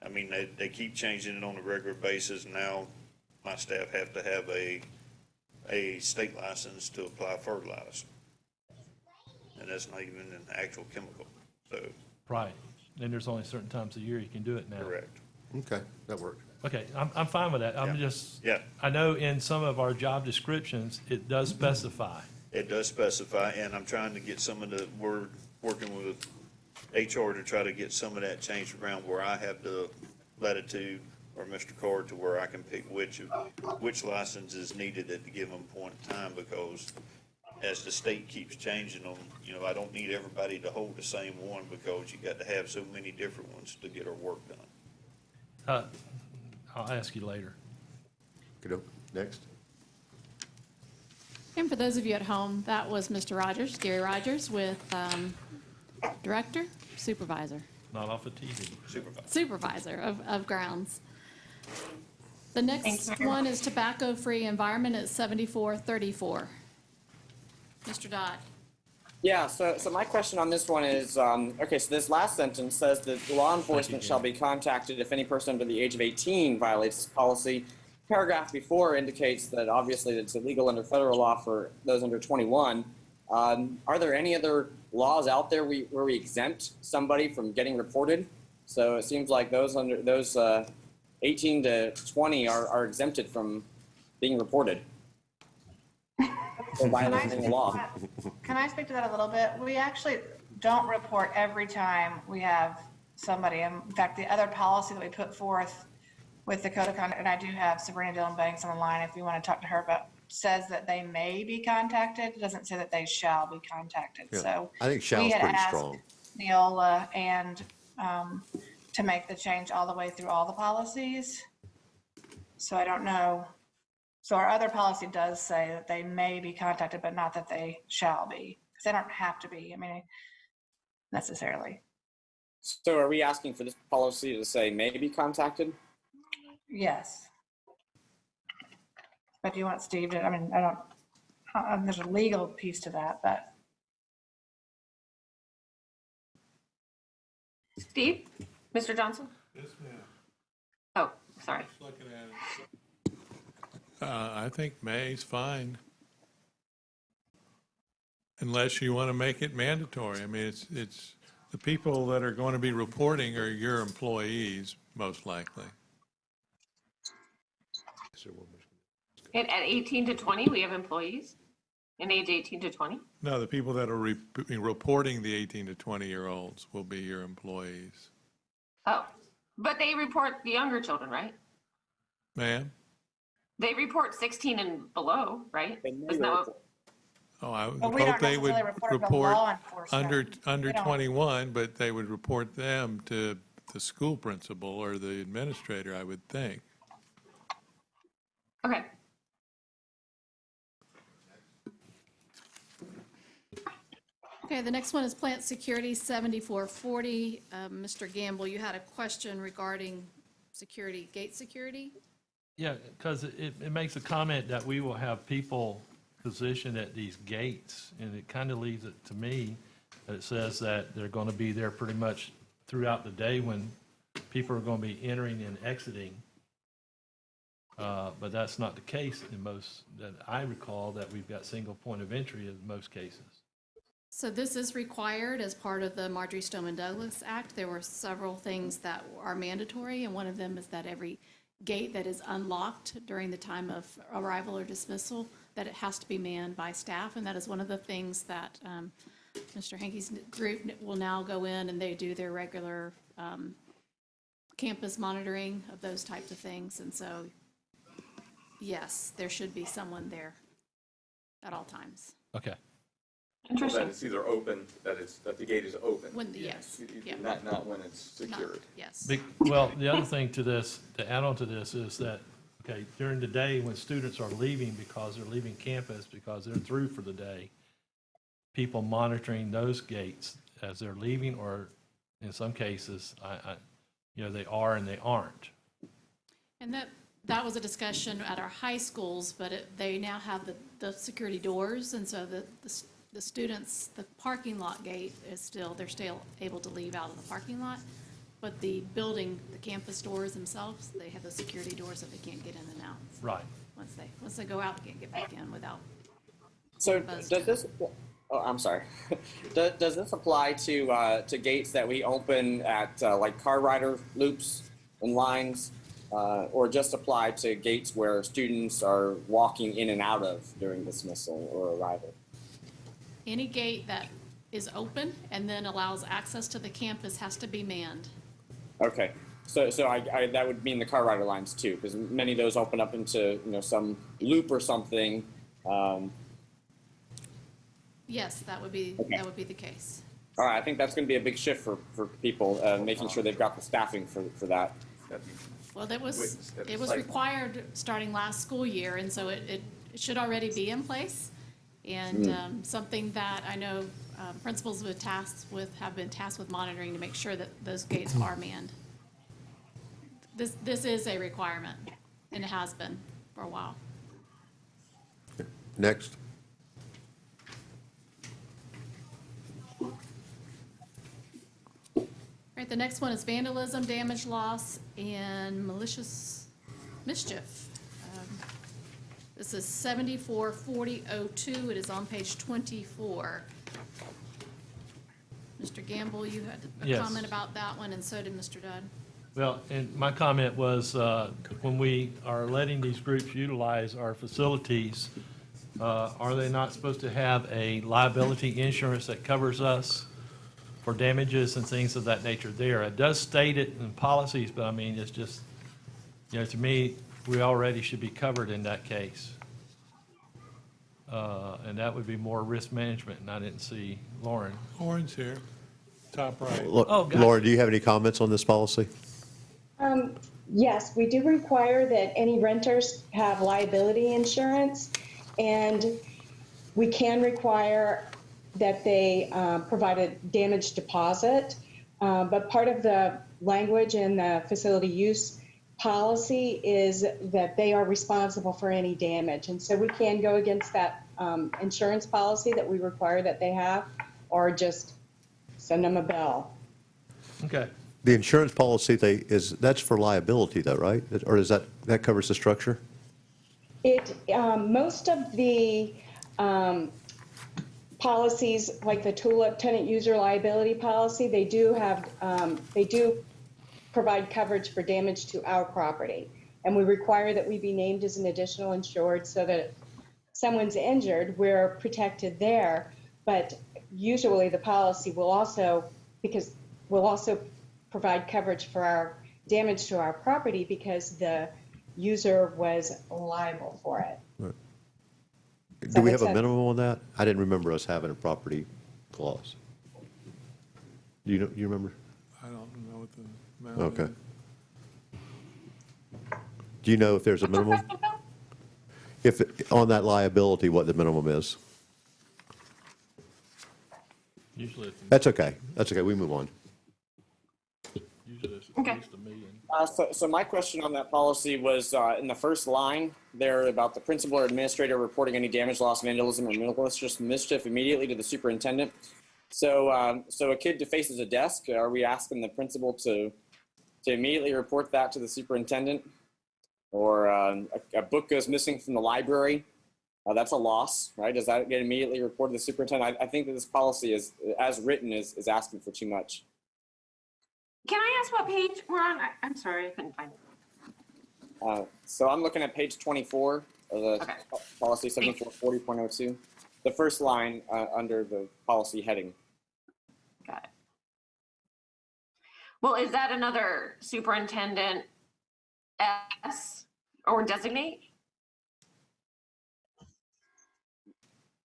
I mean, they keep changing it on a regular basis. Now my staff have to have a state license to apply fertilizer. And that's not even an actual chemical, so. Right, and there's only certain times a year you can do it now. Correct. Okay, that worked. Okay, I'm fine with that. I know in some of our job descriptions, it does specify. It does specify, and I'm trying to get some of the, we're working with HR to try to get some of that changed around where I have the latitude, or Mr. Card, to where I can pick which license is needed at the given point in time, because as the state keeps changing them, I don't need everybody to hold the same one, because you got to have so many different ones to get our work done. I'll ask you later. Good. Next. And for those of you at home, that was Mr. Rogers, Gary Rogers, with Director, Supervisor. Not off of TV. Supervisor of grounds. The next one is tobacco-free environment at 7434. Mr. Dodd. Yeah, so my question on this one is, okay, so this last sentence says that law enforcement shall be contacted if any person under the age of 18 violates this policy. Paragraph before indicates that obviously it's illegal under federal law for those under 21. Are there any other laws out there where we exempt somebody from getting reported? So it seems like those 18 to 20 are exempted from being reported. For violating the law. Can I speak to that a little bit? We actually don't report every time we have somebody. In fact, the other policy that we put forth with the code of conduct, and I do have Sabrina Dillon Banks on the line if you want to talk to her, but says that they may be contacted. It doesn't say that they shall be contacted. Yeah. So I think shall we is had pretty asked strong. Neola and to make the change all the way through all the policies. So I don't know. So our other policy does say that they may be contacted, but not that they shall be, because they don't have to be, I mean, necessarily. So are we asking for this policy to say may be contacted? Yes. But do you want Steve to, I mean, there's a legal piece to that, but. Steve? Mr. Johnson? Yes, ma'am. Oh, sorry. Just looking at it. I think May's fine. Unless you want to make it mandatory. I mean, it's the people that are going to be reporting are your employees, most likely. And at 18 to 20, we have employees in age 18 to 20? No, the people that are reporting the 18 to 20-year-olds will be your employees. Oh, but they report the younger children, right? Ma'am? They report 16 and below, right? Isn't that what? Oh, I would But we hope don't they would necessarily report them to report law enforcement. under We don't. 21, but they would report them to the school principal or the administrator, I would think. Okay. Okay, the next one is plant security 7440. Mr. Gamble, you had a question regarding security, gate security? Yeah, because it makes a comment that we will have people positioned at these gates, and it kind of leaves it to me that it says that they're going to be there pretty much throughout the day when people are going to be entering and exiting. But that's not the case in most, that I recall, that we've got single point of entry in most cases. So this is required as part of the Marjorie Stoneman Douglas Act. There were several things that are mandatory, and one of them is that every gate that is unlocked during the time of arrival or dismissal, that it has to be manned by staff, and that is one of the things that Mr. Hankey's group will now go in and they do their regular campus monitoring of those types of things. And so, yes, there should be someone there at all times. Okay. Interesting. That it's either open, that the gate is open. When yes, yeah. Not when it's secured. Yes. Well, the other thing to this, to add on to this, is that, okay, during the day when students are leaving because they're leaving campus because they're through for the day, people monitoring those gates as they're leaving, or in some cases, they are and they aren't. And that was a discussion at our high schools, but they now have the security doors, and so the students, the parking lot gate they're still able to leave out of the parking lot. But the building, the campus doors themselves, they have the security doors that they can't get in and out. Right. Once they go out, they can't get back in without. So does this, oh, I'm sorry. Does this apply to gates that we open at like car rider loops and lines? Or just apply to gates where students are walking in and out of during dismissal or arrival? Any gate that is open and then allows access to the campus has to be manned. Okay, so I that would mean the car rider lines too, because many of those open up into some loop or something. Yes, that would be the case. All right, I think that's going to be a big shift for people, making sure they've got the staffing for that. Well, it was required starting last school year, and so it should already be in place. And something that I know principals have been tasked with monitoring to make sure that those gates are manned. This is a requirement, and it has been for a while. Next. All right, the next one is vandalism, damage, loss, and malicious mischief. This is 744002. It is on page 24. Mr. Gamble, you had a Yes. comment about that one, and so did Mr. Dunn. Well, and my comment was, when we are letting these groups utilize our facilities, are they not supposed to have a liability insurance that covers us for damages and things of that nature there? It does state it in policies, but I mean, it's just, to me, we already should be covered in that case. And that would be more risk management, and I didn't see Lauren. Lauren's here, top right. Oh, gotcha. Lauren, do you have any comments on this policy? Yes, we do require that any renters have liability insurance, and we can require that they provide a damage deposit. But part of the language in the facility use policy is that they are responsible for any damage. And so we can go against that insurance policy that we require that they have, or just send them a bill. Okay. The insurance policy, that's for liability though, right? Or is that covers the structure? It, most of the policies, like the TULIP tenant user liability policy, they do provide coverage for damage to our property. And we require that we be named as an additional insured so that if someone's injured, we're protected there. But usually the policy will also provide coverage for our damage to our property because the user was liable for it. Right. Does Do that we make have a sense? minimum on that? I didn't remember us having a property clause. Do you remember? I don't know what the amount Okay. is. Do you know if there's a minimum? If, on that liability, what the minimum is? Usually it's, That's okay. That's okay. We move on. usually it's Okay. at least $1 million. So my question on that policy was in the first line there about the principal or administrator reporting any damage, loss, vandalism, or malicious mischief immediately to the superintendent. So, so a kid defaces a desk. Are we asking the principal to immediately report that to the superintendent? Or a book goes missing from the library? That's a loss, right? Does that get immediately reported to the superintendent? I think that this policy is, as written, is asking for too much. Can I ask what page we're on? I'm sorry, I couldn't find it. So I'm looking at page 24 of the Okay. policy 7440.02, the first line under the policy heading. Got it. Well, is that another superintendent S or designate?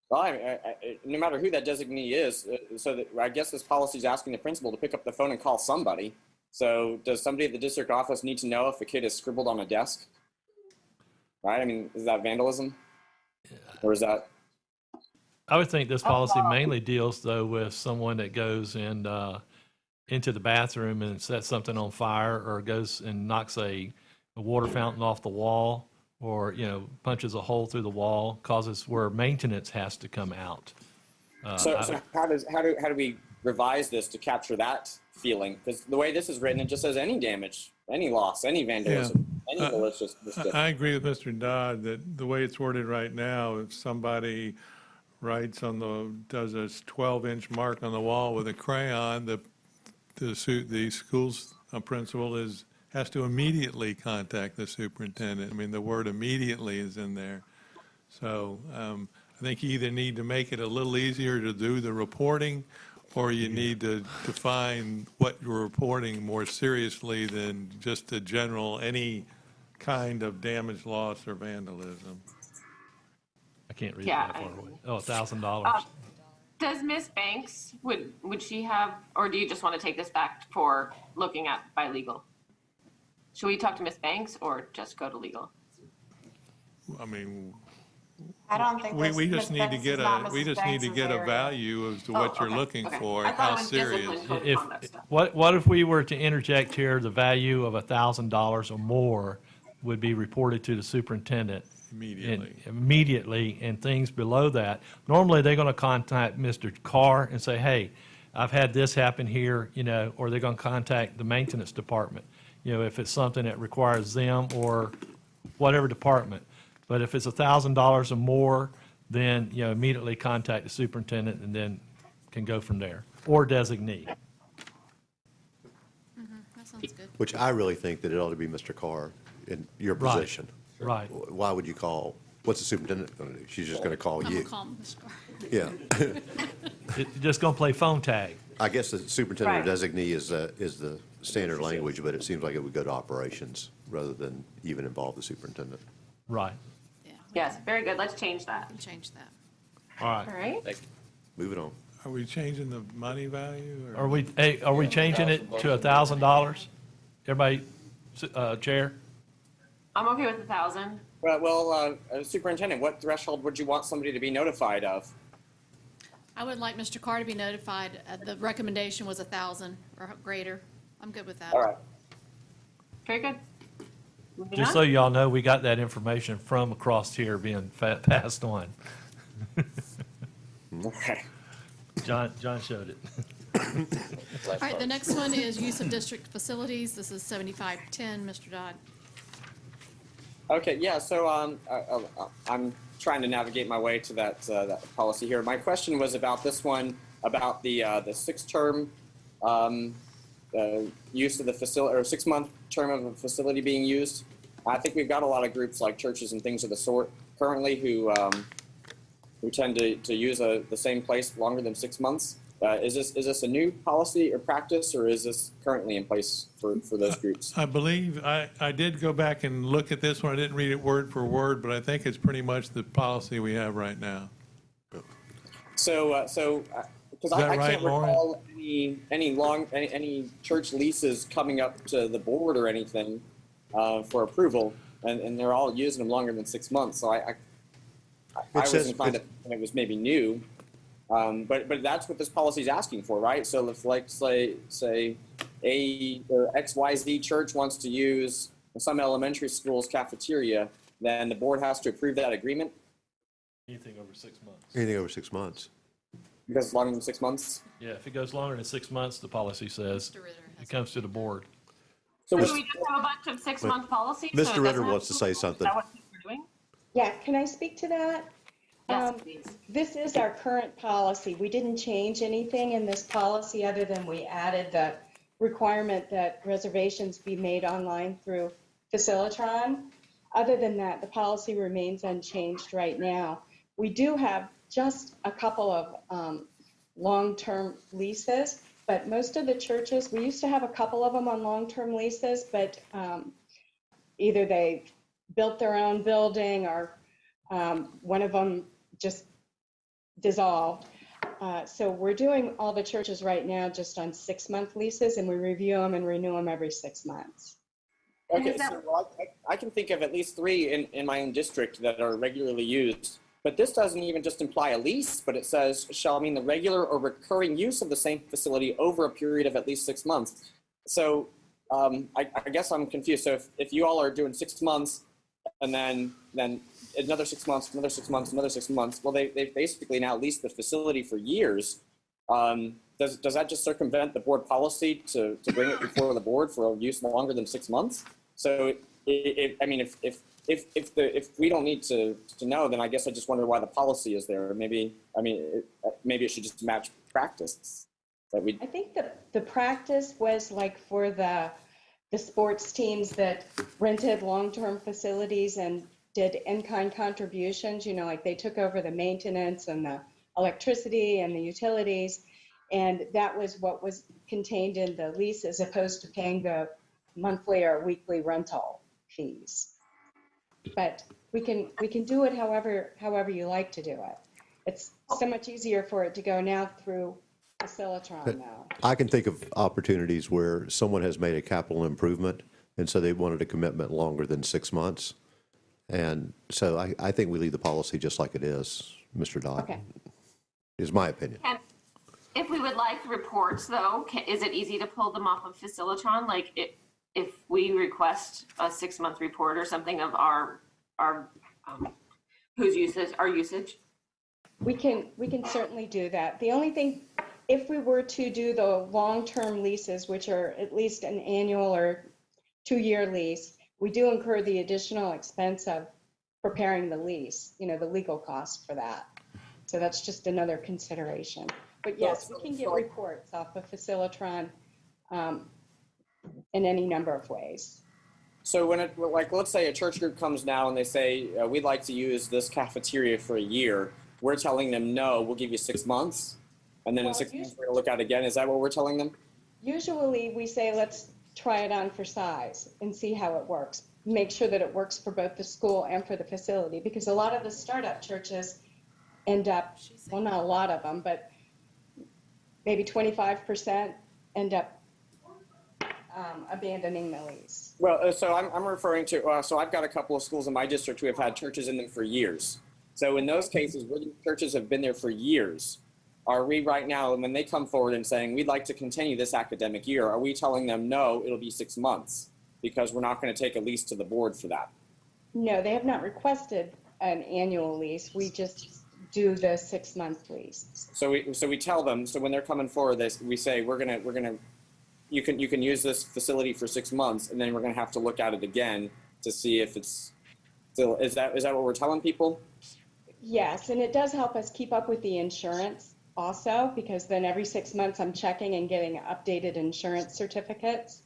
Well, no matter who that designee is, so that I guess this policy is asking the principal to pick up the phone and call somebody. So does somebody at the district office need to know if a kid is scribbled on a desk? Right? I mean, is that vandalism? Or is that? I would think this policy mainly deals though with someone that goes and into the bathroom and sets something on fire, or goes and knocks a water fountain off the wall, or punches a hole through the wall, causes where maintenance has to come out. So how do we revise this to capture that feeling? Because the way this is written, it just says any damage, any loss, any vandalism, any malicious mischief. I agree with Mr. Dodd that the way it's worded right now, if somebody writes does a 12-inch mark on the wall with a crayon, the school's principal has to immediately contact the superintendent. I mean, the word immediately is in there. So I think you either need to make it a little easier to do the reporting, or you need to define what you're reporting more seriously than just a general, any kind of damage, loss, or vandalism. I can't read Yeah, that far away. Oh, $1,000. Does Miss Banks, would she have, or do you just want to take this back for looking at by legal? Should we talk to Miss Banks or just go to legal? I mean, I don't think we Miss just need to Banks get is not we Mrs. just need to Banks's get a area. value as to what you're okay, looking okay. for, I and thought how it was serious. discipline code of If conduct stuff. what if we were to interject here, the value of $1,000 or more would be reported to the superintendent immediately, and things below that. Normally, they're going to contact Mr. Carr and say, hey, I've had this happen here, or they're going to contact the maintenance department, if it's something that requires them or whatever department. But if it's $1,000 or more, then, immediately contact the superintendent and then can go from there, or designee. That sounds good. Which I really think that it ought to be Mr. Carr in your Right. position. Right. Why would you call, what's the superintendent going to do? She's just going to call I'm you. gonna call Mr. Carr. Yeah. You're just going to play phone tag. I guess the superintendent or designee is the standard language, but it seems like it would go to operations rather than even involve the superintendent. Right. Yes, very good. Let's change that. We'll change that. All right. All right. Move it on. Are we changing the money value? Or? Are we changing it to $1,000? Everybody, Chair? I'm okay with 1,000. Well, Superintendent, what threshold would you want somebody to be notified of? I would like Mr. Carr to be notified. The recommendation was 1,000 or greater. I'm good with that. All right. Very good. Moving Just on. so y'all know, we got that information from across here being passed on. Okay. John showed it. All right, the next one is use of district facilities. This is 7510, Mr. Dodd. Okay, yeah, so I'm trying to navigate my way to that policy here. My question was about this one, about the 6-term use of the facility, or 6-month term of a facility being used. I think we've got a lot of groups like churches and things of the sort currently who tend to use the same place longer than 6 months. Is this a new policy or practice, or is this currently in place for those groups? I believe, I did go back and look at this one. I didn't read it word for word, but I think it's pretty much the policy we have right now. So, because I right, can't Lauren? recall any church leases coming up to the board or anything for approval, and they're all using them longer than 6 months. So I was inclined to think it was maybe new, but that's what this policy is asking for, right? So if, like, say a or XYZ church wants to use some elementary school's cafeteria, then the board has to approve that agreement. Anything over 6 months. Anything over 6 months. Because longer than 6 months. Yeah, if it goes longer than 6 months, the policy says it comes to the board. So we just have a bunch of 6-month policies? so it Mr. doesn't Ritter have wants to say something. Is that what we're doing? Yeah, can I speak to that? Yes, please. This is our current policy. We didn't change anything in this policy other than we added the requirement that reservations be made online through Facilitron. Other than that, the policy remains unchanged right now. We do have just a couple of long-term leases, but most of the churches, we used to have a couple of them on long-term leases, but either they built their own building or one of them just dissolved. So we're doing all the churches right now just on 6-month leases, and we review them and renew them every 6 months. Okay, so I can think of at least 3 in my own district that are regularly used. But this doesn't even just imply a lease, but it says, shall mean the regular or recurring use of the same facility over a period of at least 6 months. So I guess I'm confused. So if you all are doing 6 months and then another 6 months, another 6 months, another 6 months, well, they've basically now leased the facility for years. Does that just circumvent the board policy to bring it before the board for a use issue longer than 6 months? So if we don't need to know, then I guess I just wonder why the policy is there. Maybe it should just match practice. I think the practice was like for the sports teams that rented long-term facilities and did in-kind contributions, like they took over the maintenance and the electricity and the utilities. And that was what was contained in the lease as opposed to paying the monthly or weekly rental fees. But we can do it however you like to do it. It's so much easier for it to go now through Facilitron now. I can think of opportunities where someone has made a capital improvement, and so they wanted a commitment longer than 6 months. And so I think we leave the policy just like it is, Mr. Dodd. Okay. Is my opinion. And if we would like reports, though, is it easy to pull them off of Facilitron? Like if we request a 6-month report or something of our usage? We can certainly do that. The only thing, if we were to do the long-term leases, which are at least an annual or 2-year lease, we do incur the additional expense of preparing the lease, the legal cost for that. So that's just another consideration. But yes, we can get reports off of Facilitron in any number of ways. So when it, like, let's say a church group comes now and they say, we'd like to use this cafeteria for a year. We're telling them, no, we'll give you 6 months. And then in 6 months, we're gonna look at it again. Is that what we're telling them? Usually we say, let's try it on for size and see how it works. Make sure that it works for both the school and for the facility, because a lot of the startup churches end up, well, not a lot of them, but maybe 25% end up abandoning the lease. Well, so I'm referring to, so I've got a couple of schools in my district who have had churches in them for years. So in those cases where the churches have been there for years, are we right now, when they come forward and saying, we'd like to continue this academic year, are we telling them, no, it'll be 6 months because we're not going to take a lease to the board for that? No, they have not requested an annual lease. We just do the 6-month lease. So we tell them, so when they're coming forward, we say, you can use this facility for 6 months, and then we're going to have to look at it again to see if it's still, is that what we're telling people? Yes, and it does help us keep up with the insurance also, because then every 6 months I'm checking and getting updated insurance certificates.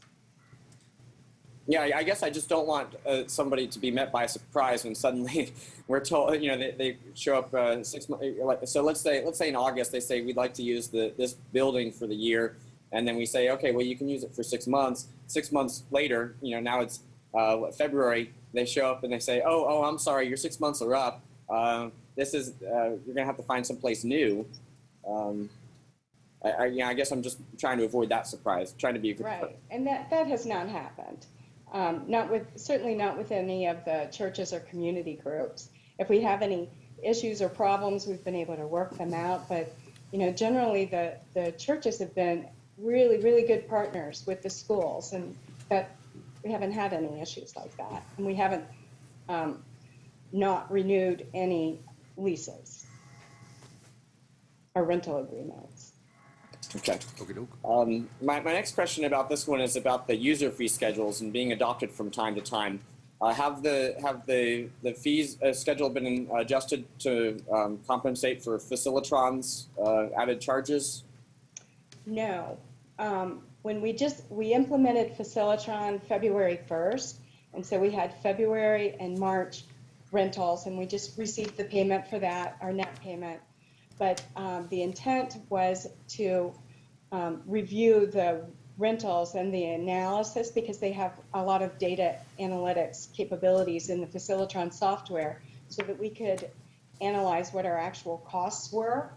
Yeah, I guess I just don't want somebody to be met by a surprise when suddenly we're told, they show up 6 months. So let's say in August they say we'd like to use this building for the year, and then we say, okay, well you can use it for 6 months. 6 months later, now it's February. They show up and they say, oh, I'm sorry, your 6 months are up. You're gonna have to find someplace new. I guess I'm just trying to avoid that surprise, trying to be a good right, and that has not happened. Certainly not with any of the churches or community groups. If we have any issues or problems, we've been able to work them out. But generally the churches have been really, really good partners with the schools, and that we haven't had any issues like that, and we haven't not renewed any leases or rental agreements. Okay. My next question about this one is about the user fee schedules and being adopted from time to time. Have the fees schedule been adjusted to compensate for Facilitron's added charges? No. When we implemented Facilitron February 1st, and so we had February and March rentals, and we just received the payment for that, our net payment. But the intent was to review the rentals and the analysis, because they have a lot of data analytics capabilities in the Facilitron software, so that we could analyze what our actual costs were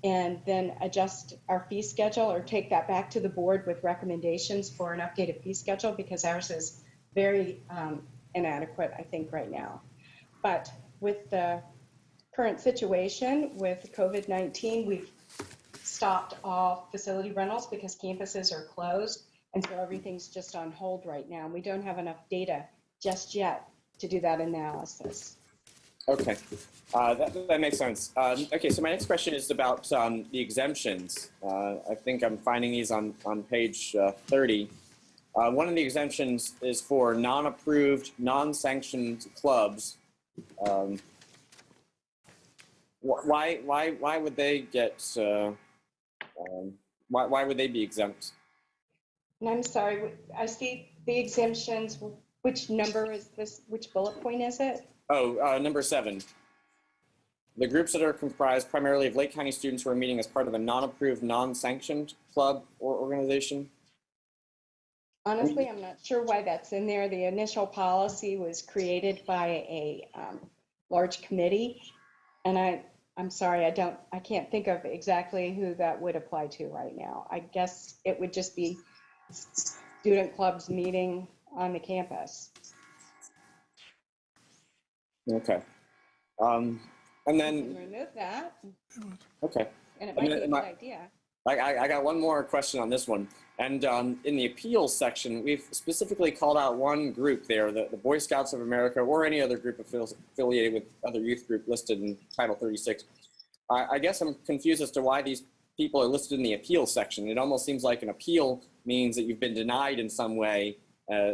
and then adjust our fee schedule or take that back to the board with recommendations for an updated fee schedule, because ours is very inadequate, I think, right now. But with the current situation with COVID-19, we've stopped all facility rentals because campuses are closed, and so everything's just on hold right now. We don't have enough data just yet to do that analysis. Okay, that makes sense. Okay, so my next question is about the exemptions. I think I'm finding these on page 30. One of the exemptions is for non-approved, non-sanctioned clubs. Why would they get? Why would they be exempt? And I'm sorry, I see the exemptions. Which number is this? Which bullet point is it? Oh, number 7. The groups that are comprised primarily of Lake County students who are meeting as part of a non-approved, non-sanctioned club or organization. Honestly, I'm not sure why that's in there. The initial policy was created by a large committee, and I'm sorry, I can't think of exactly who that would apply to right now. I guess it would just be student clubs meeting on the campus. Okay. And then remove that. Okay. And it might be a good idea. I got one more question on this one. And in the appeals section, we've specifically called out one group there, the Boy Scouts of America, or any other group affiliated with other youth group listed in Title 36. I guess I'm confused as to why these people are listed in the appeals section. It almost seems like an appeal means that you've been denied in some way.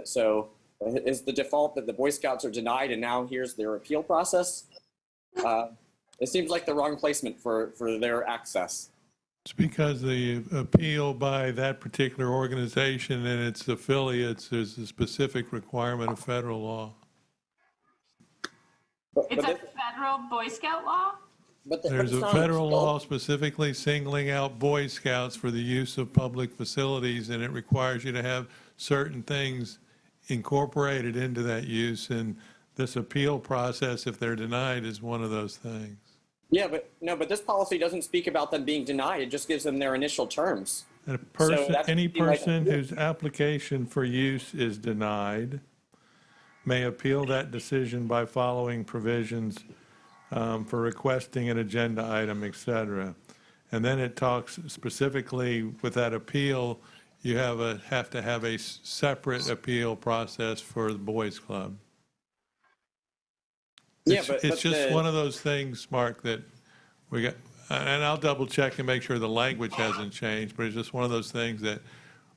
So is the default that the Boy Scouts are denied and now here's their appeal process? It seems like the wrong placement for their access. It's because the appeal by that particular organization and its affiliates is a specific requirement of federal law. It's a federal Boy Scout law? There's a federal law specifically singling out Boy Scouts for the use of public facilities, and it requires you to have certain things incorporated into that use, and this appeal process, if they're denied, is one of those things. Yeah, but this policy doesn't speak about them being denied. It just gives them their initial terms. And any like- person whose application for use is denied may appeal that decision by following provisions for requesting an agenda item, et cetera. And then it talks specifically with that appeal, you have to have a separate appeal process for the Boys Club. It's just one of those things, Mark, that we got, and I'll double check and make sure the language hasn't changed, but it's just one of those things that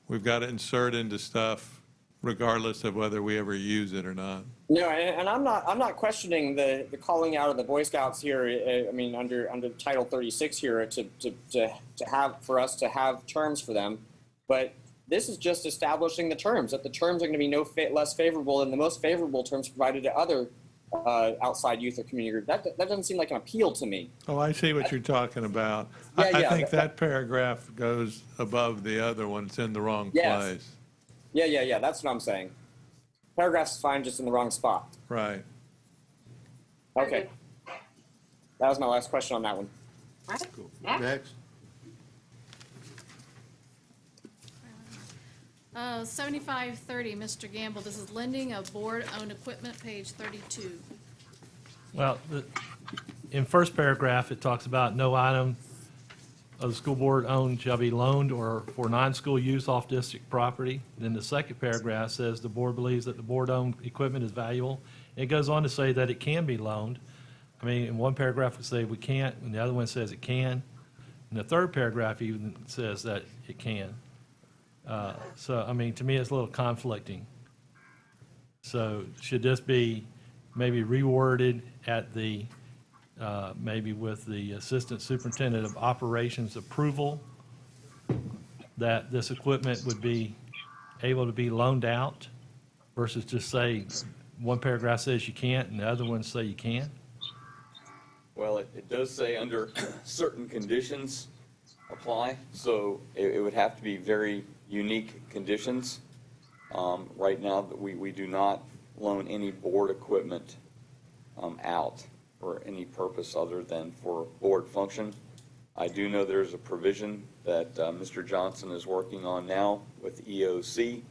we've got to insert into stuff regardless of whether we ever use it or not. No, and I'm not questioning the calling out of the Boy Scouts here. I mean, under Title 36 here to have for us to have terms for them, but this is just establishing the terms. That the terms are going to be less favorable than the most favorable terms provided to other outside youth or community group. That doesn't seem like an appeal to me. Oh, I see what you're talking about. I think that paragraph goes above the other one. It's in the wrong place. Yeah. That's what I'm saying. Paragraph's fine, just in the wrong spot. Right. Okay. That was my last question on that one. Cool. Next. 7530, Mr. Gamble, this is lending of board-owned equipment, page 32. Well, in first paragraph, it talks about no item of the school board owned shall be loaned or for non-school use off district property. Then the second paragraph says the board believes that the board-owned equipment is valuable. It goes on to say that it can be loaned. I mean, in one paragraph it say we can't, and the other one says it can. And the third paragraph even says that it can. So, I mean, to me, it's a little conflicting. So should this be maybe reworded at the, maybe with the Assistant Superintendent of Operations approval, that this equipment would be able to be loaned out versus just say, one paragraph says you can't and the other ones say you can? Well, it does say under certain conditions apply, so it would have to be very unique conditions. Right now, we do not loan any board equipment out for any purpose other than for board function. I do know there's a provision that Mr. Johnson is working on now with EOC,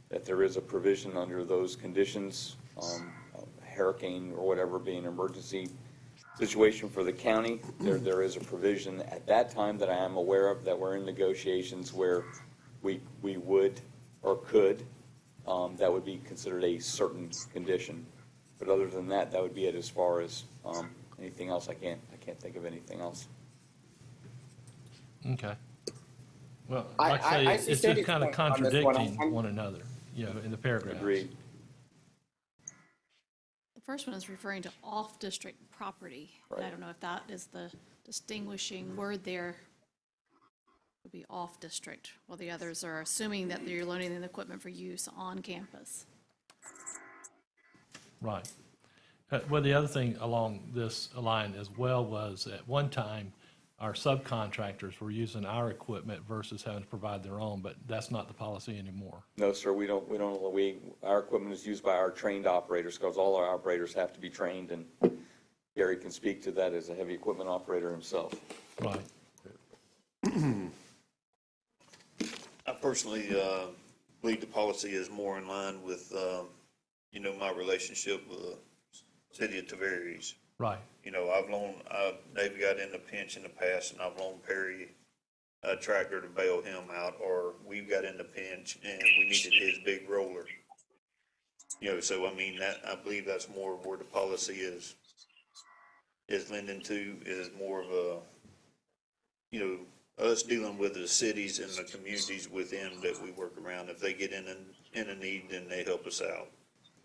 that there is a provision under those conditions, hurricane or whatever being an emergency situation for the county. There is a provision at that time that I am aware of that we're in negotiations where we would or could, that would be considered a certain condition. But other than that, that would be it as far as anything else. I can't think of anything else. Okay. Well, like I say, it's just kind of contradicting one another, you know, in the paragraphs. Agreed. The first one is referring to off-district property. And I don't know if that is the distinguishing word there. Would be off-district, while the others are assuming that you're loaning the equipment for use on campus. Right. Well, the other thing along this line as well was at one time, our subcontractors were using our equipment versus having to provide their own, but that's not the policy anymore. No, sir, our equipment is used by our trained operators because all our operators have to be trained, and Gary can speak to that as a heavy equipment operator himself. Right. I personally believe the policy is more in line with, my relationship with the city of Tavares. Right. They've got in a pinch in the past, and I've loaned Perry a tractor to bail him out, or we've got in the pinch and we needed his big roller. So I mean, I believe that's more of where the policy is lending to, is more of a, us dealing with the cities and the communities within that we work around. If they get in a need, then they help us out.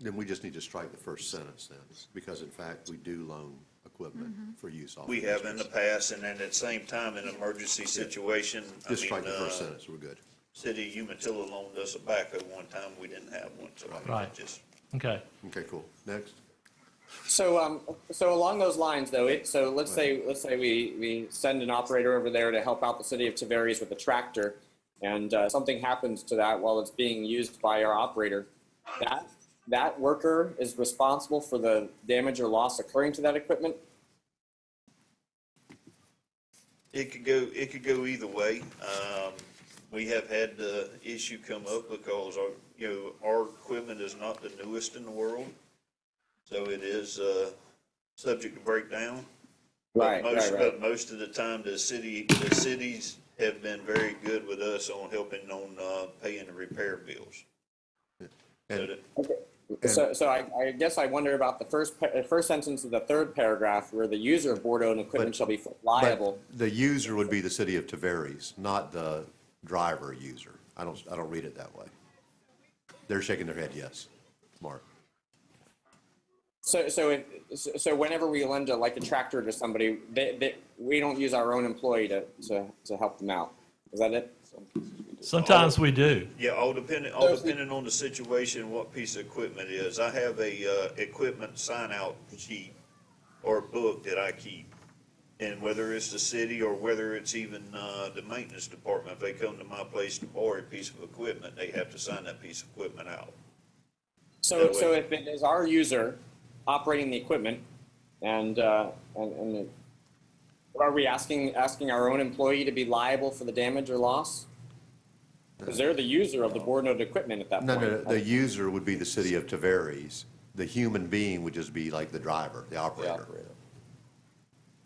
Then we just need to strike the first sentence then, because in fact, we do loan equipment for use off. We have in the past, and then at the same time, in an emergency situation, Just strike the first sentence, we're good. City of Umatilla loaned us a backhoe one time, we didn't have one, so I mean, Right. it just. Okay. Okay, cool. Next. So, so along those lines, though, so let's say we send an operator over there to help out the city of Tavares with a tractor, and something happens to that while it's being used by our operator. That worker is responsible for the damage or loss occurring to that equipment. It could go either way. We have had the issue come up because our equipment is not the newest in the world. So it is, subject to breakdown. Right. But most of the time, the cities have been very good with us on helping on, paying the repair bills. So I guess I wonder about the first sentence of the third paragraph where the user of board-owned equipment shall be liable. But the user would be the city of Tavares, not the driver user. I don't read it that way. They're shaking their head yes. Mark. So whenever we lend a tractor to somebody, we don't use our own employee to help them out. Is that it? Sometimes we do. Yeah, all depending on the situation, what piece of equipment it is. I have a, equipment sign-out sheet or book that I keep. And whether it's the city or whether it's even, the maintenance department, if they come to my place to borrow a piece of equipment, they have to sign that piece of equipment out. So if it is our user operating the equipment, and are we asking our own employee to be liable for the damage or loss? Because they're the user of the board-owned equipment at that point. No, the user would be the city of Tavares. The human being would just be like the driver, the operator.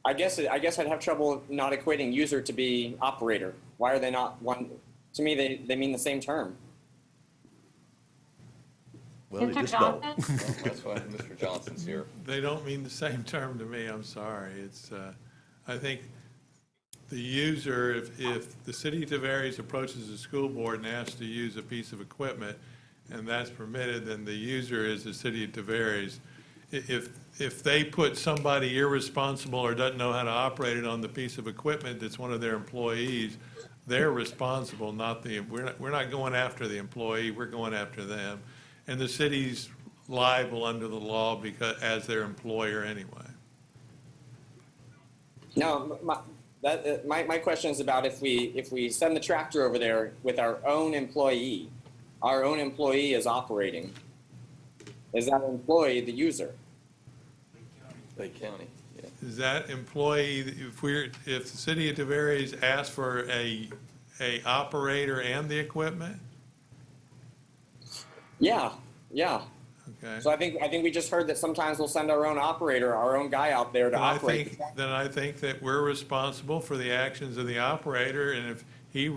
I guess I'd have trouble not equating user to be operator. Why are they not one? To me, they mean the same term. Well, they just don't. That's why Mr. Johnson's here. They don't mean the same term to me, I'm sorry. It's, I think the user, if the city of Tavares approaches the school board and asks to use a piece of equipment, and that's permitted, then the user is the city of Tavares. If they put somebody irresponsible or doesn't know how to operate it on the piece of equipment that's one of their employees, they're responsible, not we're not going after the employee, we're going after them. And the city's liable under the law because as their employer anyway. No, my question is about if we send the tractor over there with our own employee is operating. Is that employee the user? Lake County, yeah. Is that employee, if the city of Tavares asks for a operator and the equipment? Yeah. Okay. So I think we just heard that sometimes we'll send our own operator, our own guy out there to operate. Then I think that we're responsible for the actions of the operator, and if he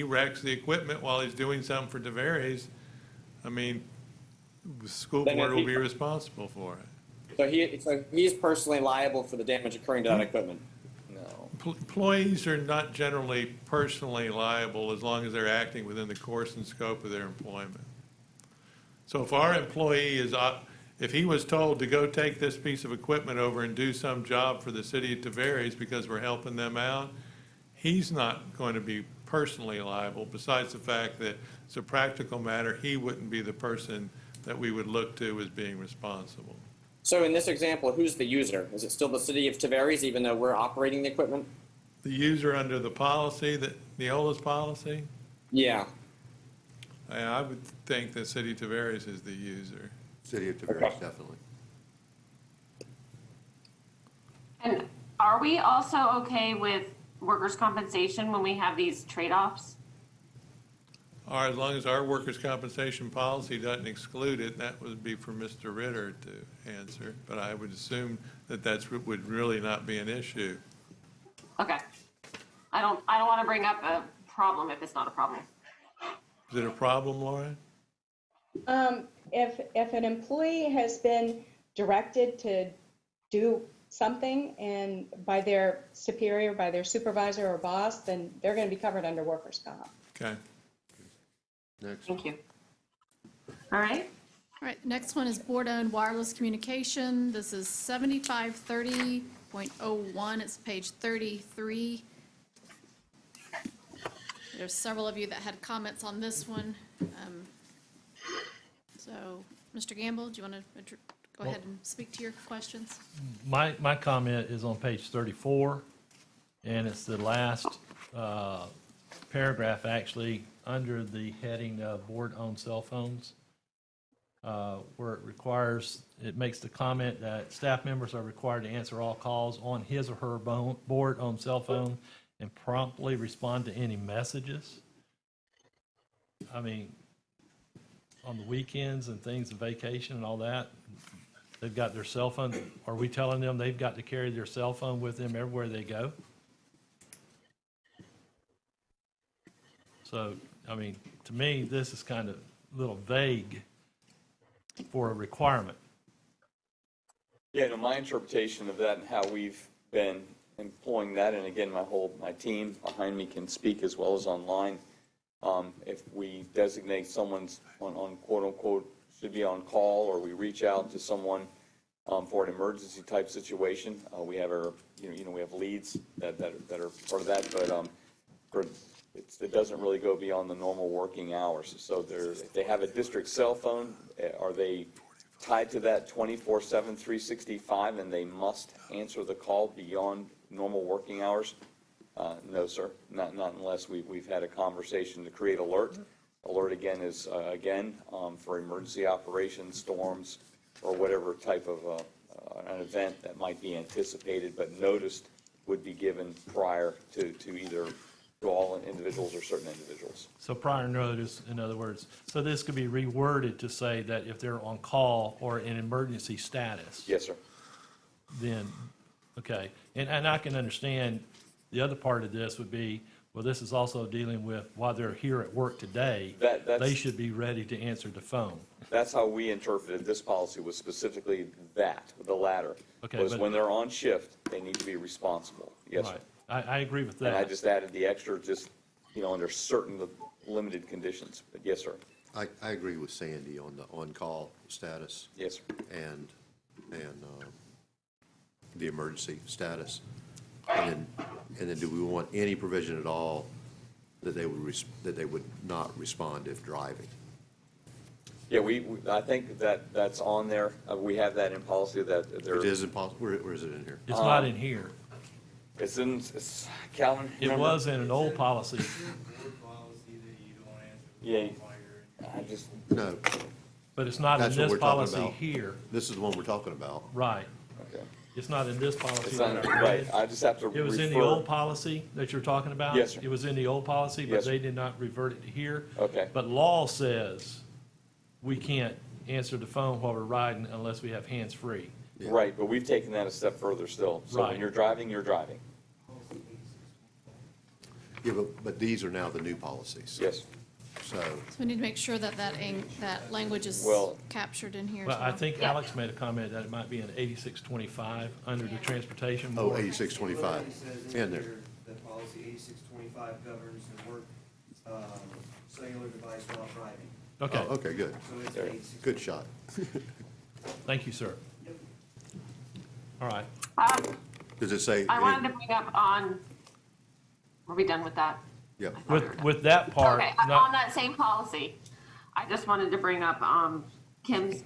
wrecks the equipment while he's doing something for Tavares, I mean, the school board will be responsible for it. So he's personally liable for the damage occurring to that equipment. No. Employees are not generally personally liable as long as they're acting within the course and scope of their employment. So if our employee if he was told to go take this piece of equipment over and do some job for the city of Tavares because we're helping them out, he's not going to be personally liable, besides the fact that it's a practical matter, he wouldn't be the person that we would look to as being responsible. So in this example, who's the user? Is it still the city of Tavares, even though we're operating the equipment? The user under the policy, Neola's policy? Yeah. I would think the city of Tavares is the user. City of Tavares, definitely. And are we also okay with workers' compensation when we have these trade-offs? Or as long as our workers' compensation policy doesn't exclude it, that would be for Mr. Ritter to answer. But I would assume that would really not be an issue. Okay. I don't want to bring up a problem if it's not a problem. Is it a problem, Lauren? If an employee has been directed to do something and by their superior, by their supervisor or boss, then they're going to be covered under workers' comp. Okay. Next. Thank you. All right. All right, next one is board-owned wireless communication. This is 7530 4.01, it's page 33. There's several of you that had comments on this one. So, Mr. Gamble, do you want to go ahead and speak to your questions? My comment is on page 34, and it's the last paragraph, actually, under the heading of board-owned cell phones, where it makes the comment that staff members are required to answer all calls on his or her board-owned cell phone and promptly respond to any messages. I mean, on the weekends and things, and vacation and all that, they've got their cell phone. Are we telling them they've got to carry their cell phone with them everywhere they go? So, I mean, to me, this is kind of a little vague for a requirement. Yeah, no, my interpretation of that and how we've been employing that, and again, my team behind me can speak as well as online. If we designate someone's on quote unquote should be on call, or we reach out to someone for an emergency type situation, we have our we have leads that are part of that, but it doesn't really go beyond the normal working hours. So if they have a district cell phone, are they tied to that 24/7, 365, and they must answer the call beyond normal working hours? No, sir, not unless we've had a conversation to create alert. Alert again is for emergency operations, storms, or whatever type of an event that might be anticipated but noticed would be given prior to either to all individuals or certain individuals. So prior notice, in other words, so this could be reworded to say that if they're on call or in emergency status. Yes, sir. Then, okay, and I can understand the other part of this would be, well, this is also dealing with while they're here at work today, they should be ready to answer the phone. That's how we interpreted this policy, was specifically that, the latter. Okay, Was but- when they're on shift, they need to be responsible. Yes, sir. Right. I agree with that. And I just added the extra, just, under certain limited conditions. But yes, sir. I agree with Sandy on the on-call status. Yes, sir. And the emergency status. And then do we want any provision at all that they would not respond if driving? Yeah, I think that's on there. We have that in policy that there. It is in policy. Where is it in here? It's not in here. It's Calvin. It was in an old policy. Yeah, I just. No. But it's not in That's what this we're talking policy about. here. This is the one we're talking about. Right. Okay. It's not in this policy. It's that not, I read. right, I just have to It was in the refer- old policy that you're talking about? Yes, sir. It was in the old policy, but Yes, sir. they did not revert it to here. Okay. But law says we can't answer the phone while we're riding unless we have hands-free. Right, but we've taken that a step further still. So Right. when you're driving, you're driving. Yeah, but these are now the new policies. Yes. So, So we need to make sure that that language is Well- captured in here as Well, well. I think Alex made a comment that it might be in 8625 under the transportation oh, board. 8625. In there. The policy 8625 governs the work cellular device while driving. Okay, Oh, okay, good. So it's 86. Good shot. thank you, sir. All right. Does it say? I wanted to bring up were we done with that? Yeah. With that part, Okay, not- on that same policy, I just wanted to bring up Kim's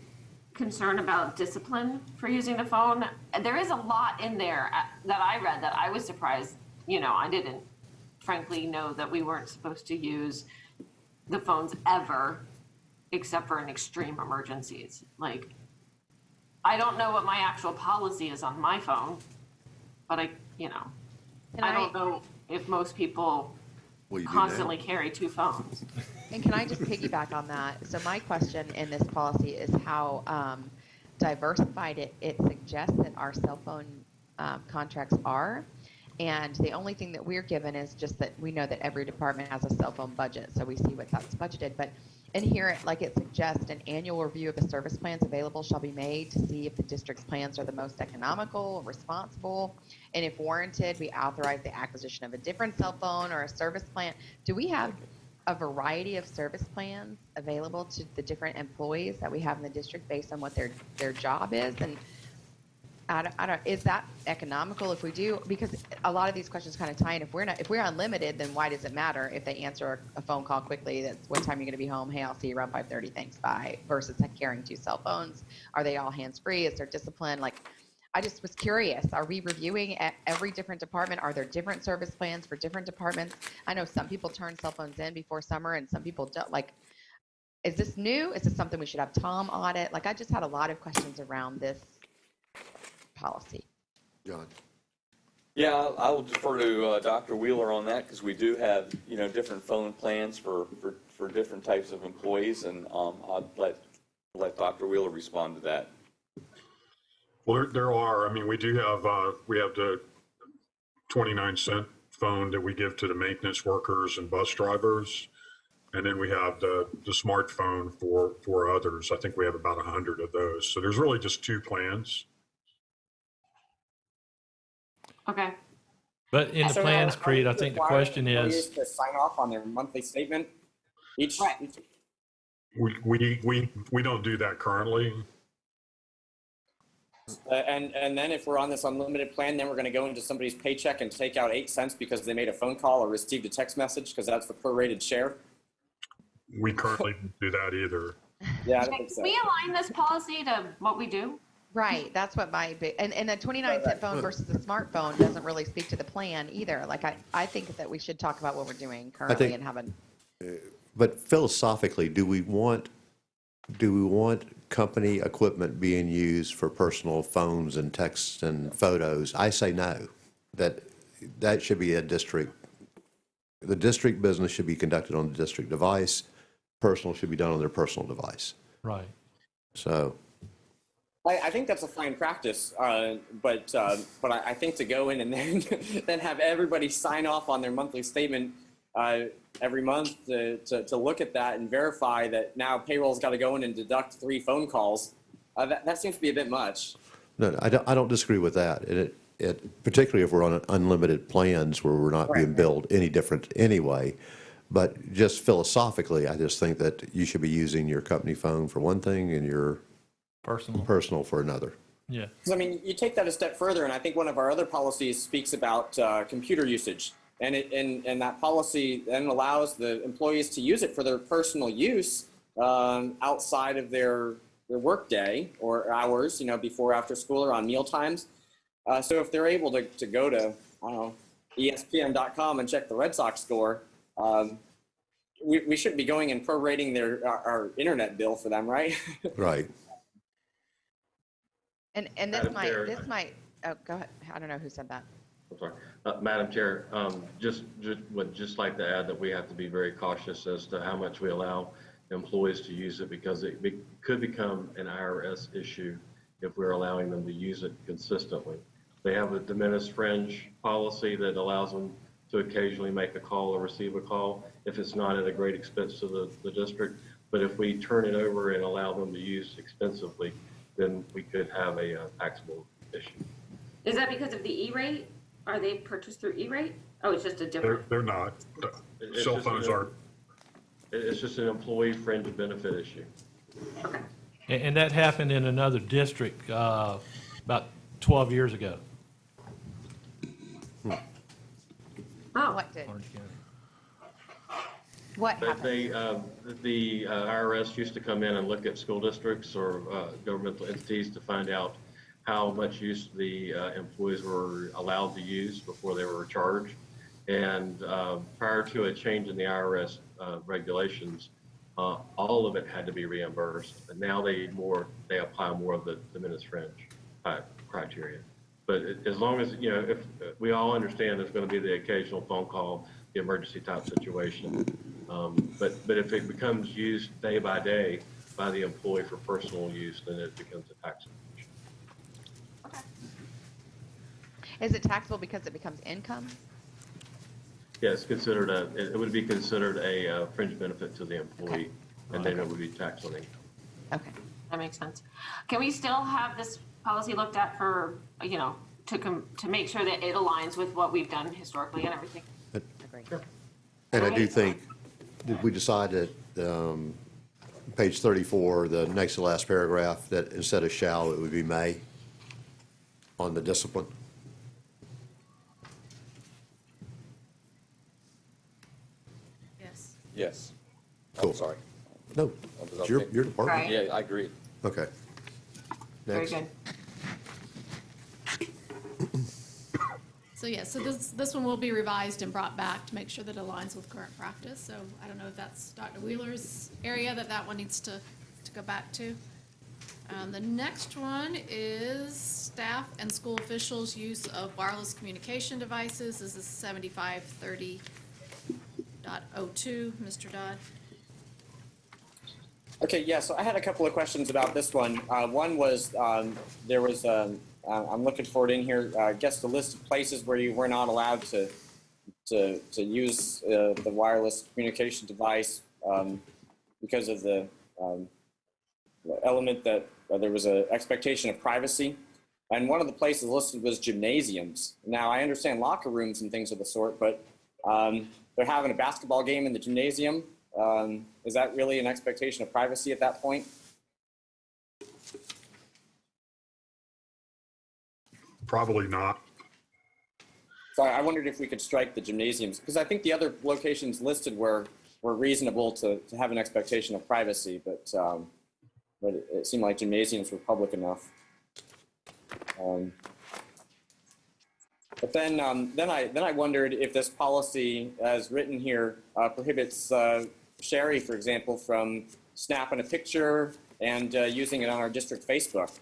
concern about discipline for using the phone. There is a lot in there that I read that I was surprised, I didn't frankly know that we weren't supposed to use the phones ever, except for in extreme emergencies. Like, I don't know what my actual policy is on my phone, but I don't know if most people Well, you do constantly now. carry two phones. And can I just piggyback on that? So my question in this policy is how diversified it suggests that our cell phone contracts are. And the only thing that we're given is just that we know that every department has a cell phone budget, so we see what that's budgeted. But in here, like it suggests, an annual review of the service plans available shall be made to see if the district's plans are the most economical, responsible, and if warranted, we authorize the acquisition of a different cell phone or a service plan. Do we have a variety of service plans available to the different employees that we have in the district based on what their job is? And I don't, is that economical if we do? Because a lot of these questions kind of tie in. If we're unlimited, then why does it matter if they answer a phone call quickly? That's what time you're going to be home. Hey, I'll see you around 5:30. Thanks, bye. Versus carrying 2 cell phones. Are they all hands free? Is there discipline? Like, I just was curious. Are we reviewing at every different department? Are there different service plans for different departments? I know some people turn cell phones in before summer, and some people don't. Like, is this new? Is this something we should have Tom audit? Like, I just had a lot of questions around this policy. John. Yeah, I will defer to Dr. Wheeler on that because we do have, different phone plans for different types of employees, and I'll let Dr. Wheeler respond to that. Well, there are. I mean, we do have the 29-cent phone that we give to the maintenance workers and bus drivers, and then we have the smartphone for others. I think we have about 100 of those. So there's really just 2 plans. Okay. But in the plans, Creed, I think the question is to sign off on their monthly statement each. We don't do that currently. And then if we're on this unlimited plan, then we're going to go into somebody's paycheck and take out 8 cents because they made a phone call or received a text message because that's the prorated share. We currently don't do that either. Yeah, I Can think so. we align this policy to what we do? Right, that's what my big, and a 29-cent phone versus a smartphone doesn't really speak to the plan either. Like, I think that we should talk about what we're doing currently and have a. But philosophically, do we want company equipment being used for personal phones and texts and photos? I say no. That should be the district business should be conducted on the district device. Personal should be done on their personal device. right. So. I think that's a fine practice, but I think to go in and then have everybody sign off on their monthly statement every month to look at that and verify that now payroll's got to go in and deduct 3 phone calls, that seems to be a bit much. No, I don't disagree with that. And it particularly if we're on unlimited plans where we're not being billed any different anyway. But just philosophically, I just think that you should be using your company phone for one thing and your personal for another. Yeah. I mean, you take that a step further, and I think one of our other policies speaks about computer usage, and that policy then allows the employees to use it for their personal use outside of their work day or hours, before, after school, or on meal times. So if they're able to go to, I don't know, ESPN.com and check the Red Sox score, we shouldn't be going and prorating our internet bill for them, right? Right. And this might, oh, go ahead. I don't know who said that. I'm sorry. Madam Chair, would just like to add that we have to be very cautious as to how much we allow employees to use it because it could become an IRS issue if we're allowing them to use it consistently. They have a diminished fringe policy that allows them to occasionally make a call or receive a call if it's not at a great expense to the district. But if we turn it over and allow them to use expensively, then we could have a taxable issue. Is that because of the E-rate? Are they purchased through E-rate? Oh, it's just a different. They're not. Cell phones are. It's just an employee fringe benefit issue. Okay. And that happened in another district about 12 years ago. Oh. What did? Orange County. What happened? The IRS used to come in and look at school districts or governmental entities to find out how much use the employees were allowed to use before they were charged. And prior to a change in the IRS regulations, all of it had to be reimbursed. And now they apply more of the diminished fringe criteria. But as long as, if we all understand there's going to be the occasional phone call, the emergency type situation. But if it becomes used day by day by the employee for personal use, then it becomes a taxable issue. Okay. Is it taxable because it becomes income? Yeah, it's considered it would be considered a fringe benefit to the employee, and then it would be taxed on income. Okay. That makes sense. Can we still have this policy looked at for, to make sure that it aligns with what we've done historically and everything? Agreed. And I do think, did we decide that page 34, the next to last paragraph, that instead of shall, it would be may? on the discipline? Yes. Yes. Cool. I'm sorry. No, it's your department. Right. Yeah, I agree. Okay. Very Next. good. So yeah, so this one will be revised and brought back to make sure that it aligns with current practice. So I don't know if that's Dr. Wheeler's area that one needs to go back to. The next one is staff and school officials' use of wireless communication devices. This is 7530.02, Mr. Dodd. Okay, yeah, so I had a couple of questions about this one. One was, there was, I'm looking for it in here, I guess the list of places where you were not allowed to use the wireless communication device because of the element that there was an expectation of privacy. And one of the places listed was gymnasiums. Now, I understand locker rooms and things of the sort, but they're having a basketball game in the gymnasium. Is that really an expectation of privacy at that point? Probably not. So I wondered if we could strike the gymnasiums, because I think the other locations listed were reasonable to have an expectation of privacy, but it seemed like gymnasiums were public enough. But then I wondered if this policy, as written here, prohibits Sherry, for example, from snapping a picture and using it on our district Facebook.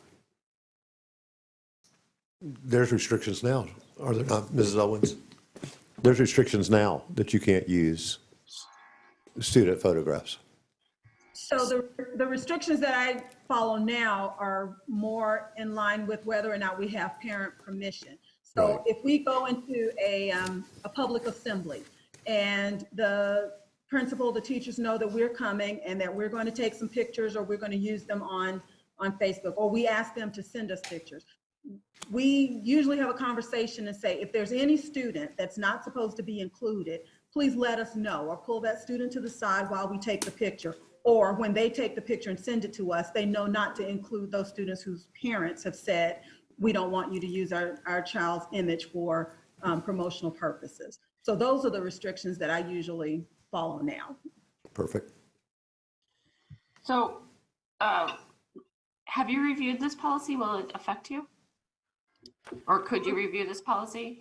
There's restrictions now, are there not, Mrs. Owens? There's restrictions now that you can't use student photographs. So the restrictions that I follow now are more in line with whether or not we have parent permission. So Right. if we go into a public assembly and the principal, the teachers know that we're coming and that we're going to take some pictures or we're going to use them on Facebook, or we ask them to send us pictures, we usually have a conversation and say, if there's any student that's not supposed to be included, please let us know, or pull that student to the side while we take the picture. Or when they take the picture and send it to us, they know not to include those students whose parents have said, we don't want you to use our child's image for promotional purposes. So those are the restrictions that I usually follow now. Perfect. So, have you reviewed this policy? Will it affect you? Or could you review this policy?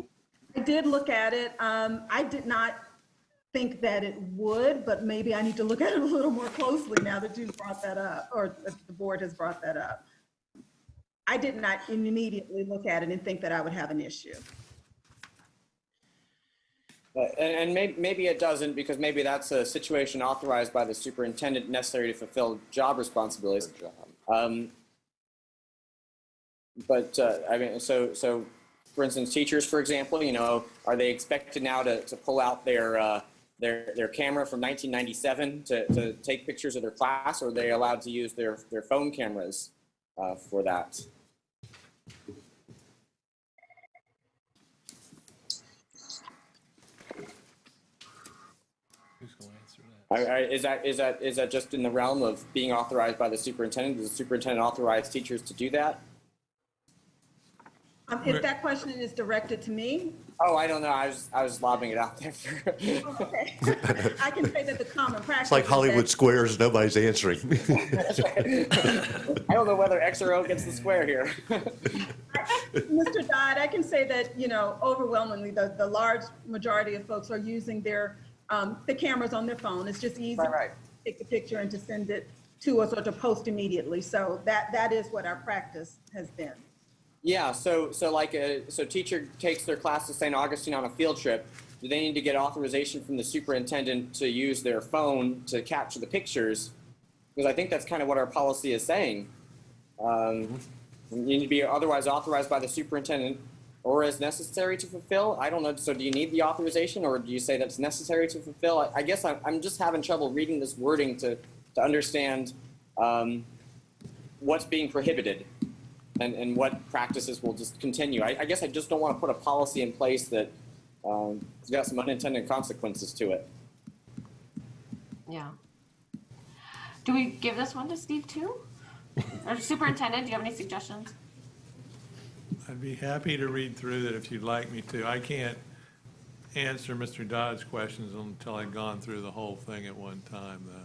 I did look at it. I did not think that it would, but maybe I need to look at it a little more closely now that you've brought that up, or the board has brought that up. I did not immediately look at it and think that I would have an issue. And maybe it doesn't, because maybe that's a situation authorized by the superintendent necessary to fulfill job responsibilities. But I mean, so for instance, teachers, for example, you know, are they expected now to pull out their camera from 1997 to take pictures of their class, or are they allowed to use their phone cameras for that? Who's going to answer that? Is that just in the realm of being authorized by the superintendent? Does the superintendent authorize teachers to do that? If that question is directed to me. Oh, I don't know. I was lobbing it out there. Okay. I can say that the common practice. It's like Hollywood Squares, nobody's answering. I don't know whether X or O gets the square here. Mr. Dodd, I can say that, you know, overwhelmingly, the large majority of folks are using their the cameras on their phone. It's just easy to take the picture and to send it to us or to post immediately. So that is what our practice has been. Yeah, so teacher takes their class to St. Augustine on a field trip. Do they need to get authorization from the superintendent to use their phone to capture the pictures? Because I think that's kind of what our policy is saying. You need to be otherwise authorized by the superintendent or as necessary to fulfill. I don't know. So do you need the authorization, or do you say that's necessary to fulfill? I guess I'm just having trouble reading this wording to understand what's being prohibited. And what practices will just continue. I guess I just don't want to put a policy in place that has got some unintended consequences to it. Yeah. Do we give this one to Steve too? Or superintendent, do you have any suggestions? I'd be happy to read through that if you'd like me to. I can't answer Mr. Dodd's questions until I've gone through the whole thing at one time, though.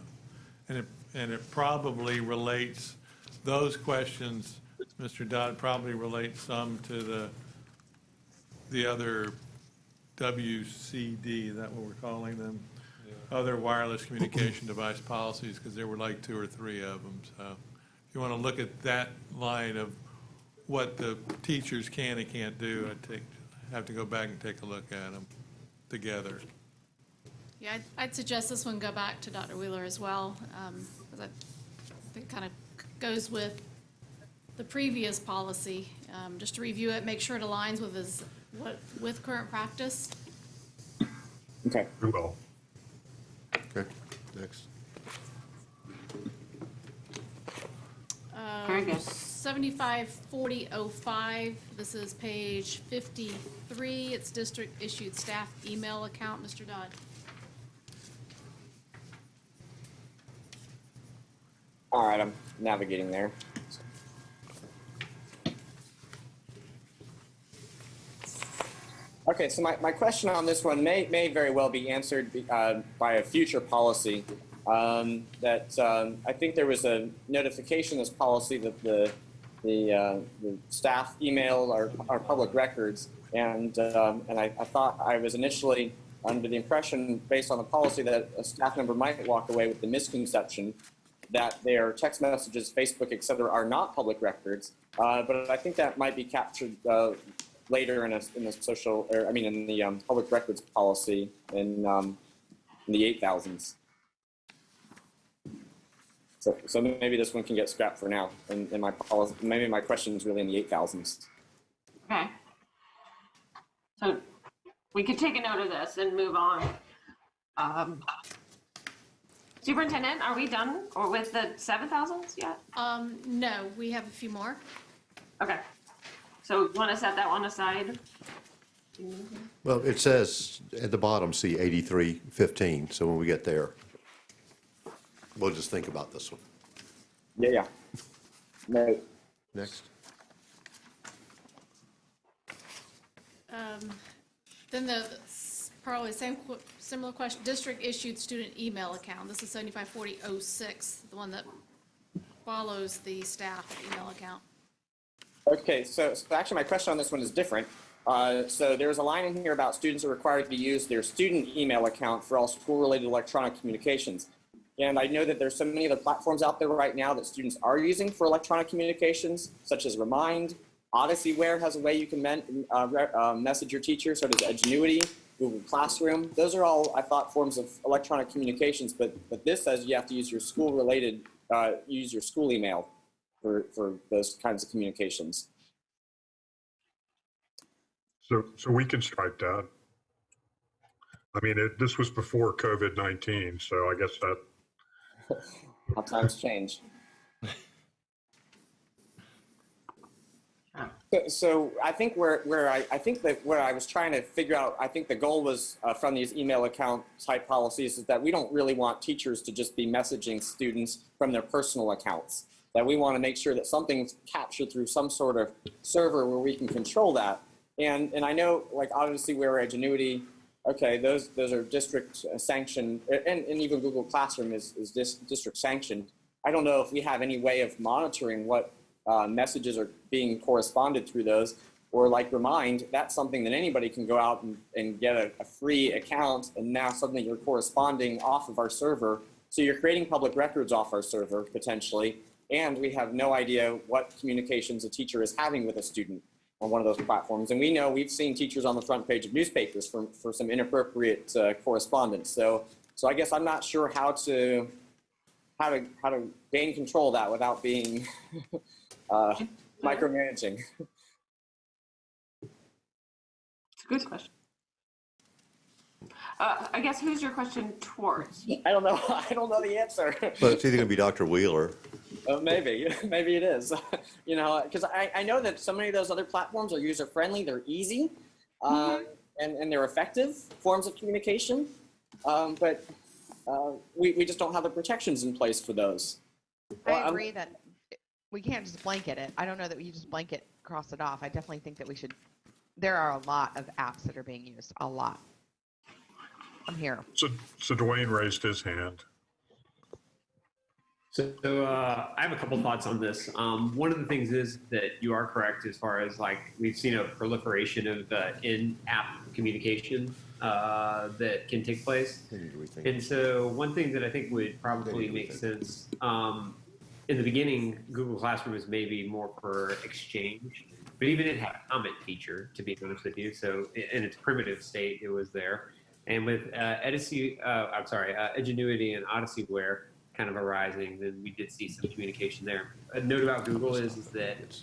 And it probably relates, those questions, Mr. Dodd, probably relates some to the other WCD, is that what we're calling them? Other wireless communication device policies, because there were like 2 or 3 of them. So if you want to look at that line of what the teachers can and can't do, have to go back and take a look at them together. Yeah, I'd suggest this one go back to Dr. Wheeler as well, because I think it kind of goes with the previous policy, just to review it, make sure it aligns with current practice. Okay. We will. Okay, next. Very good. 754005, this is page 53. It's district issued staff email account. Mr. Dodd. All right, I'm navigating there. Okay, so my question on this one may very well be answered by a future policy. I think there was a notification in this policy that the staff email our public records, and I thought I was initially under the impression, based on the policy, that a staff member might walk away with the misconception that their text messages, Facebook, et cetera, are not public records. But I think that might be captured later in the social, or I mean, in the public records policy in the 8,000s. So maybe this one can get scrapped for now. And my policy, maybe my question is really in the 8,000s. Okay. So we could take a note of this and move on. Superintendent, are we done or with the 7,000s yet? No, we have a few more. Okay. So want to set that one aside? Well, it says at the bottom, see 8315, so when we get there, we'll just think about this one. Yeah. No. Next. Then probably similar question, district issued student email account. This is 754006, the one that follows the staff email account. Okay, so actually my question on this one is different. So there's a line in here about students are required to use their student email account for all school-related electronic communications. And I know that there's so many other platforms out there right now that students are using for electronic communications, such as Remind. Odysseyware has a way you can message your teacher, so does Edgenuity, Google Classroom. Those are all, I thought, forms of electronic communications, but this says you have to use your school-related, use your school email for those kinds of communications. So we can strike that. I mean, this was before COVID-19, so I guess that. How times change. So I think where I was trying to figure out, I think the goal was from these email account type policies is that we don't really want teachers to just be messaging students from their personal accounts. That we want to make sure that something's captured through some sort of server where we can control that. And I know, like, obviously where Edgenuity, okay, those are district sanctioned, and even Google Classroom is district sanctioned. I don't know if we have any way of monitoring what messages are being corresponded through those, or like Remind, that's something that anybody can go out and get a free account, and now suddenly you're corresponding off of our server. So you're creating public records off our server, potentially, and we have no idea what communications a teacher is having with a student on one of those platforms. And we know we've seen teachers on the front page of newspapers for some inappropriate correspondence. So I guess I'm not sure how to gain control of that without being micromanaging. It's a good question. I guess who's your question towards? I don't know. I don't know the answer. Well, it's either going to be Dr. Wheeler. Maybe it is. You know, because I know that so many of those other platforms are user friendly. They're easy, and they're effective forms of communication. But we just don't have the protections in place for those. I agree that we can't just blanket it. I don't know that we just blanket cross it off. I definitely think that we should. There are a lot of apps that are being used. A lot. I'm here. So Dwayne raised his hand. So I have a couple thoughts on this. One of the things is that you are correct as far as like we've seen a proliferation of in-app communication that can take place. And so one thing that I think would probably make sense in the beginning, Google Classroom is maybe more for exchange, but even it had a comment feature, to be honest with you. So in its primitive state, it was there. And with Ingenuity and Odysseyware kind of arising, then we did see some communication there. A note about Google is that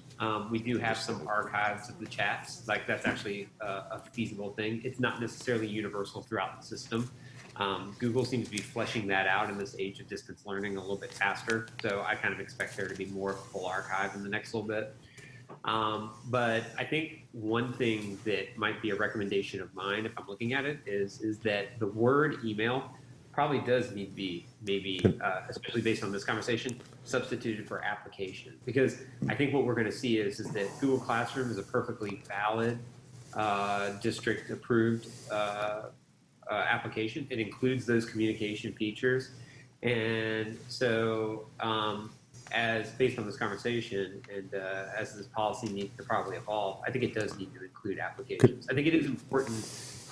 we do have some archives of the chats. Like that's actually a feasible thing. It's not necessarily universal throughout the system. Google seems to be fleshing that out in this age of distance learning a little bit faster. So I kind of expect there to be more of a full archive in the next little bit. But I think one thing that might be a recommendation of mine, if I'm looking at it, is that the word email probably does need to be maybe, especially based on this conversation, substituted for application. Because I think what we're going to see is that Google Classroom is a perfectly valid district approved application. It includes those communication features. And so as based on this conversation and as this policy needs to probably evolve, I think it does need to include applications. I think it is important,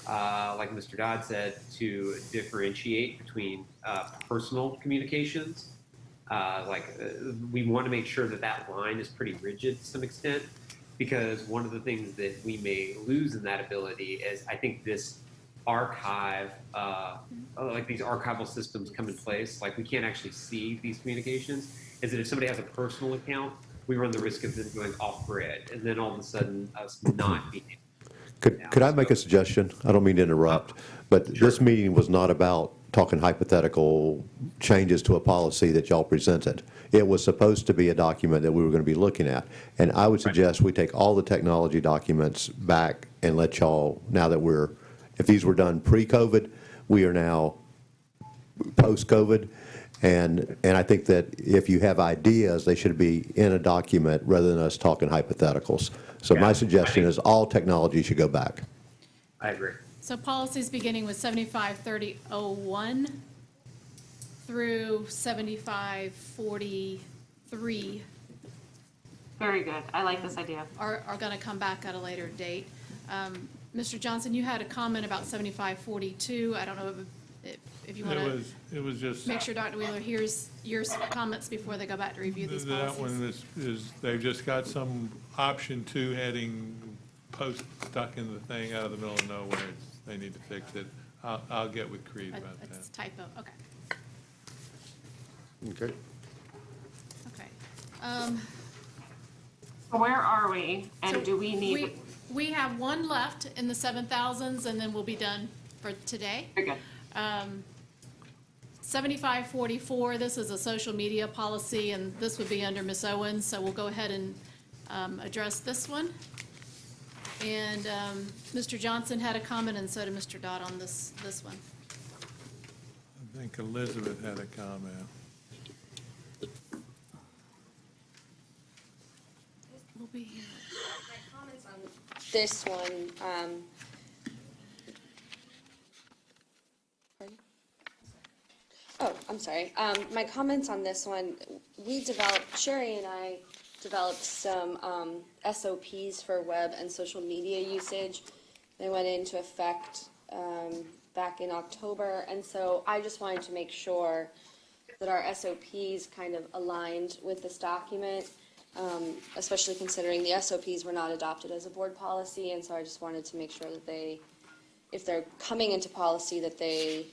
like Mr. Dodd said, to differentiate between personal communications. We want to make sure that that line is pretty rigid to some extent, because one of the things that we may lose in that ability is I think this archive, like these archival systems come in place, like we can't actually see these communications, is that if somebody has a personal account, we run the risk of them going off grid and then all of a sudden us not being Could I make a suggestion? I don't mean to interrupt, but this meeting was not about talking hypothetical changes to a policy that y'all presented. It was supposed to be a document that we were going to be looking at. And I would suggest we take all the technology documents back and let y'all, now that if these were done pre-COVID, we are now post-COVID. And I think that if you have ideas, they should be in a document rather than us talking hypotheticals. So my suggestion is all technology should go back. I agree. So policies beginning with 753001 through 7543 Very good. I like this idea. are going to come back at a later date. Mr. Johnson, you had a comment about 7542. I don't know if you want to It was just. make sure Dr. Wheeler hears your comments before they go back to review these policies. That one is they've just got some option 2 heading post stuck in the thing out of the middle of nowhere. They need to fix it. I'll get with Creed about that. It's typo, okay. Okay. Okay. Where are we, and So do we need? We have one left in the 7,000s, and then we'll be done for today. Very good. 7544, this is a social media policy, and this would be under Ms. Owens, so we'll go ahead and address this one. And Mr. Johnson had a comment, and so did Mr. Dodd on this one. I think Elizabeth had a comment. We'll be here. My comments on this one, pardon? Oh, I'm sorry. My comments on this one, Sherry and I developed some SOPs for web and social media usage. They went into effect back in October, and so I just wanted to make sure that our SOPs kind of aligned with this document, especially considering the SOPs were not adopted as a board policy, and so I just wanted to make sure that if they're coming into policy, that they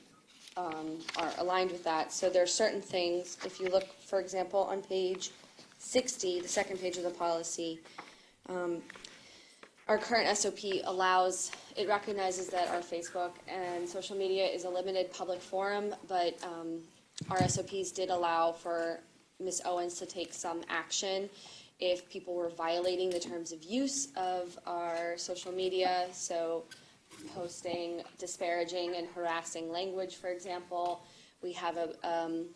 are aligned with that. So there are certain things, if you look, for example, on page 60, the second page of the policy, our current SOP it recognizes that our Facebook and social media is a limited public forum, but our SOPs did allow for Ms. Owens to take some action if people were violating the terms of use of our social media, so posting disparaging and harassing language, for example. We have a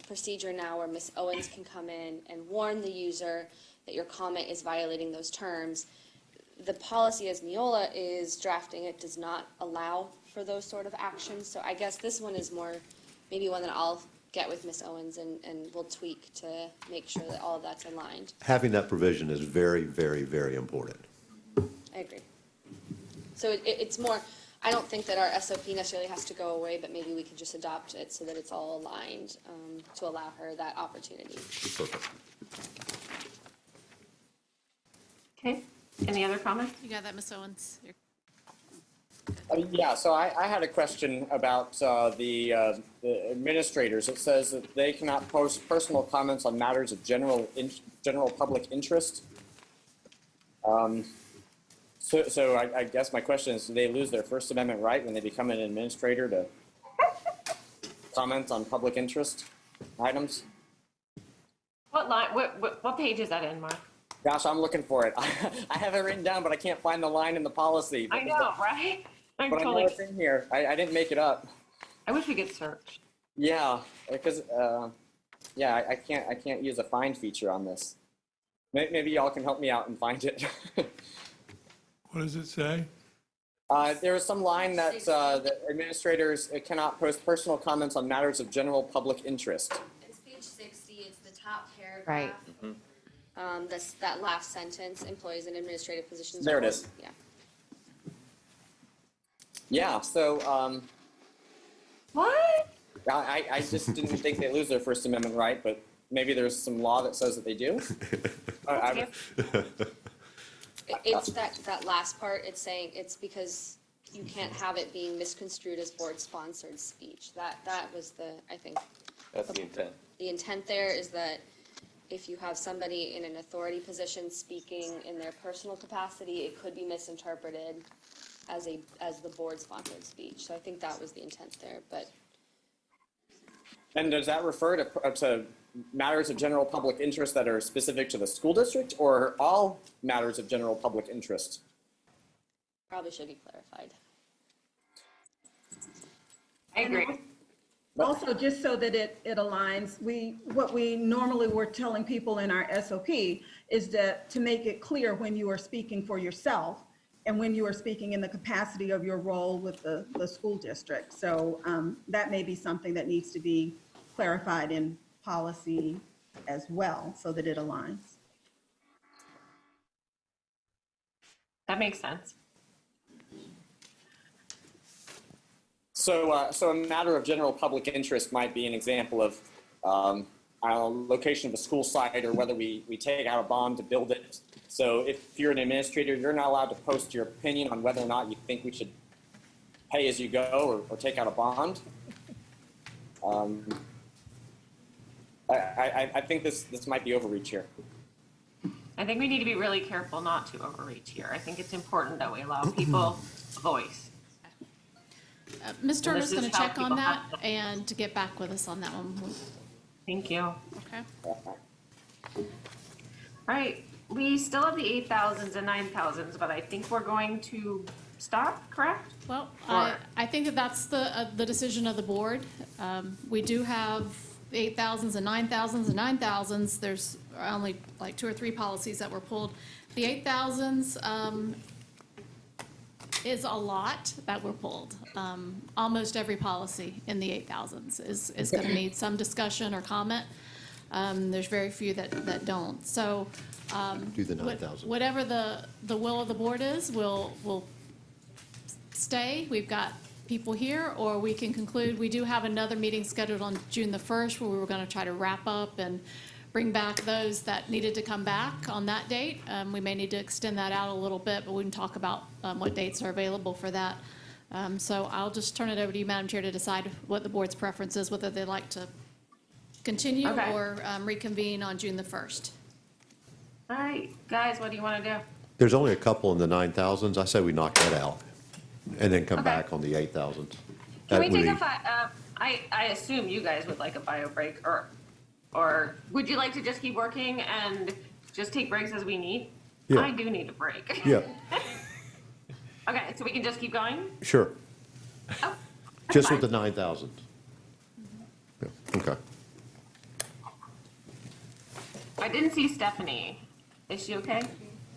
procedure now where Ms. Owens can come in and warn the user that that your comment is violating those terms. The policy as Neola is drafting it does not allow for those sort of actions. So I guess this one is more, maybe one that I'll get with Ms. Owens and we'll tweak to make sure that all of that's aligned. Having that provision is very, very, very important. I agree. So it's more, I don't think that our SOP necessarily has to go away, but maybe we could just adopt it so that it's all aligned to allow her that opportunity. Perfect. Okay, any other comments? You got that, Ms. Owens? Yeah, so I had a question about the administrators. It says that they cannot post personal comments on matters of general public interest. So I guess my question is, do they lose their First Amendment right when they become an administrator to comment on public interest items? What line, what page is that in, Mark? Gosh, I'm looking for it. I have it written down, but I can't find the line in the policy. I know, right? But I know it's in here. I didn't make it up. I wish we could search. Yeah, because yeah, I can't use a find feature on this. Maybe y'all can help me out and find it. What does it say? There was some line that the administrators cannot post personal comments on matters of general public interest. It's page 60, it's the top paragraph. Right. That last sentence, employees in administrative positions. There it is. Yeah. Yeah, so what? I just didn't think they lose their First Amendment right, but maybe there's some law that says that they do. It's that last part, it's saying it's because you can't have it being misconstrued as board-sponsored speech. That was I think. That's the intent. The intent there is that if you have somebody in an authority position speaking in their personal capacity, it could be misinterpreted as the board-sponsored speech. So I think that was the intent there, but. And does that refer to matters of general public interest that are specific to the school district, or all matters of general public interest? Probably should be clarified. I agree. Also, just so that it aligns, what we normally were telling people in our SOP is that to make it clear when you are speaking for yourself and when you are speaking in the capacity of your role with the school district. So that may be something that needs to be clarified in policy as well so that it aligns. That makes sense. So a matter of general public interest might be an example of I don't know, location of a school site or whether we take out a bond to build it. So if you're an administrator, you're not allowed to post your opinion on whether or not you think we should pay as you go or take out a bond. I think this might be overreach here. I think we need to be really careful not to overreach here. I think it's important that we allow people a voice. Ms. Turner's going to check on that and get back with us on that one. Thank you. Okay. All right, we still have the 8,000s and 9,000s, but I think we're going to stop, correct? Well, I think that's the decision of the board. We do have 8,000s and 9,000s and 9,000s. There's only like 2 or 3 policies that were pulled. The 8,000s is a lot that were pulled. Almost every policy in the 8,000s is going to need some discussion or comment. There's very few that don't. So Do the 9,000. whatever the will of the board is, we'll stay. We've got people here, or we can conclude. We do have another meeting scheduled on June the 1st where we were going to try to wrap up and bring back those that needed to come back on that date. We may need to extend that out a little bit, but we can talk about what dates are available for that. So I'll just turn it over to you, Madam Chair, to decide what the board's preference is, whether they'd like to continue or reconvene on June the 1st. All right, guys, what do you want to do? There's only a couple in the 9,000s. I say we knock that out and then come back on the 8,000s. Can we take I assume you guys would like a bio break, or would you like to just keep working and just take breaks as we need? Yeah. I do need a break. Yeah, Okay, so we can just keep going? sure. Oh, Just fine. with the 9,000s. Yeah, okay. I didn't see Stephanie. Is she okay?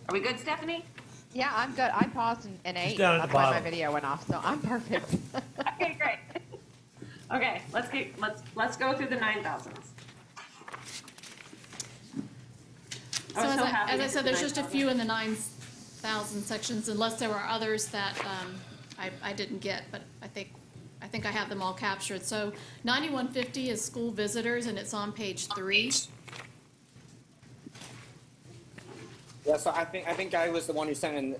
Are we good, Stephanie? Yeah, I'm good. I paused and ate. down at the That's why my bottom. video went off, so I'm perfect. Okay, great. Okay, let's go through the 9,000s. So as I said, there's just a few in the 9,000 sections, unless there were others that I didn't get, but I think I have them all captured. So 9150 is school visitors, and it's on page 3. Yeah, so I think I was the one who sent in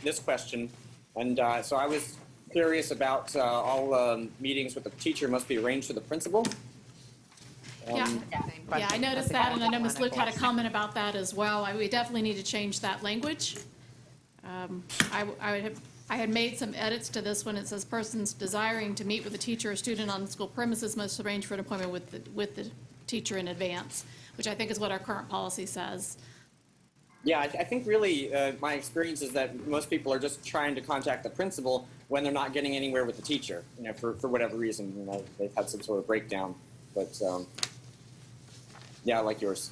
this question, and so I was curious about all meetings with the teacher must be arranged for the principal. Yeah, I noticed that, and I know Ms. Luke had a comment about that as well. We definitely need to change that language. I had made some edits to this one. It says persons desiring to meet with a teacher or student on school premises must arrange for an appointment with the teacher in advance, which I think is what our current policy says. Yeah, I think really my experience is that most people are just trying to contact the principal when they're not getting anywhere with the teacher, for whatever reason, they've had some sort of breakdown. But yeah, I like yours.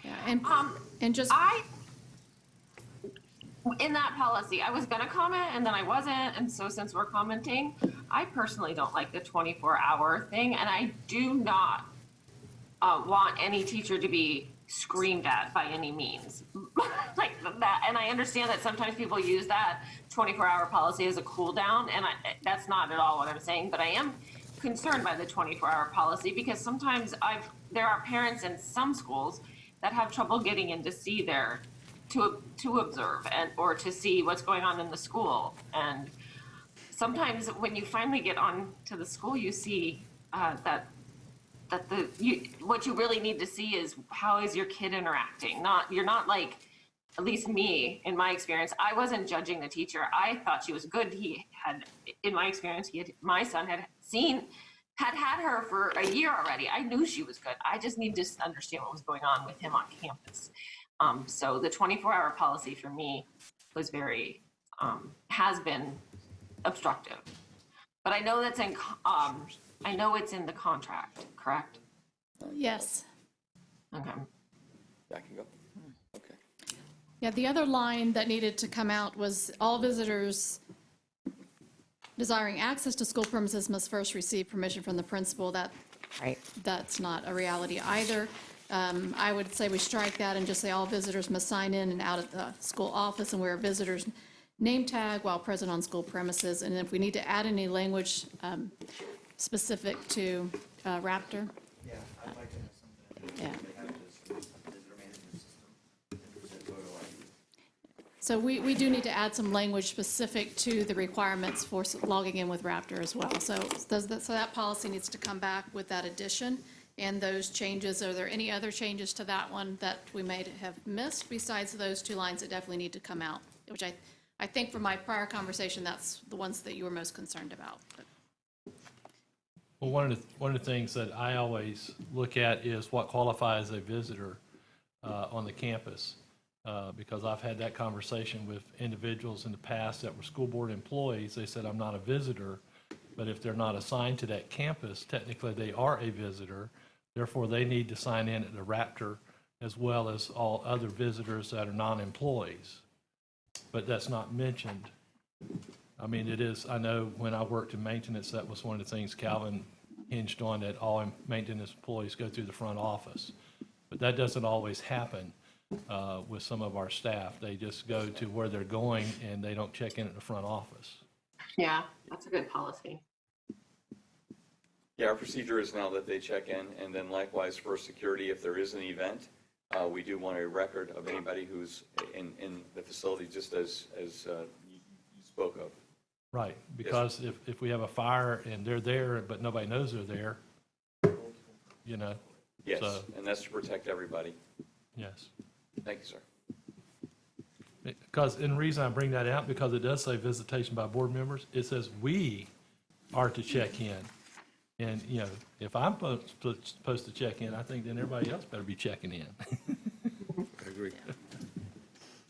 Yeah, and just in that policy, I was gonna comment and then I wasn't, and so since we're commenting, I personally don't like the 24-hour thing, and I do not want any teacher to be screamed at by any means. Like that, and I understand that sometimes people use that 24-hour policy as a cool down, and that's not at all what I'm saying, but I am concerned by the 24-hour policy because sometimes there are parents in some schools that have trouble getting in to see to observe or to see what's going on in the school. And sometimes when you finally get on to the school, you see what you really need to see is how is your kid interacting. You're not like, at least me, in my experience, I wasn't judging the teacher. I thought she was good. In my experience, my son had had her for a year already. I knew she was good. I just need to understand what was going on with him on campus. So the 24-hour policy for me was has been obstructive. But I know that's I know it's in the contract, correct? yes. Okay. I can go. Okay. Yeah, the other line that needed to come out was all visitors desiring access to school premises must first receive permission from the principal. That's not a reality either. I would say we strike that and just say all visitors must sign in and out at the school office and wear a visitor's name tag while present on school premises. And if we need to add any language specific to Raptor. Yeah, I'd like to have something. Yeah. They have this visitor management system. Photo ID. So we do need to add some language specific to the requirements for logging in with Raptor as well. So that policy needs to come back with that addition and those changes. Are there any other changes to that one that we may have missed besides those two lines that definitely need to come out? Which I think from my prior conversation, that's the ones that you were most concerned about. Well, one of the things that I always look at is what qualifies a visitor on the campus. Because I've had that conversation with individuals in the past that were school board employees. They said, I'm not a visitor, but if they're not assigned to that campus, technically they are a visitor. Therefore, they need to sign in at the Raptor as well as all other visitors that are non-employees. But that's not mentioned. I mean, it is, I know when I worked in maintenance, that was one of the things Calvin hinged on, that all maintenance employees go through the front office. But that doesn't always happen. With some of our staff, they just go to where they're going and they don't check in at the front office. Yeah, that's a good policy. Yeah, our procedure is now that they check in, and then likewise for security, if there is an event, we do want a record of anybody who's in the facility, just as you spoke of. Right, because Yes. if we have a fire and they're there, but nobody knows they're there, you know. Yes, So, and that's to protect everybody. yes. Thank you, sir. Because, and the reason I bring that out, because it does say visitation by board members, it says we are to check in. And, you know, if I'm supposed to check in, I think then everybody else better be checking in. I agree.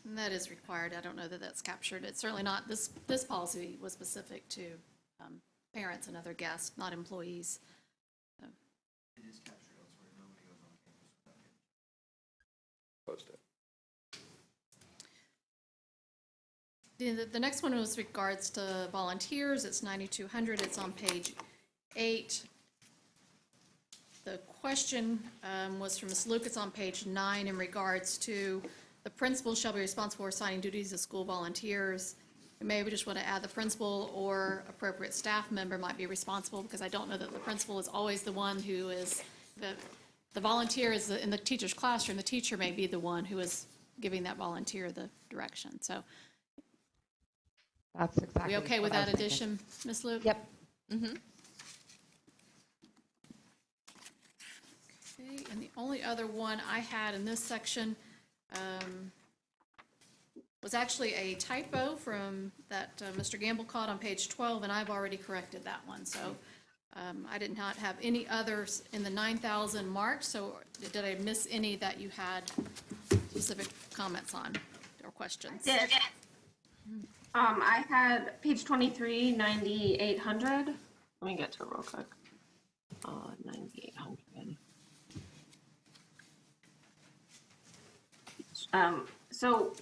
And that is required. I don't know that that's captured. It's certainly not, this policy was specific to parents and other guests, not employees. So. It is captured elsewhere. Nobody goes on campus without getting Post it. The next one was regards to volunteers. It's 9,200. It's on page 8. The question was from Ms. Luke. It's on page 9 in regards to the principal shall be responsible for assigning duties to school volunteers. And maybe we just want to add the principal or appropriate staff member might be responsible, because I don't know that the principal is always the one who is, the volunteer is in the teacher's classroom. The teacher may be the one who is giving that volunteer the direction. So That's exactly. we okay with what I that was thinking. addition, Ms. Luke? Yep. Mm-hmm. Okay, and the only other one I had in this section was actually a typo from that Mr. Gamble caught on page 12, and I've already corrected that one. So I did not have any others in the 9,000 mark. So did I miss any that you had specific comments on or questions? Did. I had page 23, 9,800. Let me get to it real quick. 9,800. So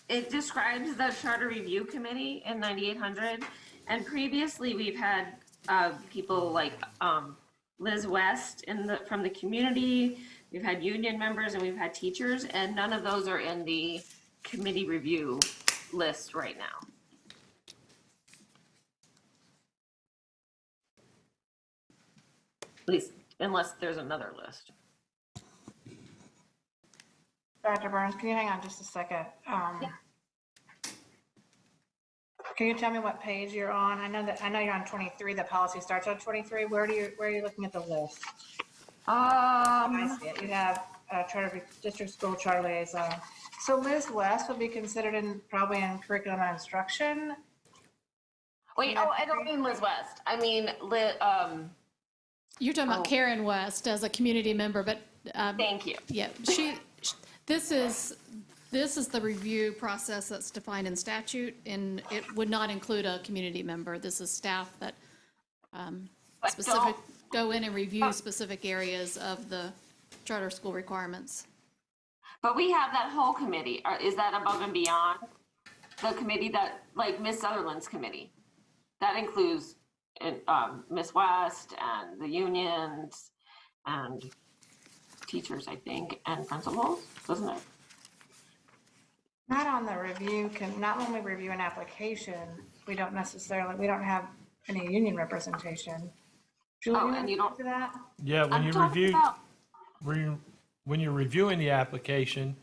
it describes the charter review committee in 9,800, and previously we've had people like Liz West from the community. We've had union members and we've had teachers, and none of those are in the committee review list right now. At least unless there's another list. Dr. Burns, can you hang on just a second? Can you tell me what page you're on? I know you're on 23. The policy starts on 23. Where are you looking at the list? I see it. You have charter district school charter liaison. So Liz West would be considered probably in curriculum and instruction. Wait, I don't mean Liz West. I mean You're talking about Karen West as a community member, but thank you. Yeah, this is the review process that's defined in statute, and it would not include a community member. This is staff that go in and review specific areas of the charter school requirements. But we have that whole committee. Is that above and beyond the committee that, like Miss Sutherland's committee? That includes Miss West and the unions and teachers, I think, and principals, doesn't it? Not on the review, not when we review an application. We don't have any union representation. Julie, and you don't do that? Yeah, when you're reviewing the application,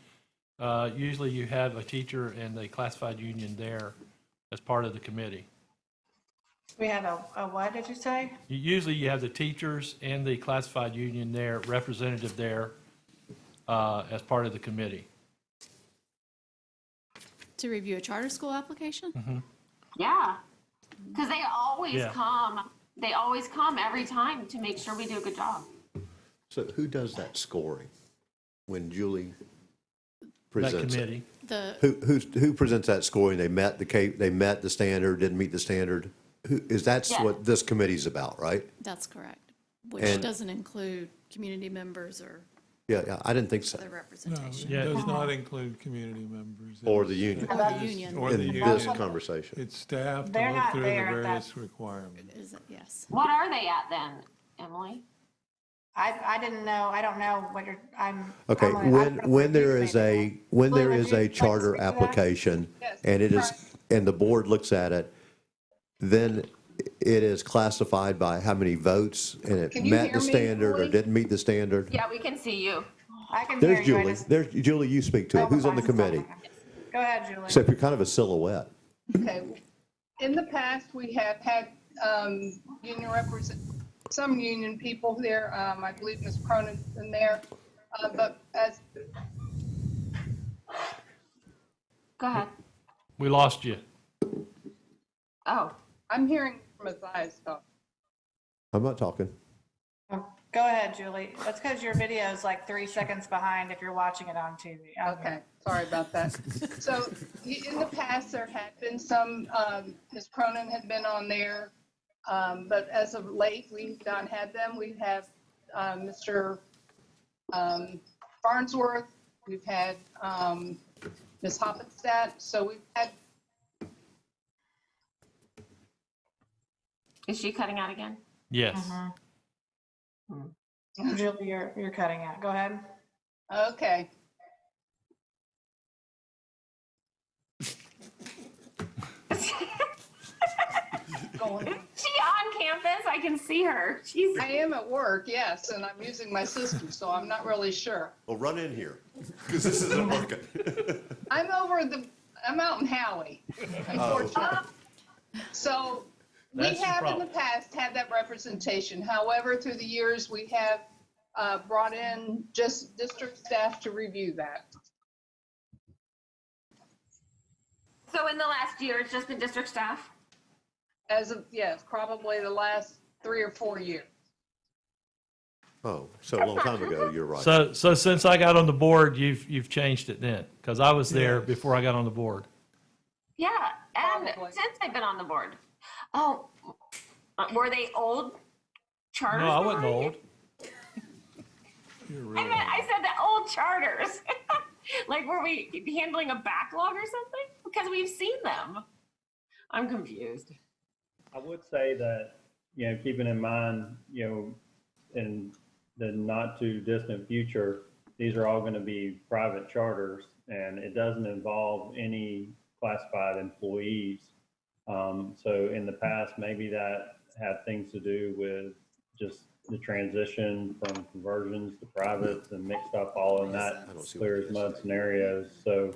usually you have a teacher and a classified union there as part of the committee. We have a what did you say? Usually you have the teachers and the classified union there, representative there, as part of the committee. To review a charter school application? Mm-hmm. Yeah, because they always come. They always come every time to make sure we do a good job. So who does that scoring when Julie presents That committee? Who presents that scoring? They met the standard, didn't meet the standard. That's what this committee's about, right? That's correct, which doesn't include community members or Yeah, I didn't think so. other No, representation. it does not include community members. Or the union. Or the union. Or the In union. this conversation. It's staff to They're look not through the there at various requirements. Is it? Yes. What are they at then, Emily? I didn't know. I don't know what you're. Okay, when there is a charter speak to that? application and and the board looks at it, then it is classified by how many votes and it met the standard or didn't meet the standard. Yeah, we can see you. I can hear There's you. Julie. There's Julie. You speak to it. Who's on the committee? Go ahead, Julie. Except you're kind of a silhouette. Okay. In the past, we have had some union people there. I believe Ms. Cronin's in there. But as Go ahead. We lost you. Oh. I'm hearing Matthias talk. I'm not talking. Go ahead, Julie. That's because your video is like 3 seconds behind if you're watching it on TV. Okay, sorry about that. So in the past, there had been some, Ms. Cronin had been on there, but as of late, we've not had them. We have Mr. Farnsworth, we've had Ms. Hoppenstadt. So we've had Is she cutting out again? Yes. Julie, you're cutting out. Go ahead. Okay. Is she on campus? I can see her. She's. I am at work, yes, and I'm using my system, so I'm not really sure. Well, run in here, because this isn't working. I'm out in Howey, unfortunately. So we That's the have in the problem. past had that representation. However, through the years, we have brought in just district staff to review that. So in the last year, it's just been district staff? As of, yes, probably the last 3 or 4 years. Oh, so a long time ago, you're right. So since I got on the board, you've changed it then, because I was there before I got on the board. Yeah, and Probably. since I've been on the board. Oh, were they old charters? No, I wasn't old. I said the old charters. Like, were we handling a backlog or something? Because we've seen them. I'm confused. I would say that, keeping in mind, in the not too distant future, these are all going to be private charters, and it doesn't involve any classified employees. So in the past, maybe that had things to do with just the transition from conversions to privates and mixed up all in that clear as mud scenarios. So,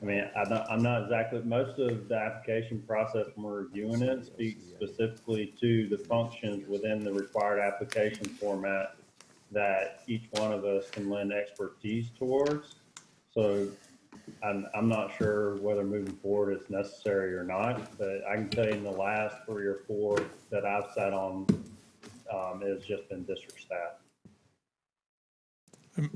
I mean, I'm not exactly, most of the application process when we're reviewing it speaks specifically to the functions within the required application format that each one of us can lend expertise towards. So I'm not sure whether moving forward it's necessary or not, but I can tell you in the last 3 or 4 that I've sat on, it's just been district staff.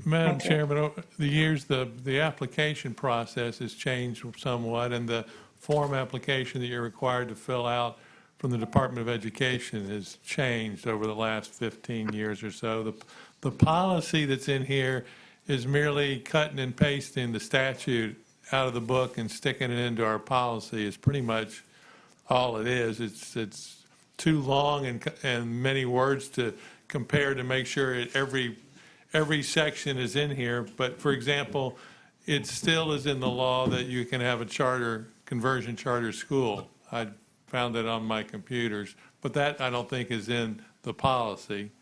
Madam Chairman, over the years, the application process has changed somewhat, and the form application that you're required to fill out from the Department of Education has changed over the last 15 years or so. The policy that's in here is merely cutting and pasting the statute out of the book and sticking it into our policy is pretty much all it is. It's too long and many words to compare to make sure every section is in here. But for example, it still is in the law that you can have a conversion charter school. I found it on my computers, but that I don't think is in the policy.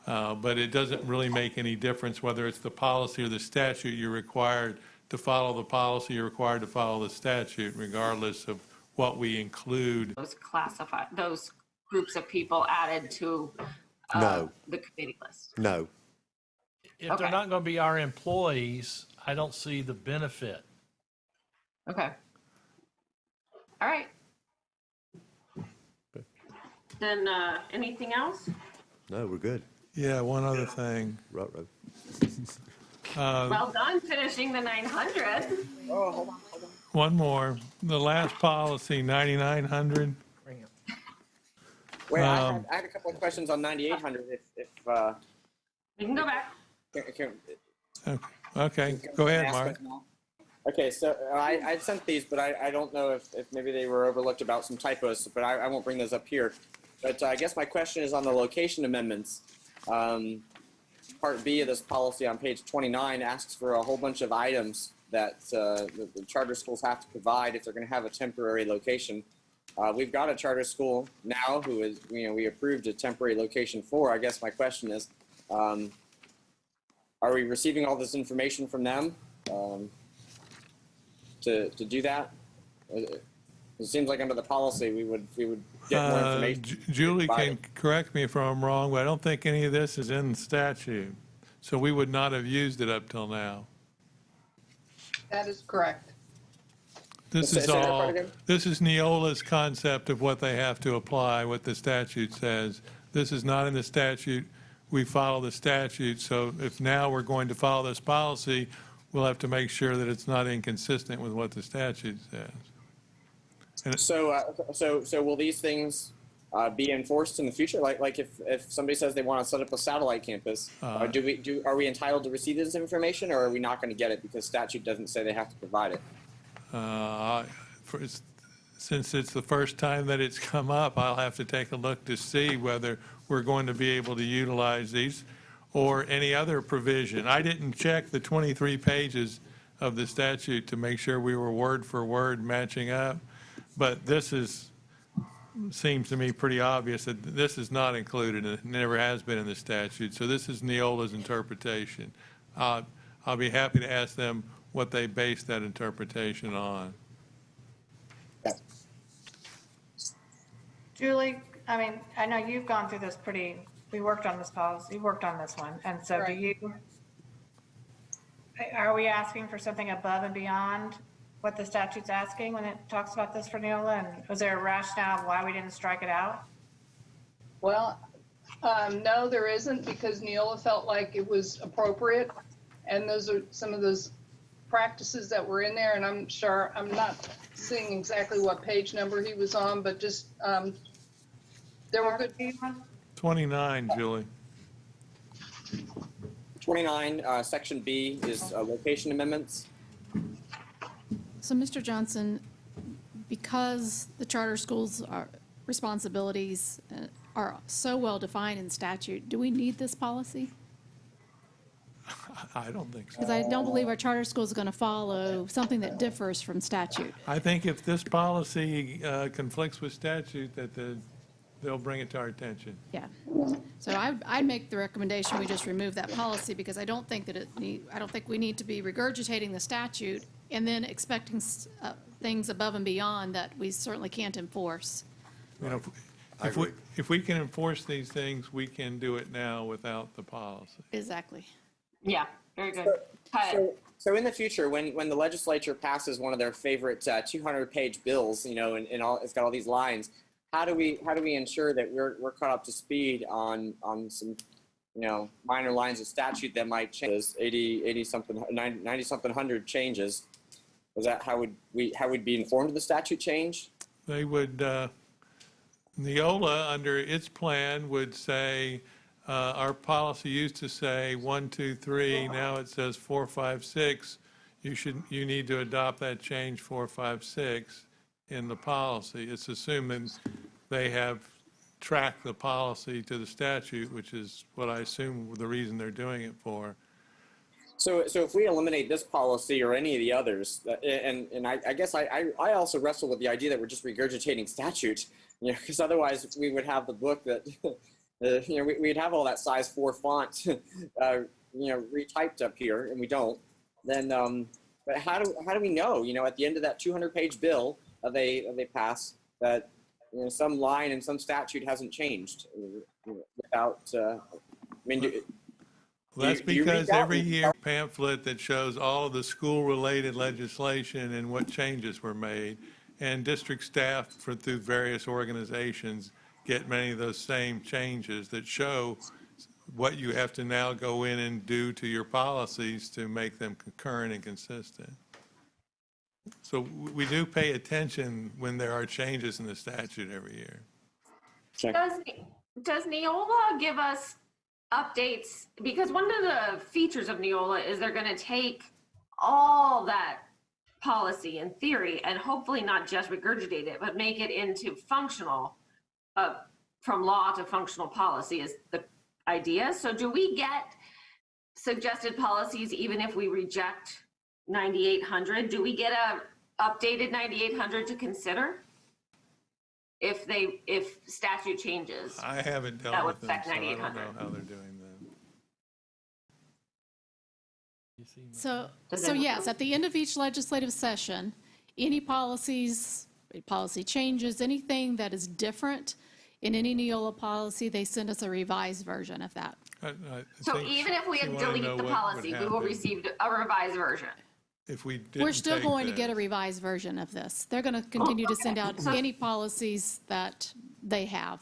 But it doesn't really make any difference whether it's the policy or the statute. You're required to follow the policy, you're required to follow the statute, regardless of what we include. Those groups of people added to No. the committee list. No. If they're not going to be our employees, I don't see the benefit. Okay. All right. Then anything else? No, we're good. Yeah, one other thing. Right. Well done finishing the 900. Oh, hold on. One more. The last policy, 9,900. Wait, I had a couple of questions on 9,800. If We can go back. Okay, go ahead, Mark. Okay, so I sent these, but I don't know if maybe they were overlooked about some typos, but I won't bring those up here. But I guess my question is on the location amendments. Part B of this policy on page 29 asks for a whole bunch of items that the charter schools have to provide if they're going to have a temporary location. We've got a charter school now who is, we approved a temporary location for. I guess my question is, are we receiving all this information from them to do that? It seems like under the policy we would get more information. Julie can correct me if I'm wrong, but I don't think any of this is in the statute. So we would not have used it up till now. That is correct. This is Neola's concept of what they have to apply, what the statute says. This is not in the statute. We follow the statute. So if now we're going to follow this policy, we'll have to make sure that it's not inconsistent with what the statute says. So will these things be enforced in the future? Like if somebody says they want to set up a satellite campus, are we entitled to receive this information, or are we not going to get it because statute doesn't say they have to provide it? since it's the first time that it's come up, I'll have to take a look to see whether we're going to be able to utilize these or any other provision. I didn't check the 23 pages of the statute to make sure we were word for word matching up, but seems to me pretty obvious that this is not included, and it never has been in the statute. So this is Neola's interpretation. I'll be happy to ask them what they base that interpretation on. Julie, I mean, I know you've gone through this we worked on this policy, you worked on this one. And so are we asking for something above and beyond what the statute's asking when it talks about this for Neola? And was there a rationale why we didn't strike it out? Well, no, there isn't, because Neola felt like it was appropriate. And those are some of those practices that were in there. And I'm not seeing exactly what page number he was on, but just, there were good. 29, Julie. 29, Section B is location amendments. So, Mr. Johnson, because the charter schools' responsibilities are so well defined in statute, do we need this policy? I don't think so. Because I don't believe our charter school is going to follow something that differs from statute. I think if this policy conflicts with statute, that they'll bring it to our attention. Yeah. So I'd make the recommendation we just remove that policy, because I don't think that I don't think we need to be regurgitating the statute and then expecting things above and beyond that we certainly can't enforce. You know, if we can enforce these things, we can do it now without the policy. Exactly. Yeah, very good. So in the future, when the legislature passes one of their favorite 200-page bills, and it's got all these lines, how do we ensure that we're caught up to speed on some minor lines of statute that might change 80 something 90 something 100 changes? Is that how we'd be informed of the statute change? They would, Neola under its plan would say, our policy used to say 1, 2, 3, now it says 4, 5, 6. You need to adopt that change 4, 5, 6 in the policy. It's assuming they have tracked the policy to the statute, which is what I assume the reason they're doing it for. So if we eliminate this policy or any of the others, and I guess I also wrestle with the idea that we're just regurgitating statute, because otherwise we would have the book that, we'd have all that size 4 font, retyped up here, and we don't. Then, but how do we know, at the end of that 200-page bill they pass that some line in some statute hasn't changed without, That's because every year pamphlet that shows all of the school-related legislation and what changes were made, and district staff through various organizations get many of those same changes that show what you have to now go in and do to your policies to make them concurrent and consistent. So we do pay attention when there are changes in the statute every year. Does Neola give us updates? Because one of the features of Neola is they're going to take all that policy in theory and hopefully not just regurgitate it, but make it into functional, from law to functional policy is the idea. So do we get suggested policies even if we reject 9800? Do we get a updated 9800 to consider if statute changes? I haven't dealt with them, so I don't know how they're doing that. So yes, at the end of each legislative session, any policies, policy changes, anything that is different in any Neola policy, they send us a revised version of that. So even if we delete the policy, we will receive a revised version. If we didn't We're still going to get a revised version of this. They're going to continue to send out any policies that they have.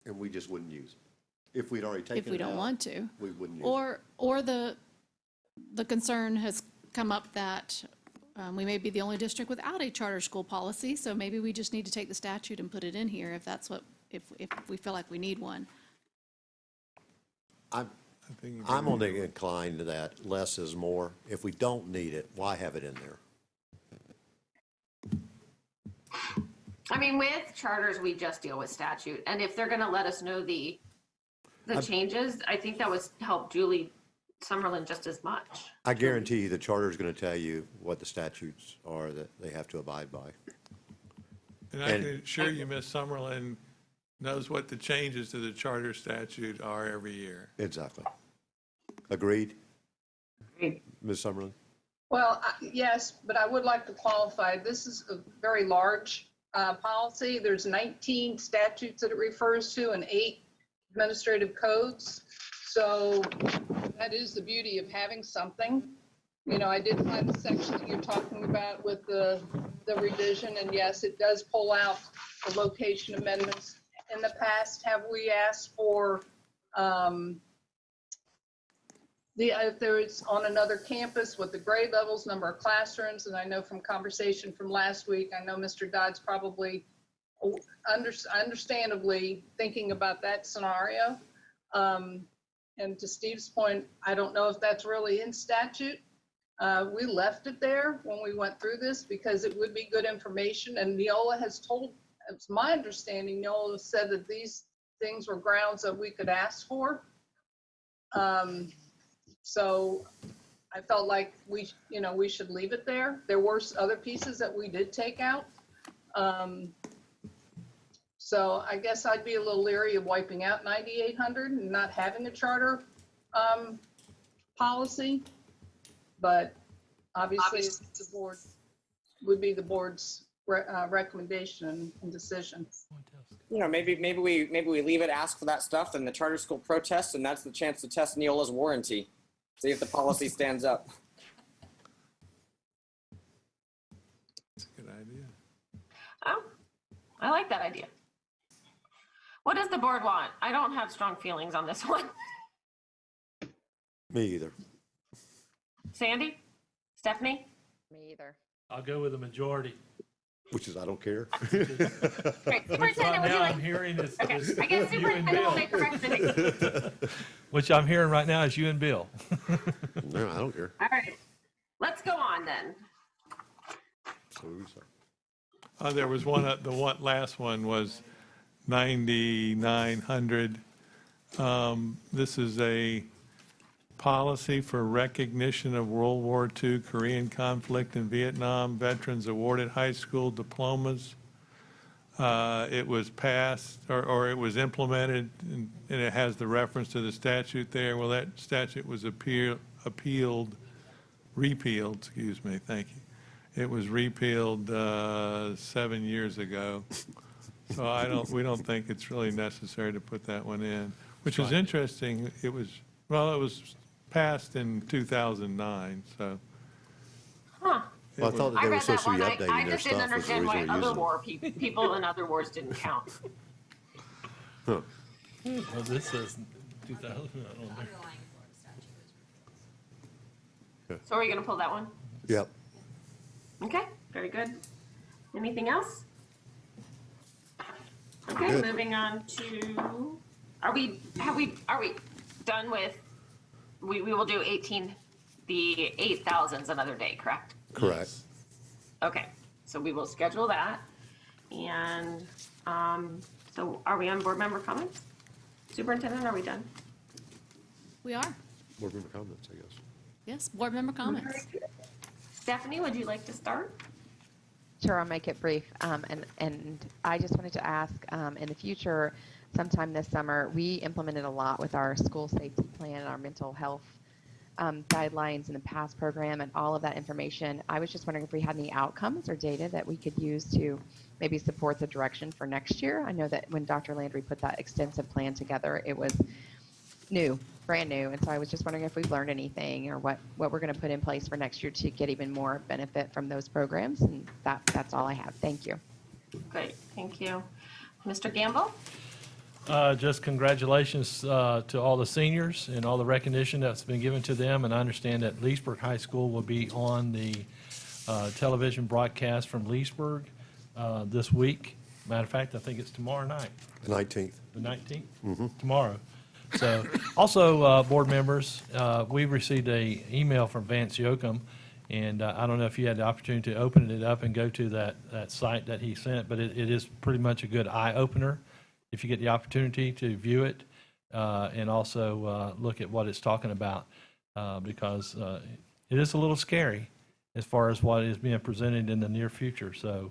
And we just wouldn't use it. If we'd already taken it out. If we don't want to. We wouldn't use it. Or the concern has come up that we may be the only district without a charter school policy, so maybe we just need to take the statute and put it in here if that's what, if we feel like we need one. I'm only inclined to that less is more. If we don't need it, why have it in there? I mean, with charters, we just deal with statute, and if they're gonna let us know the changes, I think that would help Julie Summerlin just as much. I guarantee you the charter is going to tell you what the statutes are that they have to abide by. And I can assure you, Ms. Summerlin knows what the changes to the charter statute are every year. Exactly. Agreed? Agreed. Ms. Summerlin? Well, yes, but I would like to qualify. This is a very large policy. There's 19 statutes that it refers to and 8 administrative codes. So that is the beauty of having something. You know, I did find the section that you're talking about with the revision, and yes, it does pull out the location amendments. In the past, have we asked for if there is on another campus with the grade levels, number of classrooms, and I know from conversation from last week, I know Mr. Dodd's probably understandably thinking about that scenario. And to Steve's point, I don't know if that's really in statute. We left it there when we went through this because it would be good information. And Neola has told, it's my understanding, Neola said that these things were grounds that we could ask for. So I felt like we should leave it there. There were other pieces that we did take out. So I guess I'd be a little leery of wiping out 9800 and not having a charter policy. But obviously the board would be the board's recommendation and decision. You know, maybe we leave it, ask for that stuff, and the charter school protests, and that's the chance to test Neola's warranty. See if the policy stands up. That's a good idea. Oh, I like that idea. What does the board want? I don't have strong feelings on this one. Me either. Sandy? Stephanie? Me either. I'll go with the majority. Which is, I don't care. Great. Superintendent, would you Now like? I'm hearing is Okay, is I guess you and superintendent will Bill. make a recommendation. Which I'm hearing right now is you and Bill. No, I don't care. All right, let's go on then. So we say. There was one, the last one was 9,900. This is a policy for recognition of World War II, Korean conflict, and Vietnam veterans awarded high school diplomas. It was passed, or it was implemented, and it has the reference to the statute there. Well, that statute was repealed, excuse me, thank you. It was repealed 7 years ago. So we don't think it's really necessary to put that one in, which is interesting. It was passed in 2009, so. Huh. Well, I thought that they were read supposed to be one. updating I their just didn't stuff. Was the understand reason why we're other using war people in other wars didn't count. Huh. Well, this says 2000. I don't know. So are you gonna pull that one? Yep. Okay, very good. Anything else? Okay, Good. moving on to, are we done with, we will do 18, the 8,000s another day, correct? Correct. Okay, so we will schedule that. And so are we on board member comments? Superintendent, are we done? We are. Board member comments, I guess. Yes, board member comments. Stephanie, would you like to start? Sure, I'll make it brief. And I just wanted to ask, in the future, sometime this summer, we implemented a lot with our school safety plan and our mental health guidelines in the PASS program and all of that information. I was just wondering if we had any outcomes or data that we could use to maybe support the direction for next year. I know that when Dr. Landry put that extensive plan together, it was new, brand new. And so I was just wondering if we've learned anything or what we're going to put in place for next year to get even more benefit from those programs. And that's all I have. Thank you. Great, thank you. Mr. Gamble? Just congratulations to all the seniors and all the recognition that's been given to them. And I understand that Leesburg High School will be on the television broadcast from Leesburg this week. Matter of fact, I think it's tomorrow night. The 19th. The 19th? Mm-hmm. Tomorrow. So also, board members, we received an email from Vance Yoakum, And I don't know if you had the opportunity to open it up and go to that site that he sent, but it is pretty much a good eye opener if you get the opportunity to view it and also look at what it's talking about because it is a little scary as far as what is being presented in the near future. So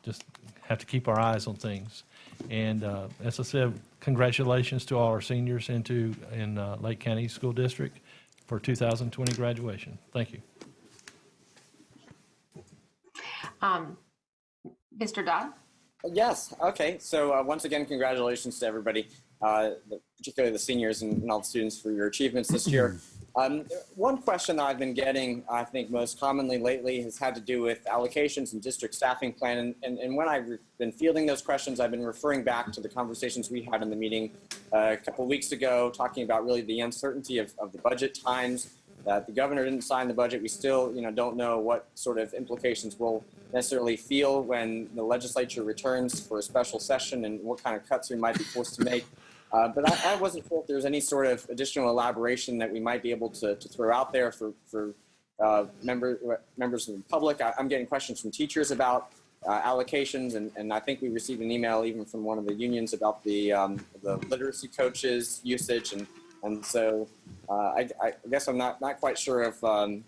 just have to keep our eyes on things. And as I said, congratulations to all our seniors in Lake County School District for 2020 graduation. Thank you. Mr. Dodd? Yes. Okay. So once again, congratulations to everybody, particularly the seniors and all the students for your achievements this year. One question that I've been getting, I think, most commonly lately has had to do with allocations and district staffing plan. And when I've been fielding those questions, I've been referring back to the conversations we had in the meeting a couple of weeks ago, talking about really the uncertainty of the budget times. The governor didn't sign the budget. We still, don't know what sort of implications we'll necessarily feel when the legislature returns for a special session and what kind of cuts we might be forced to make. But I wasn't sure if there was any sort of additional elaboration that we might be able to throw out there for members of the public. I'm getting questions from teachers about allocations, and I think we received an email even from one of the unions about the literacy coaches usage, and so I guess I'm not quite sure if I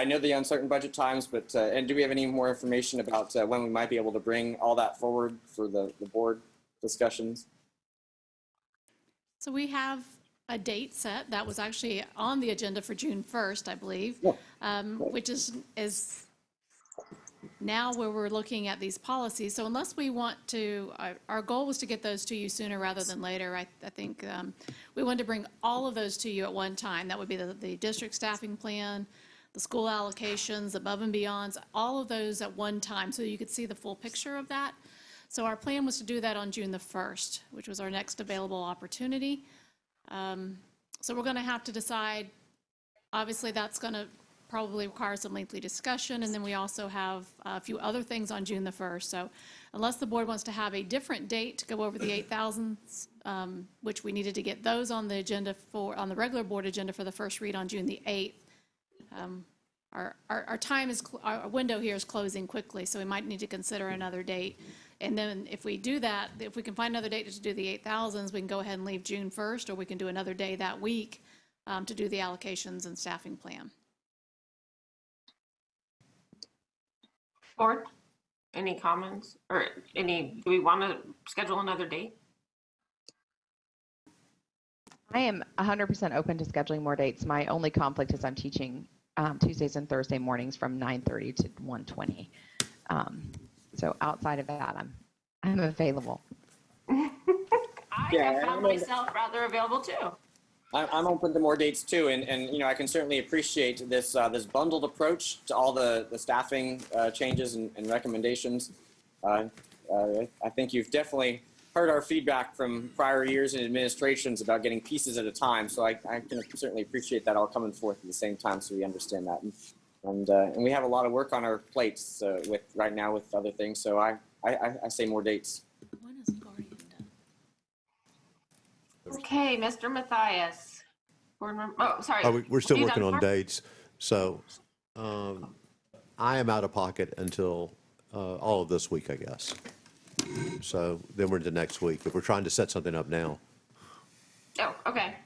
know the uncertain budget times, but and do we have any more information about when we might be able to bring all that forward for the board discussions? So we have a date set that was actually on the agenda for June 1st, I believe, which is now where we're looking at these policies. So unless we want to, our goal was to get those to you sooner rather than later. I think we wanted to bring all of those to you at one time. That would be the district staffing plan, the school allocations, above and beyonds, all of those at one time so you could see the full picture of that. So our plan was to do that on June the 1st, which was our next available opportunity. So we're going to have to decide, obviously that's going to probably require some lengthy discussion, and then we also have a few other things on June the 1st. So unless the board wants to have a different date to go over the 8,000s, which we needed to get those on the agenda on the regular board agenda for the first read on June the 8th, our window here is closing quickly, so we might need to consider another date. And then if we do that, if we can find another date to do the 8,000s, we can go ahead and leave June 1st, or we can do another day that week to do the allocations and staffing plan. Board, any comments or do we want to schedule another date? I am 100% open to scheduling more dates. My only conflict is I'm teaching Tuesdays and Thursday mornings from 9:30 to 1:20. So outside of that, I'm available. I have found myself rather available too. I'm open to more dates too, and I can certainly appreciate this this bundled approach to all the staffing changes and recommendations. I think you've definitely heard our feedback from prior years and administrations about getting pieces at a time. So I can certainly appreciate that all coming forth at the same time, so we understand that. And we have a lot of work on our plates right now with other things. So I say more dates. When is Guardian done? Okay, Mr. Matthias. Oh, sorry. We're still You working done, on Mark? dates. So I am out of pocket until all of this week, I guess. So then we're into next week. If we're trying to set something up now. Oh, okay.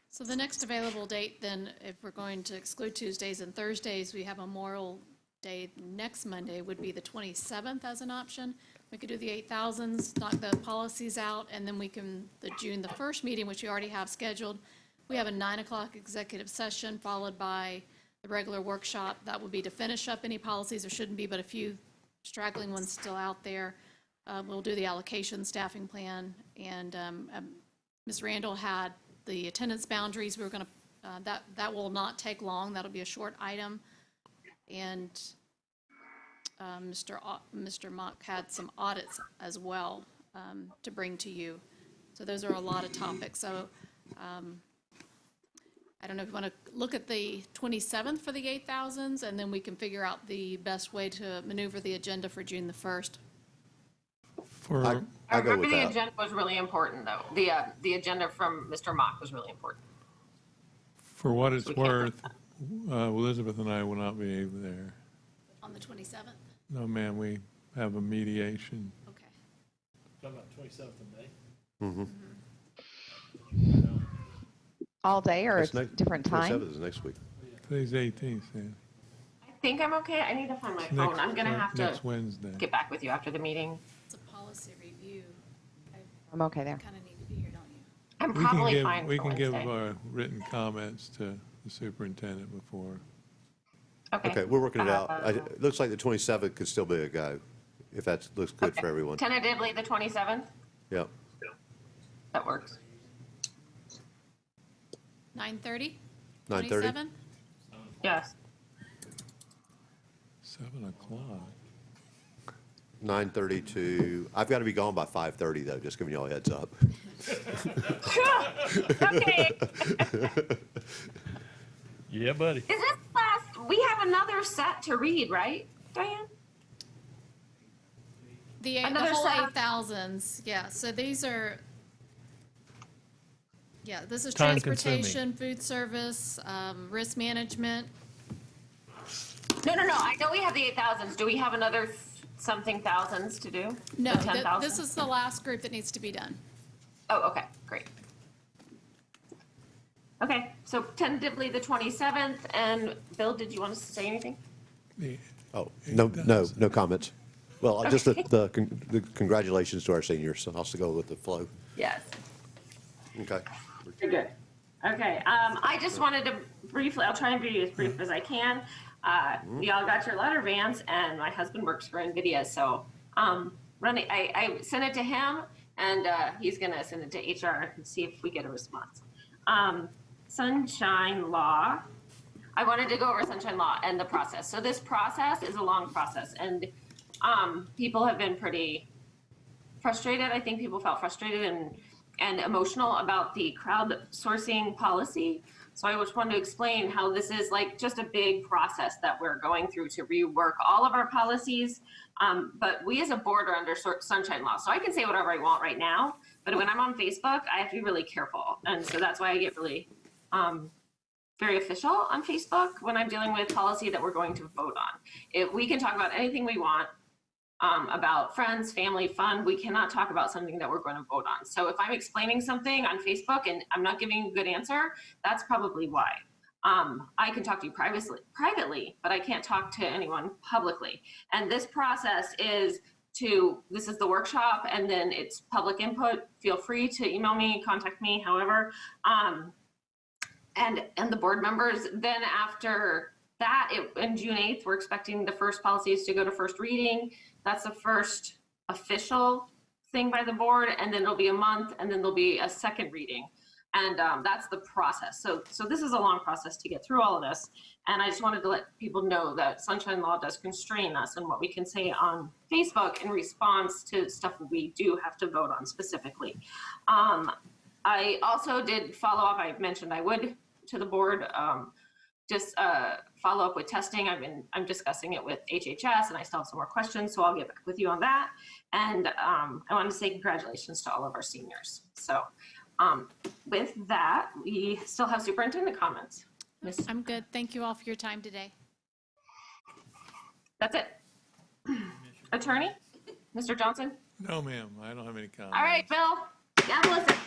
So the next available date then, if we're going to exclude Tuesdays and Thursdays, we have Memorial Day next Monday would be the 27th as an option. We could do the 8,000s, knock the policies out, and then we can, the June the 1st meeting, which we already have scheduled, we have a 9 o'clock executive session followed by the regular workshop. That would be to finish up any policies. There shouldn't be but a few straggling ones still out there. We'll do the allocation staffing plan, and Ms. Randall had the attendance boundaries. We're going to, that will not take long. That'll be a short item. And Mr. Mock had some audits as well to bring to you. So those are a lot of topics. So I don't know if you want to look at the 27th for the 8,000s, and then we can figure out the best way to maneuver the agenda for June the 1st. I go with the that. agenda was really important, though. The agenda from Mr. Mock was really important. For what it's worth, Elizabeth and I will not be there. On the 27th? No, ma'am, we have a mediation. Okay. Talking about 27th of May? Mm-hmm. All day or That's a different time? 27th is next week. Today's 18th, Sam. I think I'm okay. I need to find my phone. Next- I'm gonna have to next Wednesday. get back with you after the meeting. It's a policy review. I'm okay there. Kind of need to be here, don't you? I'm We can probably give- fine We for can give Wednesday. written comments to the superintendent before. Okay, we're working it out. Uh, It looks like the 27th could still be a go, if that looks good for everyone. Tentatively, the 27th? Yep. That works. 9:30? 9:30? 27? Yes. 7 o'clock. 9:30 to, I've got to be gone by 5:30 though, just giving you all a heads up. Okay. Yeah, buddy. Is this last, we have another set to read, right, Diane? The Another whole set of- 8,000s, yeah. So these are, yeah, this is Time-consuming. transportation, food service, risk management. No. I know we have the 8,000s. Do we have another something thousands to do? No, The 10,000? this is the last group that needs to be done. Oh, okay, great. Okay, so tentatively the 27th, and Bill, did you want to say anything? Oh, no comments. Well, just the congratulations to our seniors, so I'll still go with the flow. Yes. Okay. Very good. Okay, I just wanted to briefly, I'll try and be as brief as I can. Y'all got your letter, Vance, and my husband works for NVIDIA, so I sent it to him, and he's gonna send it to HR and see if we get a response. Sunshine Law. I wanted to go over Sunshine Law and the process. So this process is a long process, and people have been pretty frustrated. I think people felt frustrated and emotional about the crowdsourcing policy. So I just wanted to explain how this is like just a big process that we're going through to rework all of our policies. But we as a board are under Sunshine Law. So I can say whatever I want right now, but when I'm on Facebook, I have to be really careful. And so that's why I get really very official on Facebook when I'm dealing with policy that we're going to vote on. We can talk about anything we want, about friends, family, fun. We cannot talk about something that we're going to vote on. So if I'm explaining something on Facebook and I'm not giving a good answer, that's probably why. I can talk to you privately, but I can't talk to anyone publicly. And this process is this is the workshop, and then it's public input. Feel free to email me, contact me, however. And the board members, then after that, in June 8th, we're expecting the first policies to go to first reading. That's the first official thing by the board, and then it'll be a month, and then there'll be a second reading. And that's the process. So this is a long process to get through all of this. And I just wanted to let people know that Sunshine Law does constrain us in what we can say on Facebook in response to stuff we do have to vote on specifically. I also did follow up. I mentioned I would to the board, just follow up with testing. I'm discussing it with HHS, and I still have some more questions, so I'll get back with you on that. And I want to say congratulations to all of our seniors. So with that, we still have superintendent comments. I'm good. Thank you all for your time today. That's it. Attorney, Mr. Johnson? No, ma'am, I don't have any comments. All right, Bill, God bless it.